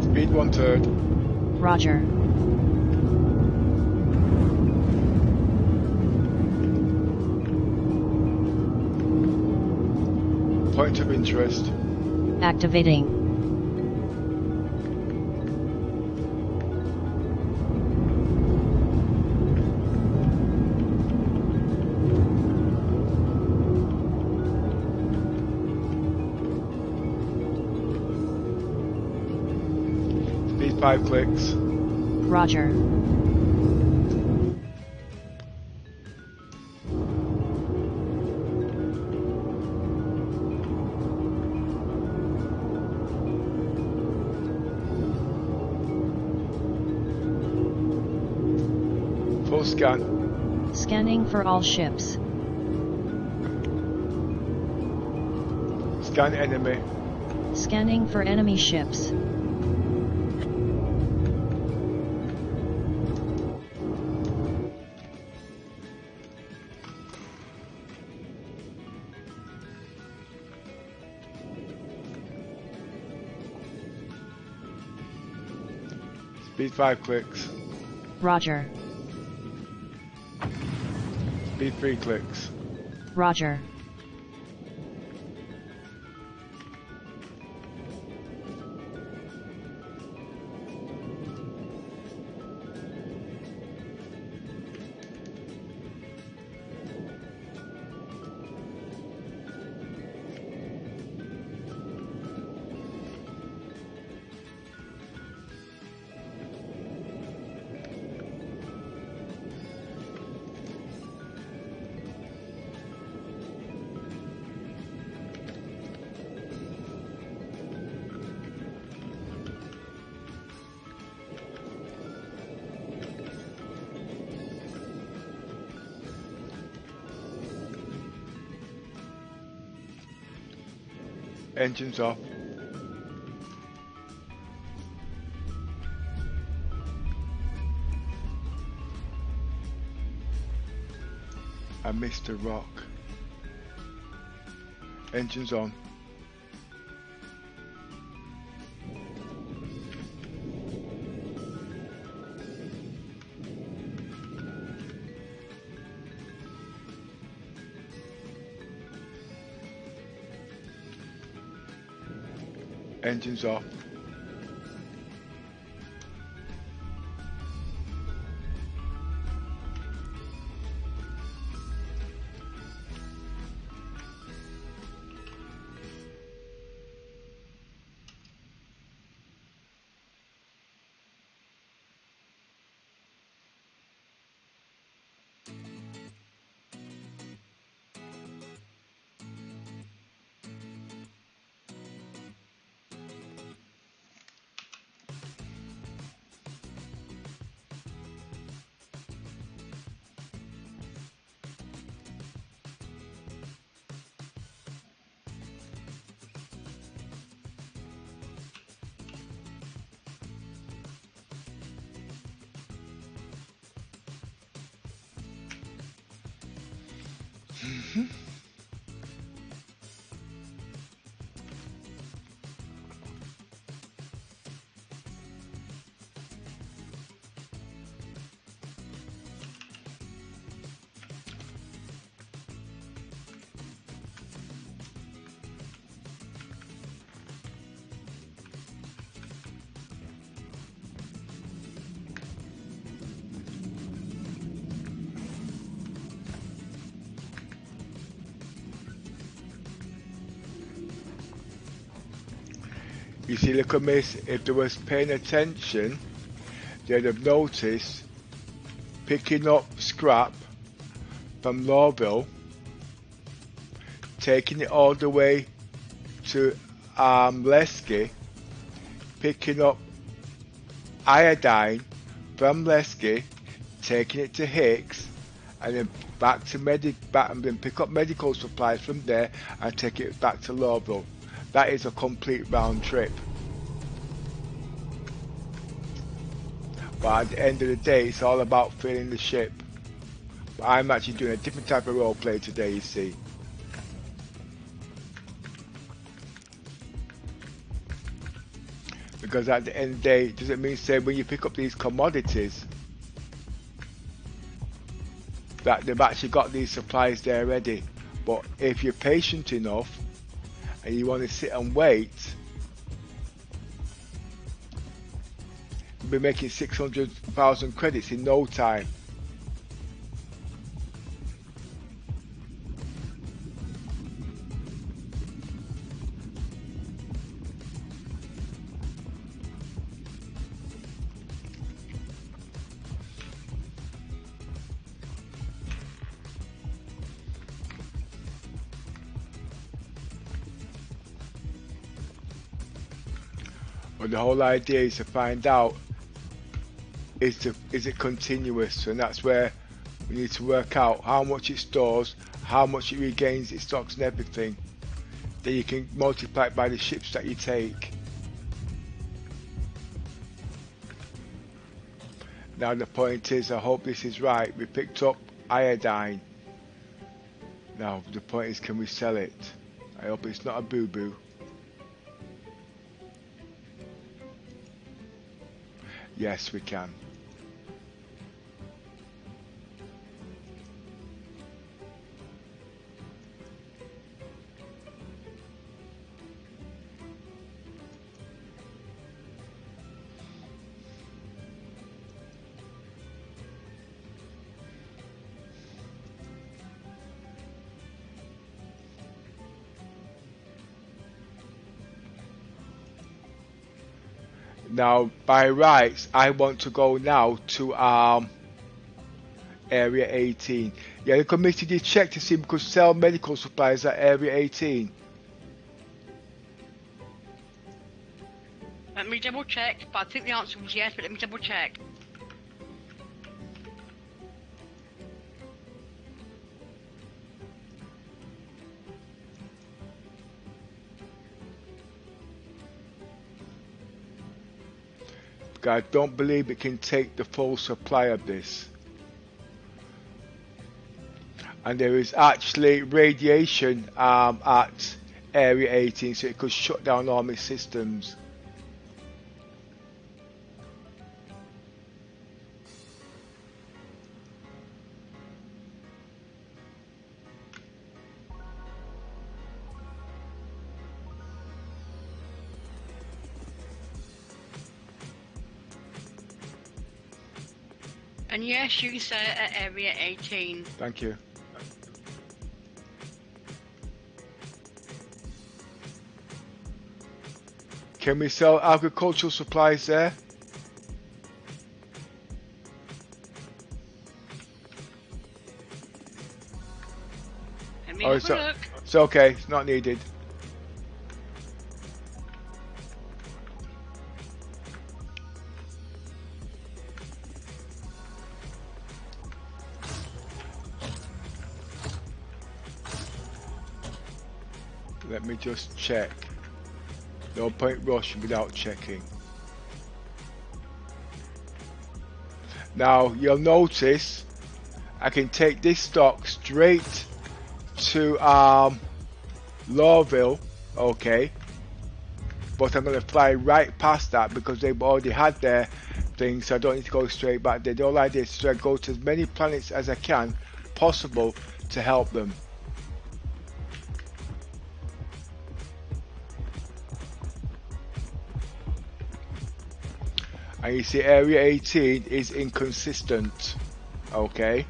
Speed 1/3. Roger. Point of interest. Activating. Speed 5 clicks. Roger. Full scan. Scanning for all ships. Scan enemy. Scanning for enemy ships. Speed 5 clicks. Roger. Speed 3 clicks. Roger. Engines off. I missed a rock. Engines on. Engines off. You see, look at Miss, if they was paying attention, they'd have noticed picking up scrap from Lowville, taking it all the way to Lesky, picking up iodine from Lesky, taking it to Hicks, and then back to and then pick up medical supplies from there and take it back to Lowville. That is a complete round trip. But at the end of the day, it's all about filling the ship. But I'm actually doing a different type of role play today, you see. Because at the end of the day, does it mean say when you pick up these commodities that they've actually got these supplies there ready? But if you're patient enough and you want to sit and wait, you'll be making 600,000 credits in no time. But the whole idea is to find out is it continuous, and that's where we need to work out how much it stores, how much it regains its stocks and everything. Then you can multiply it by the ships that you take. Now the point is, I hope this is right, we picked up iodine. Now the point is, can we sell it? I hope it's not a boo-boo. Yes, we can. Now, by rights, I want to go now to Area 18. Yeah, the committee did check to see if we could sell medical supplies at Area 18. Let me double check, but I think the answer was yes, but let me double check. I don't believe it can take the full supply of this. And there is actually radiation at Area 18, so it could shut down all my systems. And yes, you can sell it at Area 18. Thank you. Can we sell agricultural supplies there? Let me have a look. It's okay, it's not needed. Let me just check. No point rushing without checking. Now you'll notice I can take this stock straight to Lawville, okay, but I'm going to fly right past that because they've already had their thing, so I don't need to go straight back there. The whole idea is to go to as many planets as I can possible to help them. And you see Area 18 is inconsistent, okay.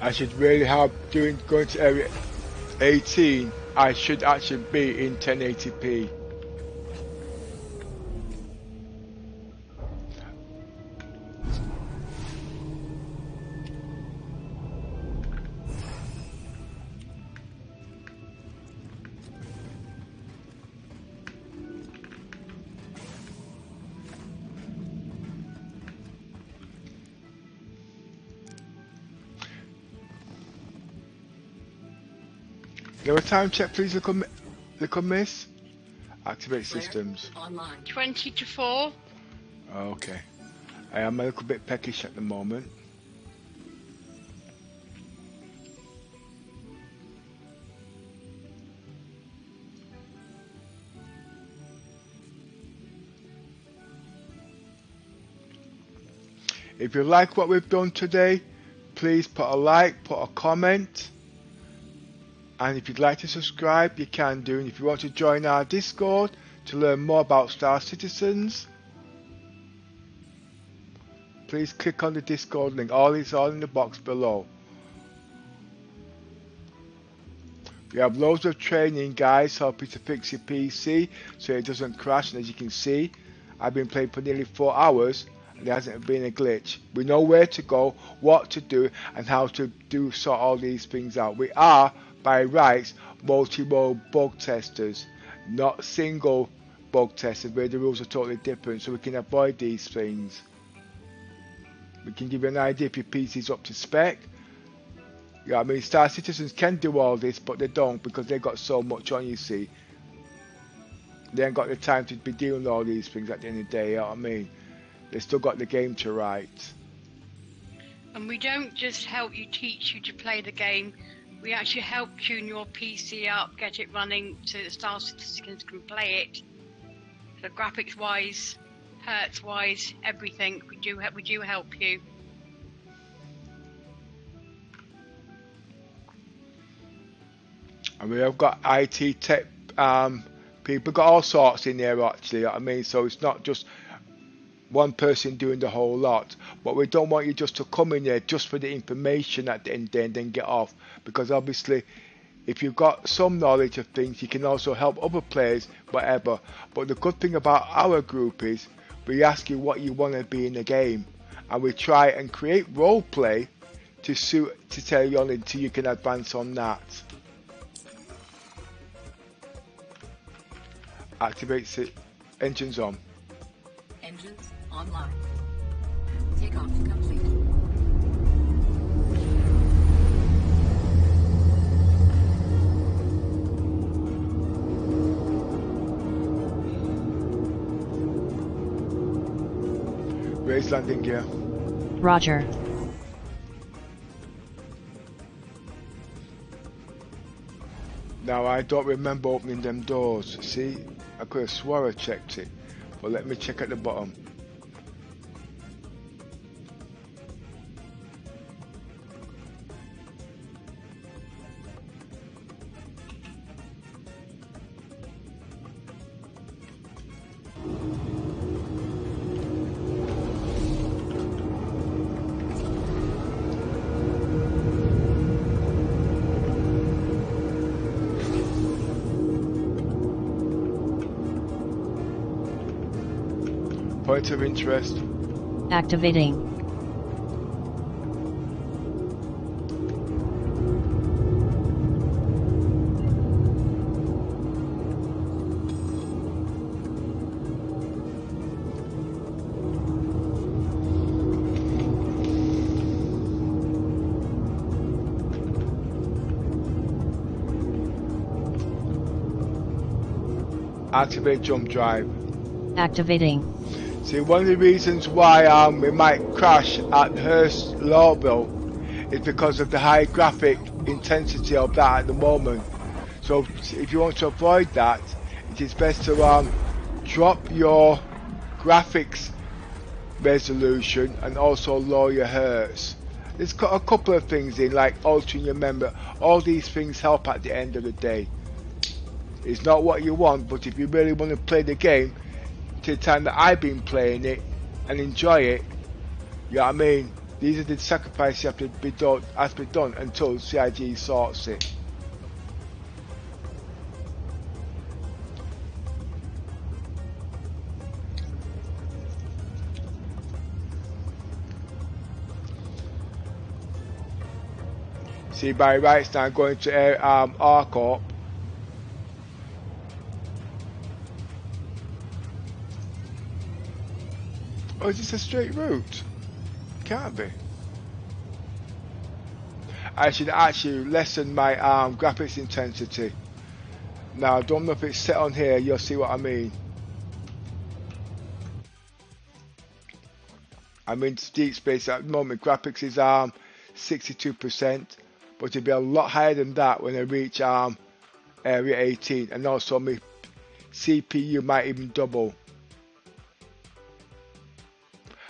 I should really have going to area 18. I should actually be in 1080p. Give a time check, please, little miss. Activate systems. Online. 20 to 4. Okay. I am a little bit peckish at the moment. If you like what we've done today, please put a like, put a comment. And if you'd like to subscribe, you can do. And if you want to join our Discord to learn more about Star Citizens, please click on the Discord link. All is all in the box below. We have loads of training guides helping to fix your PC so it doesn't crash. And as you can see, I've been playing for nearly 4 hours and there hasn't been a glitch. We know where to go, what to do, and how to sort all these things out. We are, by rights, multi-role bug testers, not single bug testers where the rules are totally different, so we can avoid these things. We can give you an idea if your PC is up to spec. Yeah, I mean, Star Citizens can do all this, but they don't because they've got so much on, you see. They ain't got the time to be doing all these things at the end of the day, you know what I mean? They still got the game to write. And we don't just help you, teach you to play the game. We actually help tune your PC up, get it running so the Star Citizens can play it. So graphics wise, hertz wise, everything, we do help you. And we have got IT tech people, got all sorts in there actually, you know what I mean? So it's not just one person doing the whole lot, but we don't want you just to come in there just for the information at the end and then get off, because obviously if you've got some knowledge of things you can also help other players, whatever. But the good thing about our group is we ask you what you want to be in the game and we try and create role play to tell you on until you can advance on that. Activates it. Engines on. Engines online. Takeoff complete. Raise landing gear. Roger. Now I don't remember opening them doors. See, I could have swore I checked it, but let me check at the bottom. Point of interest. Activating. Activate jump drive. Activating. See, one of the reasons why we might crash at Hurst Lawville is because of the high graphic intensity of that at the moment. So if you want to avoid that, it is best to drop your graphics resolution and also lower your hertz. There's got a couple of things in, like altering your memory. All these things help at the end of the day. It's not what you want, but if you really want to play the game to the time that I've been playing it and enjoy it, you know what I mean? These are the sacrifices have to be done, has to be done until CIG sorts it. See, by rights now going to Argo. Oh, is this a straight route? Can't be. I should actually lessen my graphics intensity. Now, I don't know if it's set on here, you'll see what I mean. I'm in deep space at the moment. Graphics is 62%, but it'll be a lot higher than that when I reach area 18, and also my CPU might even double.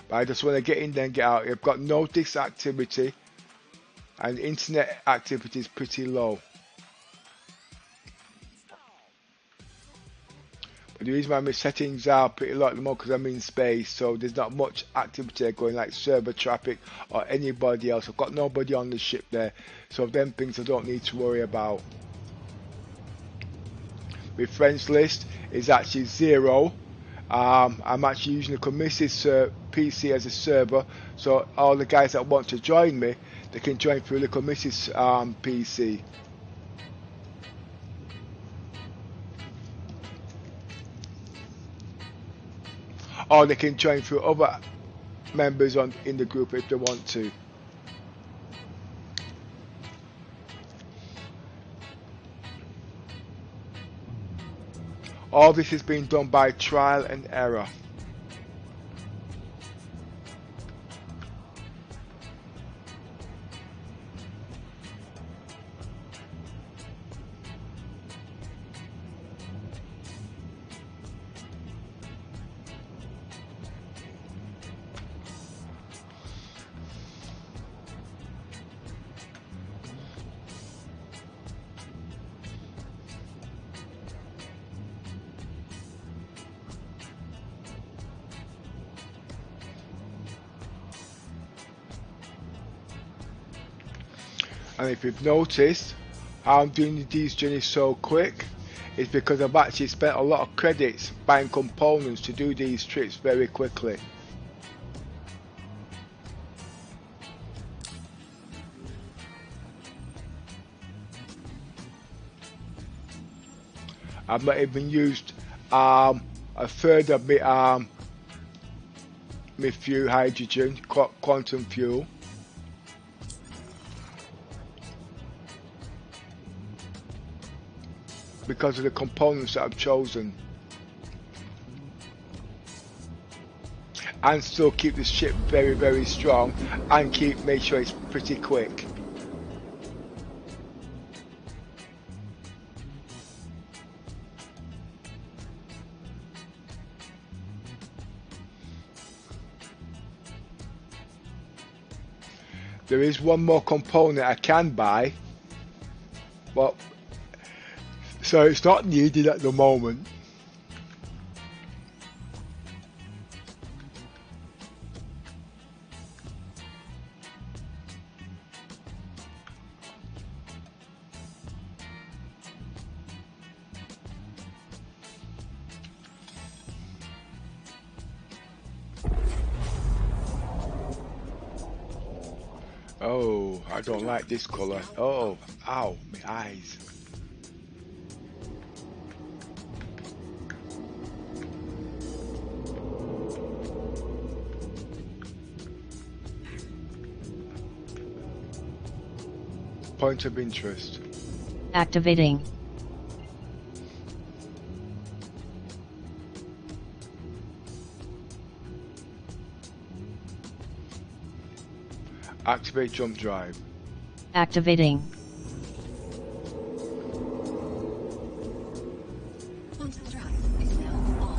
But I just want to get in there and get out. I've got no disk activity, and internet activity is pretty low. But the reason why my settings are pretty low at the moment because I'm in space, so there's not much activity going, like server traffic or anybody else. I've got nobody on the ship there, so them things I don't need to worry about. My friends list is actually 0. I'm actually using the commission's PC as a server, so all the guys that want to join me, they can join through the commission's PC. Or they can join through other members in the group if they want to. All this is being done by trial and error. And if you've noticed how I'm doing these journeys so quick, it's because I've actually spent a lot of credits buying components to do these trips very quickly. I've not even used a third of my fuel, hydrogen, quantum fuel. Because of the components that I've chosen, and still keep the ship very, very strong, and make sure it's pretty quick. There is one more component I can buy, but so it's not needed at the moment. Oh, I don't like this colour. Oh, ow, my eyes. Point of interest. Activating. Activate jump drive. Activating. Quantum drive is now on.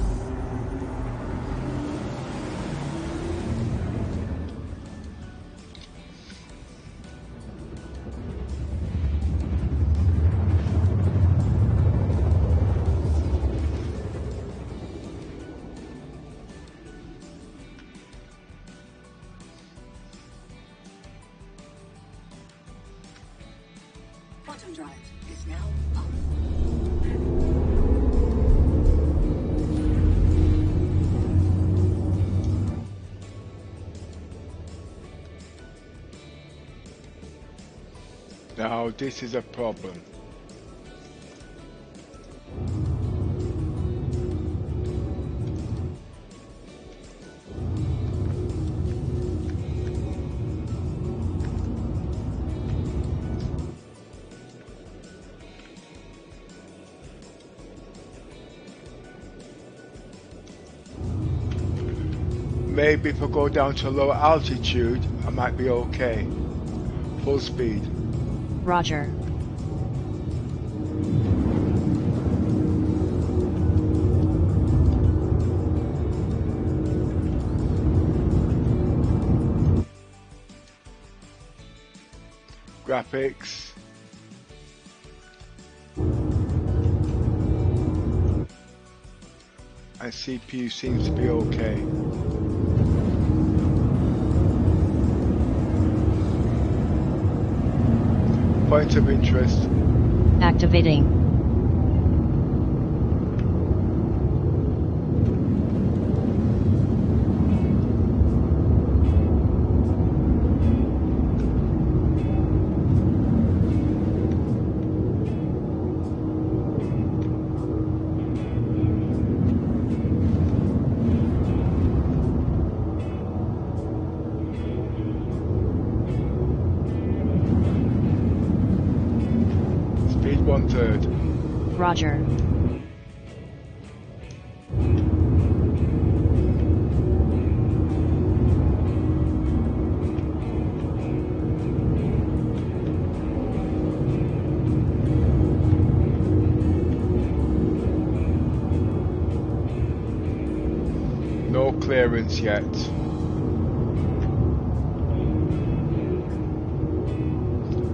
Quantum drive is now on. Now this is a problem. Maybe if I go down to lower altitude, I might be okay. Full speed. Roger. Graphics. And CPU seems to be okay. Point of interest. Activating. Speed 1/3. Roger. No clearance yet.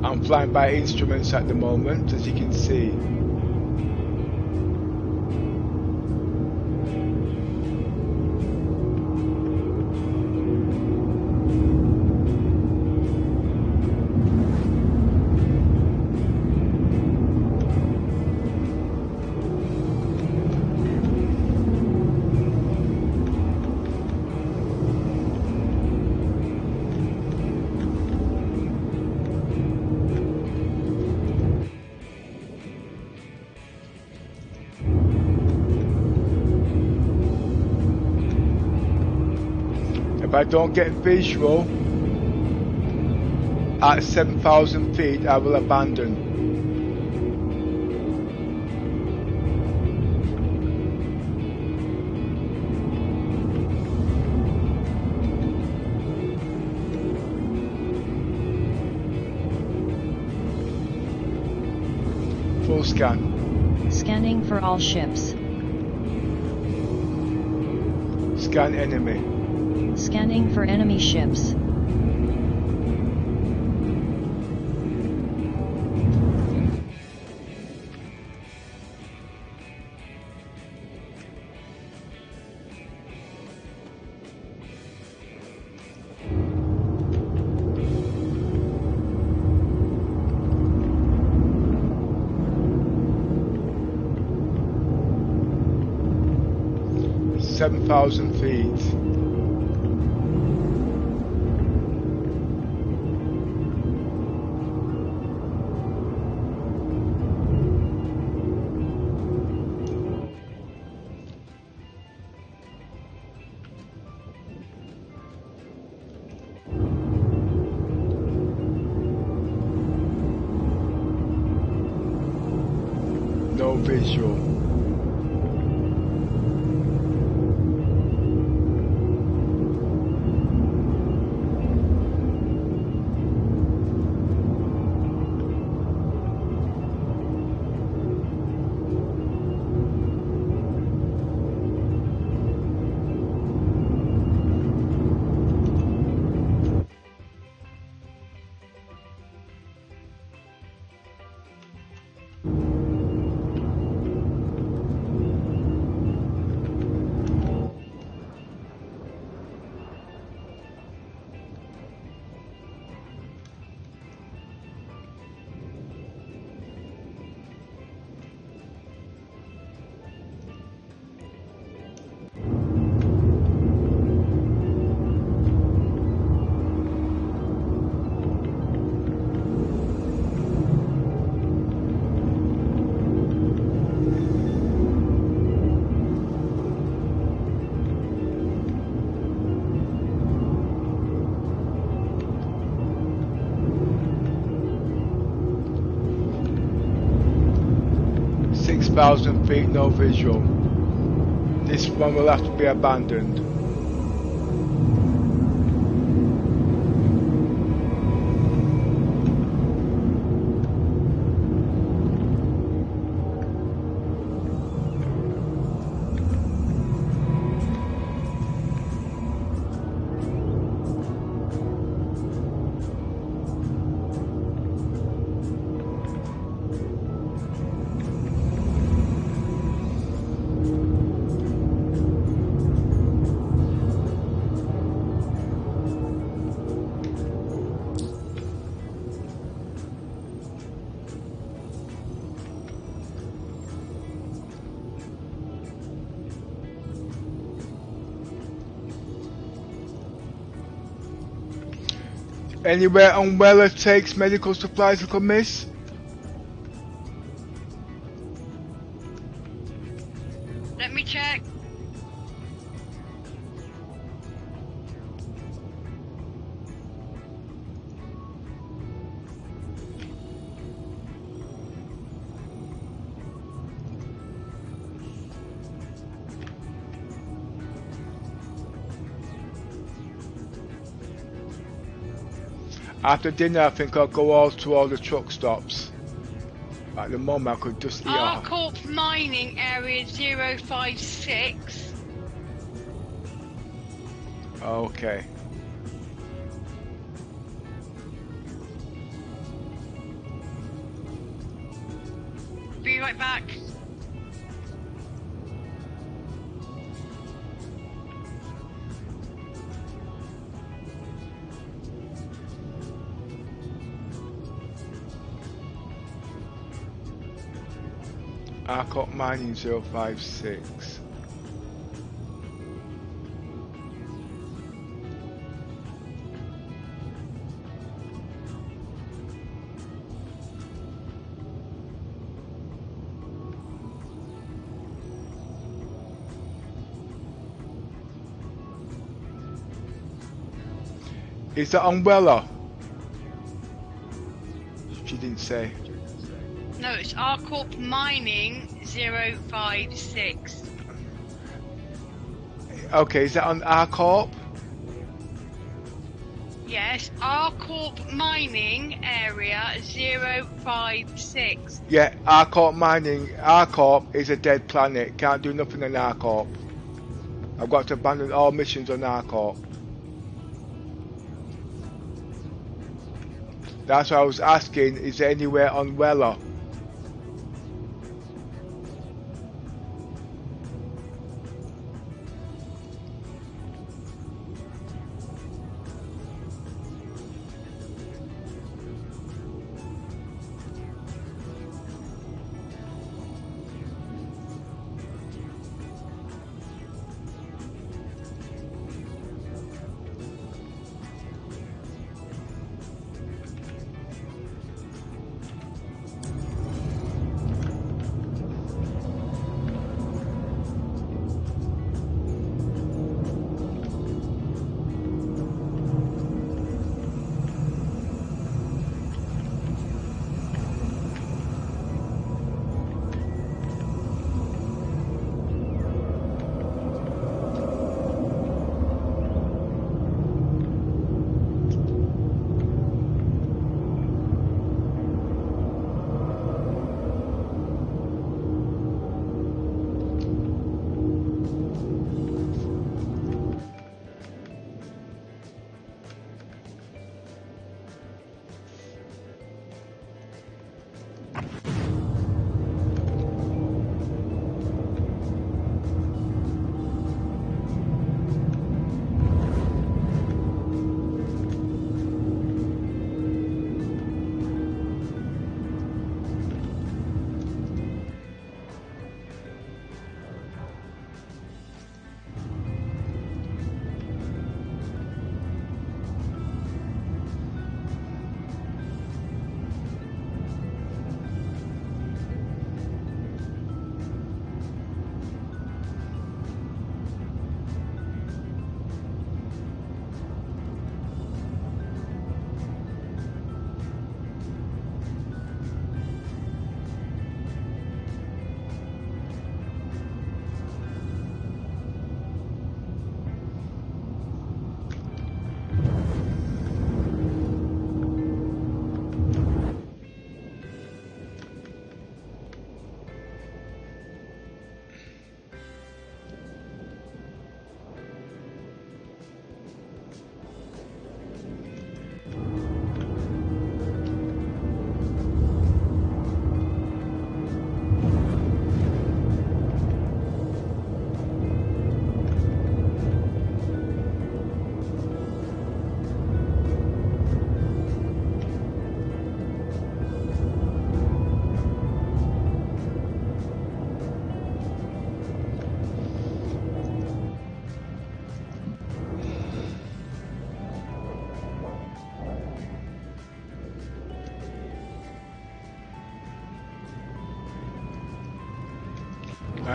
I'm flying by instruments at the moment, as you can see. If I don't get visual at 7,000 feet, I will abandon. Full scan. Scanning for all ships. Scan enemy. Scanning for enemy ships. Seven thousand feet. no visual. Thousand feet, no visual. This one will have to be abandoned. Anywhere Umbrella takes medical supplies, little miss? Let me check. After dinner, I think I'll go all to all the truck stops. At the moment, I could just eat Arcorp Mining Area 056. Okay. Be right back. Arcot Mining 056. Is that Umbrella? She didn't say. No, it's Arcorp Mining 056. Okay, is that on Arcorp? Yes, Arcorp Mining Area 056. Yeah, Arcorp Mining. Arcorp is a dead planet. Can't do nothing on Arcorp. I've got to abandon all missions on Arcorp. That's why I was asking, is there anywhere on Weller?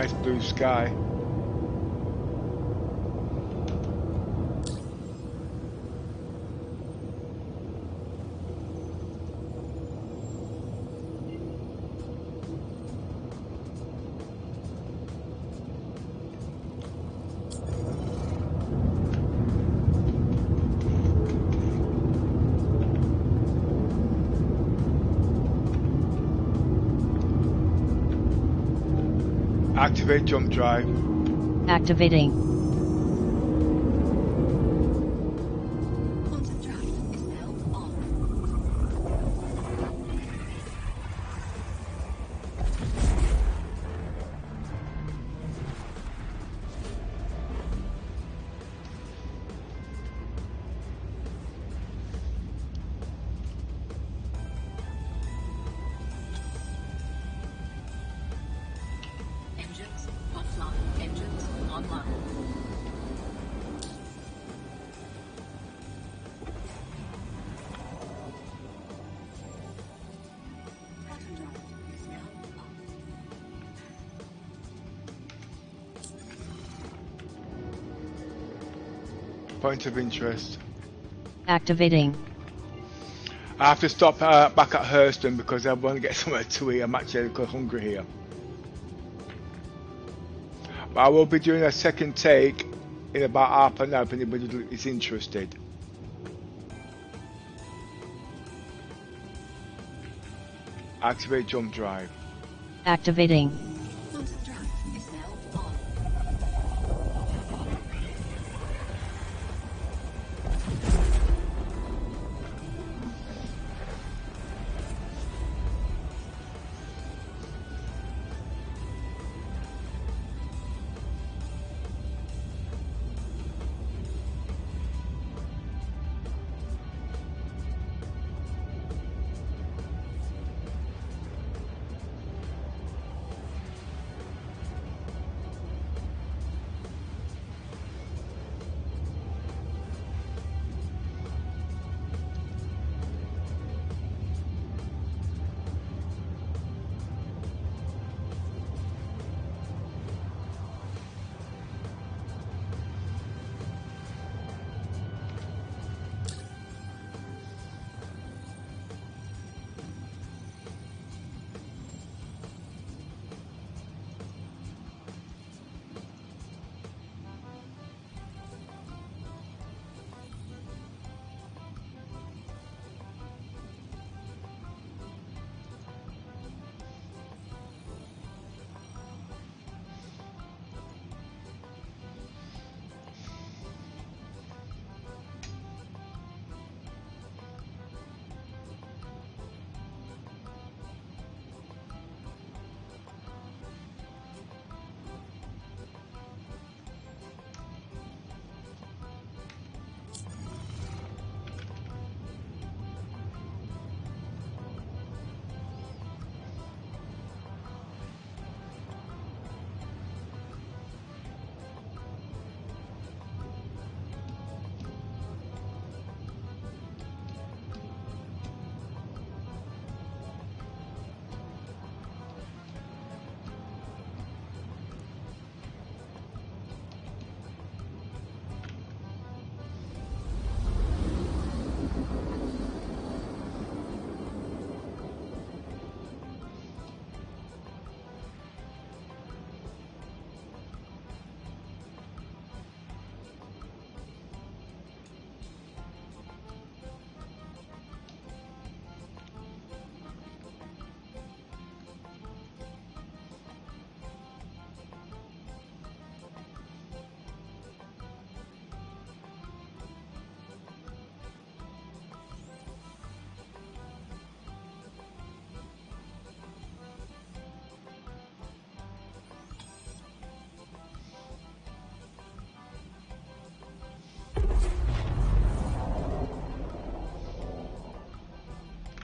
nice blue sky. Activate jump drive. Activating. Quantum drive is now on. Engines offline. Engines online. Quantum drive is now on. Point of interest. Activating. I have to stop back at Hurston because I want to get somewhere to eat. I'm actually quite hungry here. But I will be doing a second take in about half an hour if anybody is interested. Activate jump drive. Activating.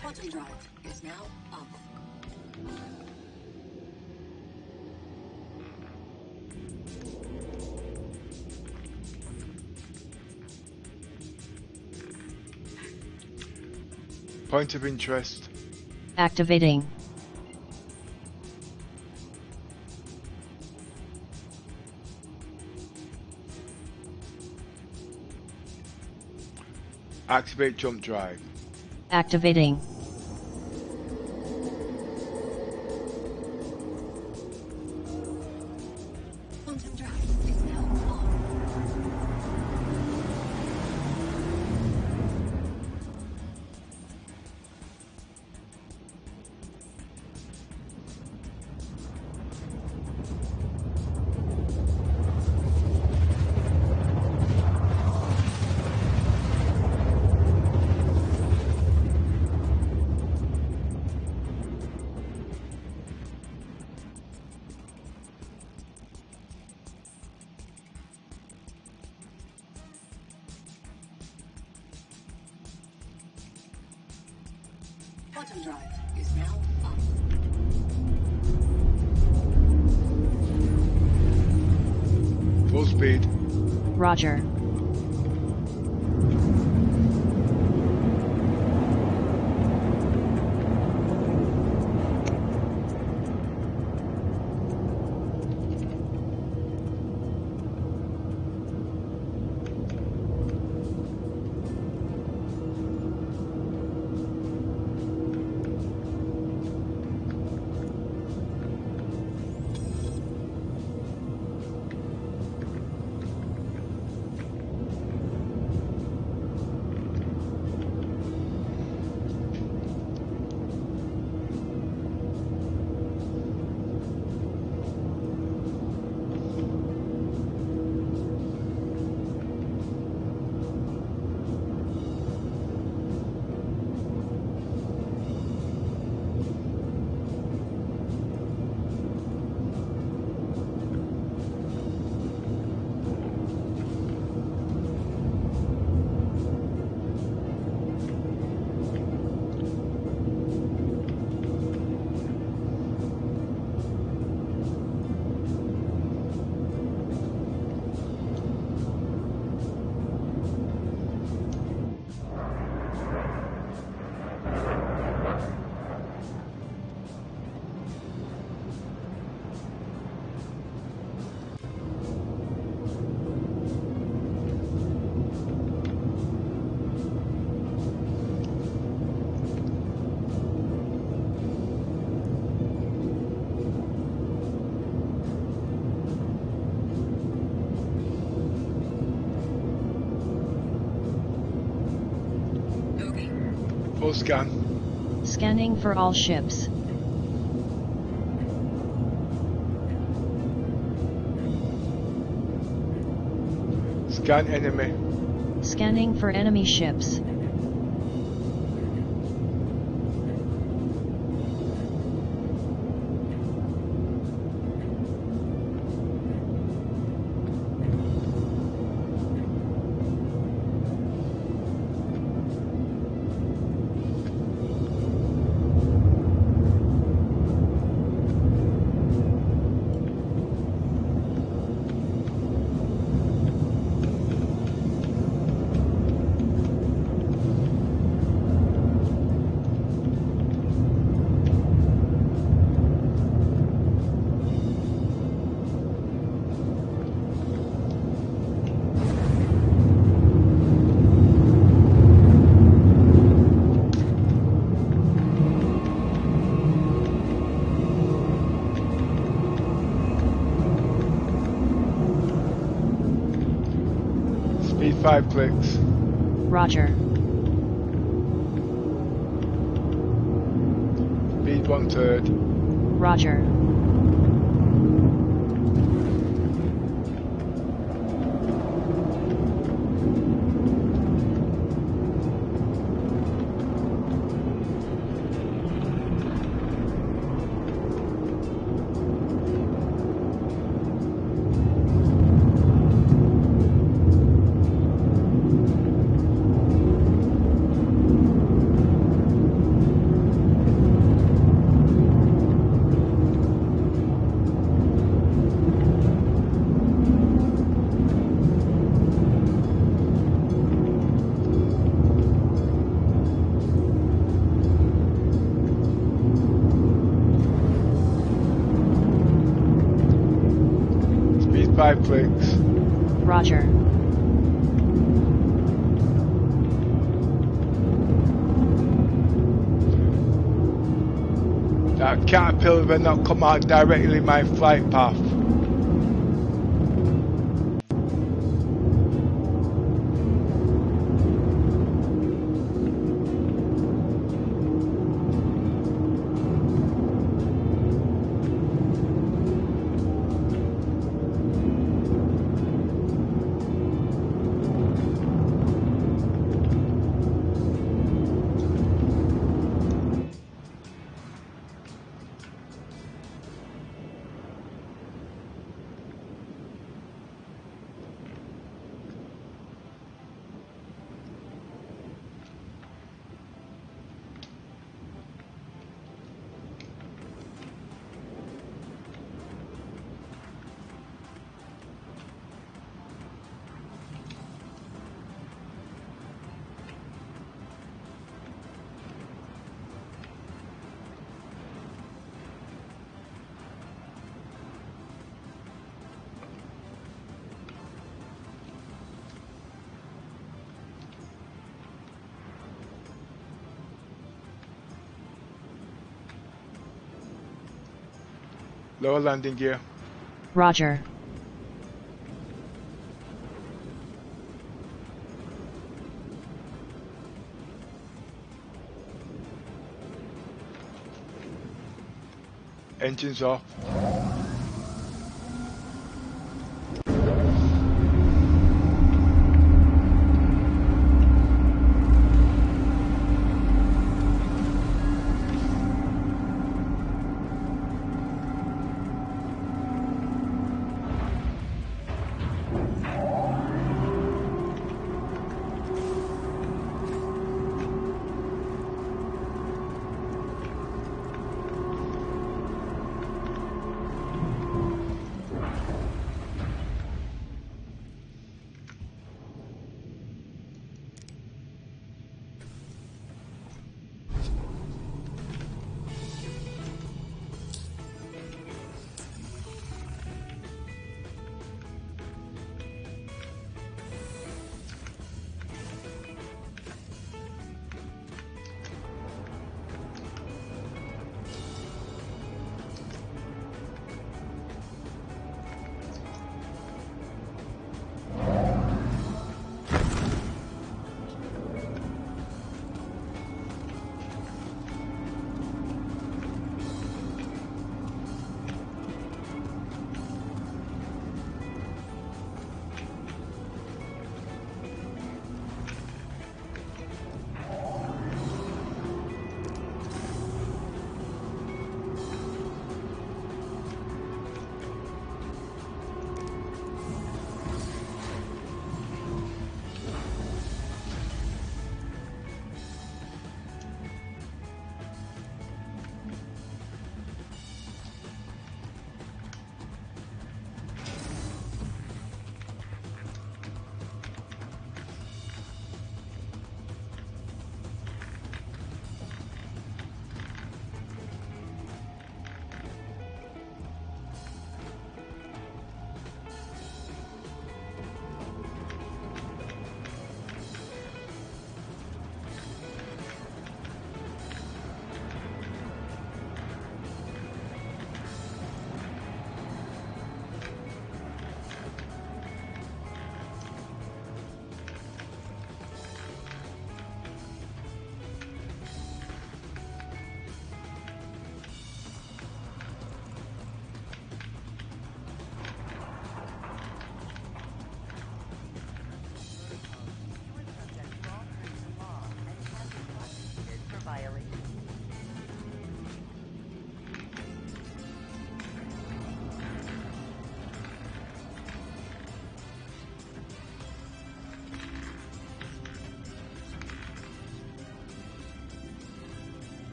Quantum drive is now on. Quantum drive is now off. Point of interest. Activating. Activate jump drive. Activating. Quantum drive is now on. Quantum drive is now on. Full speed. Roger. Full scan. Scanning for all ships. Scan enemy. Scanning for enemy ships. Speed 5 clicks. Roger. Speed 1/3. Roger. Speed 5 clicks. Roger. That caterpillar will not come out directly in my flight path. Lower landing gear. Roger. Engines off.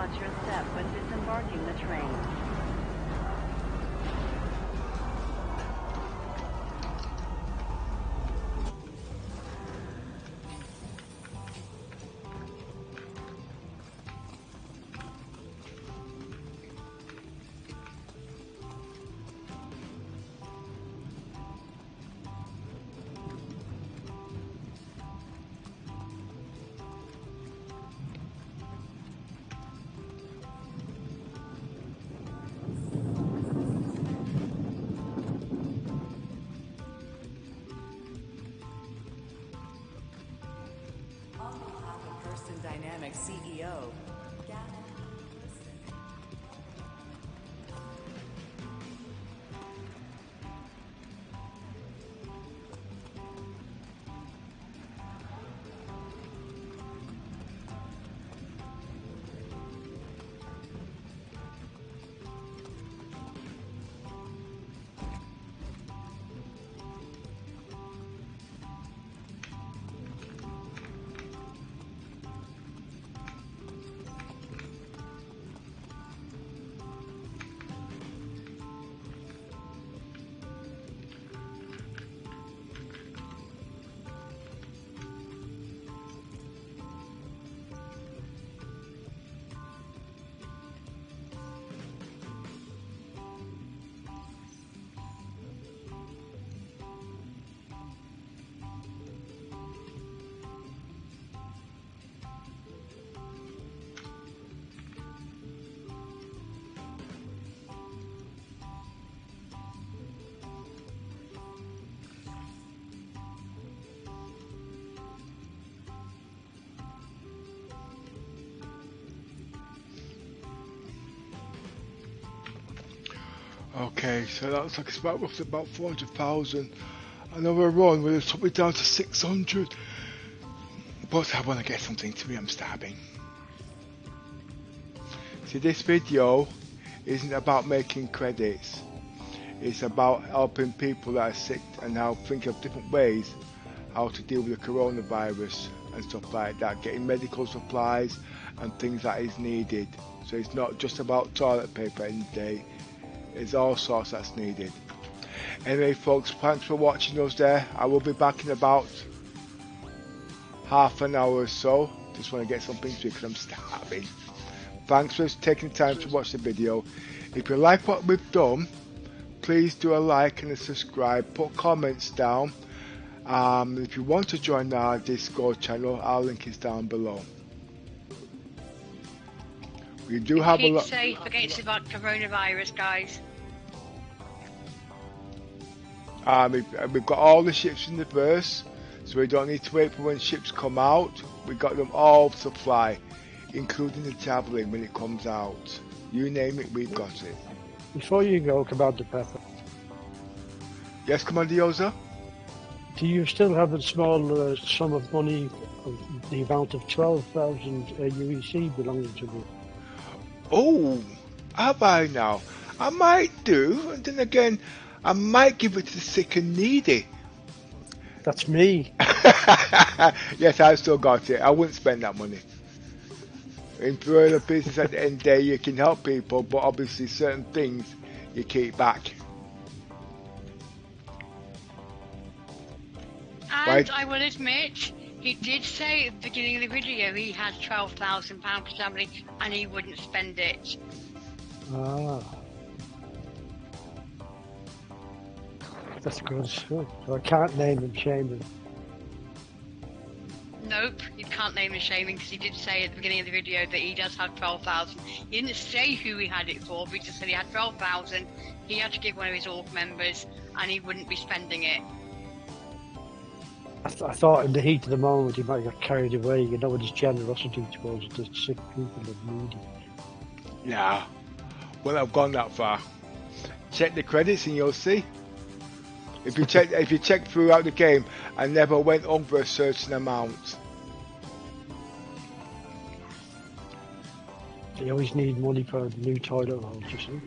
watch your step when disembarking the train. Dynamics CEO. Okay, so that looks like it's about roughly about 400,000. Another run will top me down to 600. But I want to get something to me, I'm starving. See, this video isn't about making credits. It's about helping people that are sick and how think of different ways how to deal with the coronavirus and stuff like that, getting medical supplies and things that is needed. So it's not just about toilet paper in the day. There's all sorts that's needed. Anyway folks, thanks for watching us there. I will be back in about half an hour or so. Just want to get something to eat because I'm starving. Thanks for taking time to watch the video. If you like what we've done, please do a like and a subscribe. Put comments down. If you want to join our Discord channel, our link is down below. We do have a lot. Keep safe against the coronavirus, guys. We've got all the ships in the verse, so we don't need to wait for when ships come out. We got them all supply, including the Javelin when it comes out. You name it, we've got it. Before you go, Commander Pepper. Yes, Commander Yoza? Do you still have a small sum of money of the amount of 12,000 UEC belonging to me? Oh, have I now? I might do, and then again, I might give it to the sick and needy. That's me. Yes, I've still got it. I wouldn't spend that money. In further business at the end of the day, you can help people, but obviously certain things you keep back. And Right. I will admit, he did say at the beginning of the video he had £12,000 for Javelin and he wouldn't spend it. Ah. That's good. So I can't name and shame him. Nope, you can't name and shaming because he did say at the beginning of the video that he does have 12,000. He didn't say who he had it for, but he just said he had 12,000. He had to give one of his org members and he wouldn't be spending it. I thought in the heat of the moment he might have got carried away, you know, with his generosity towards the sick people and needy. Nah, well, I've gone that far. Check the credits and you'll see. If you check throughout the game, I never went over a certain amount. They always need money for new toilet rolls, you see.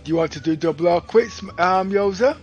Do you want to do double or quits, Yoza?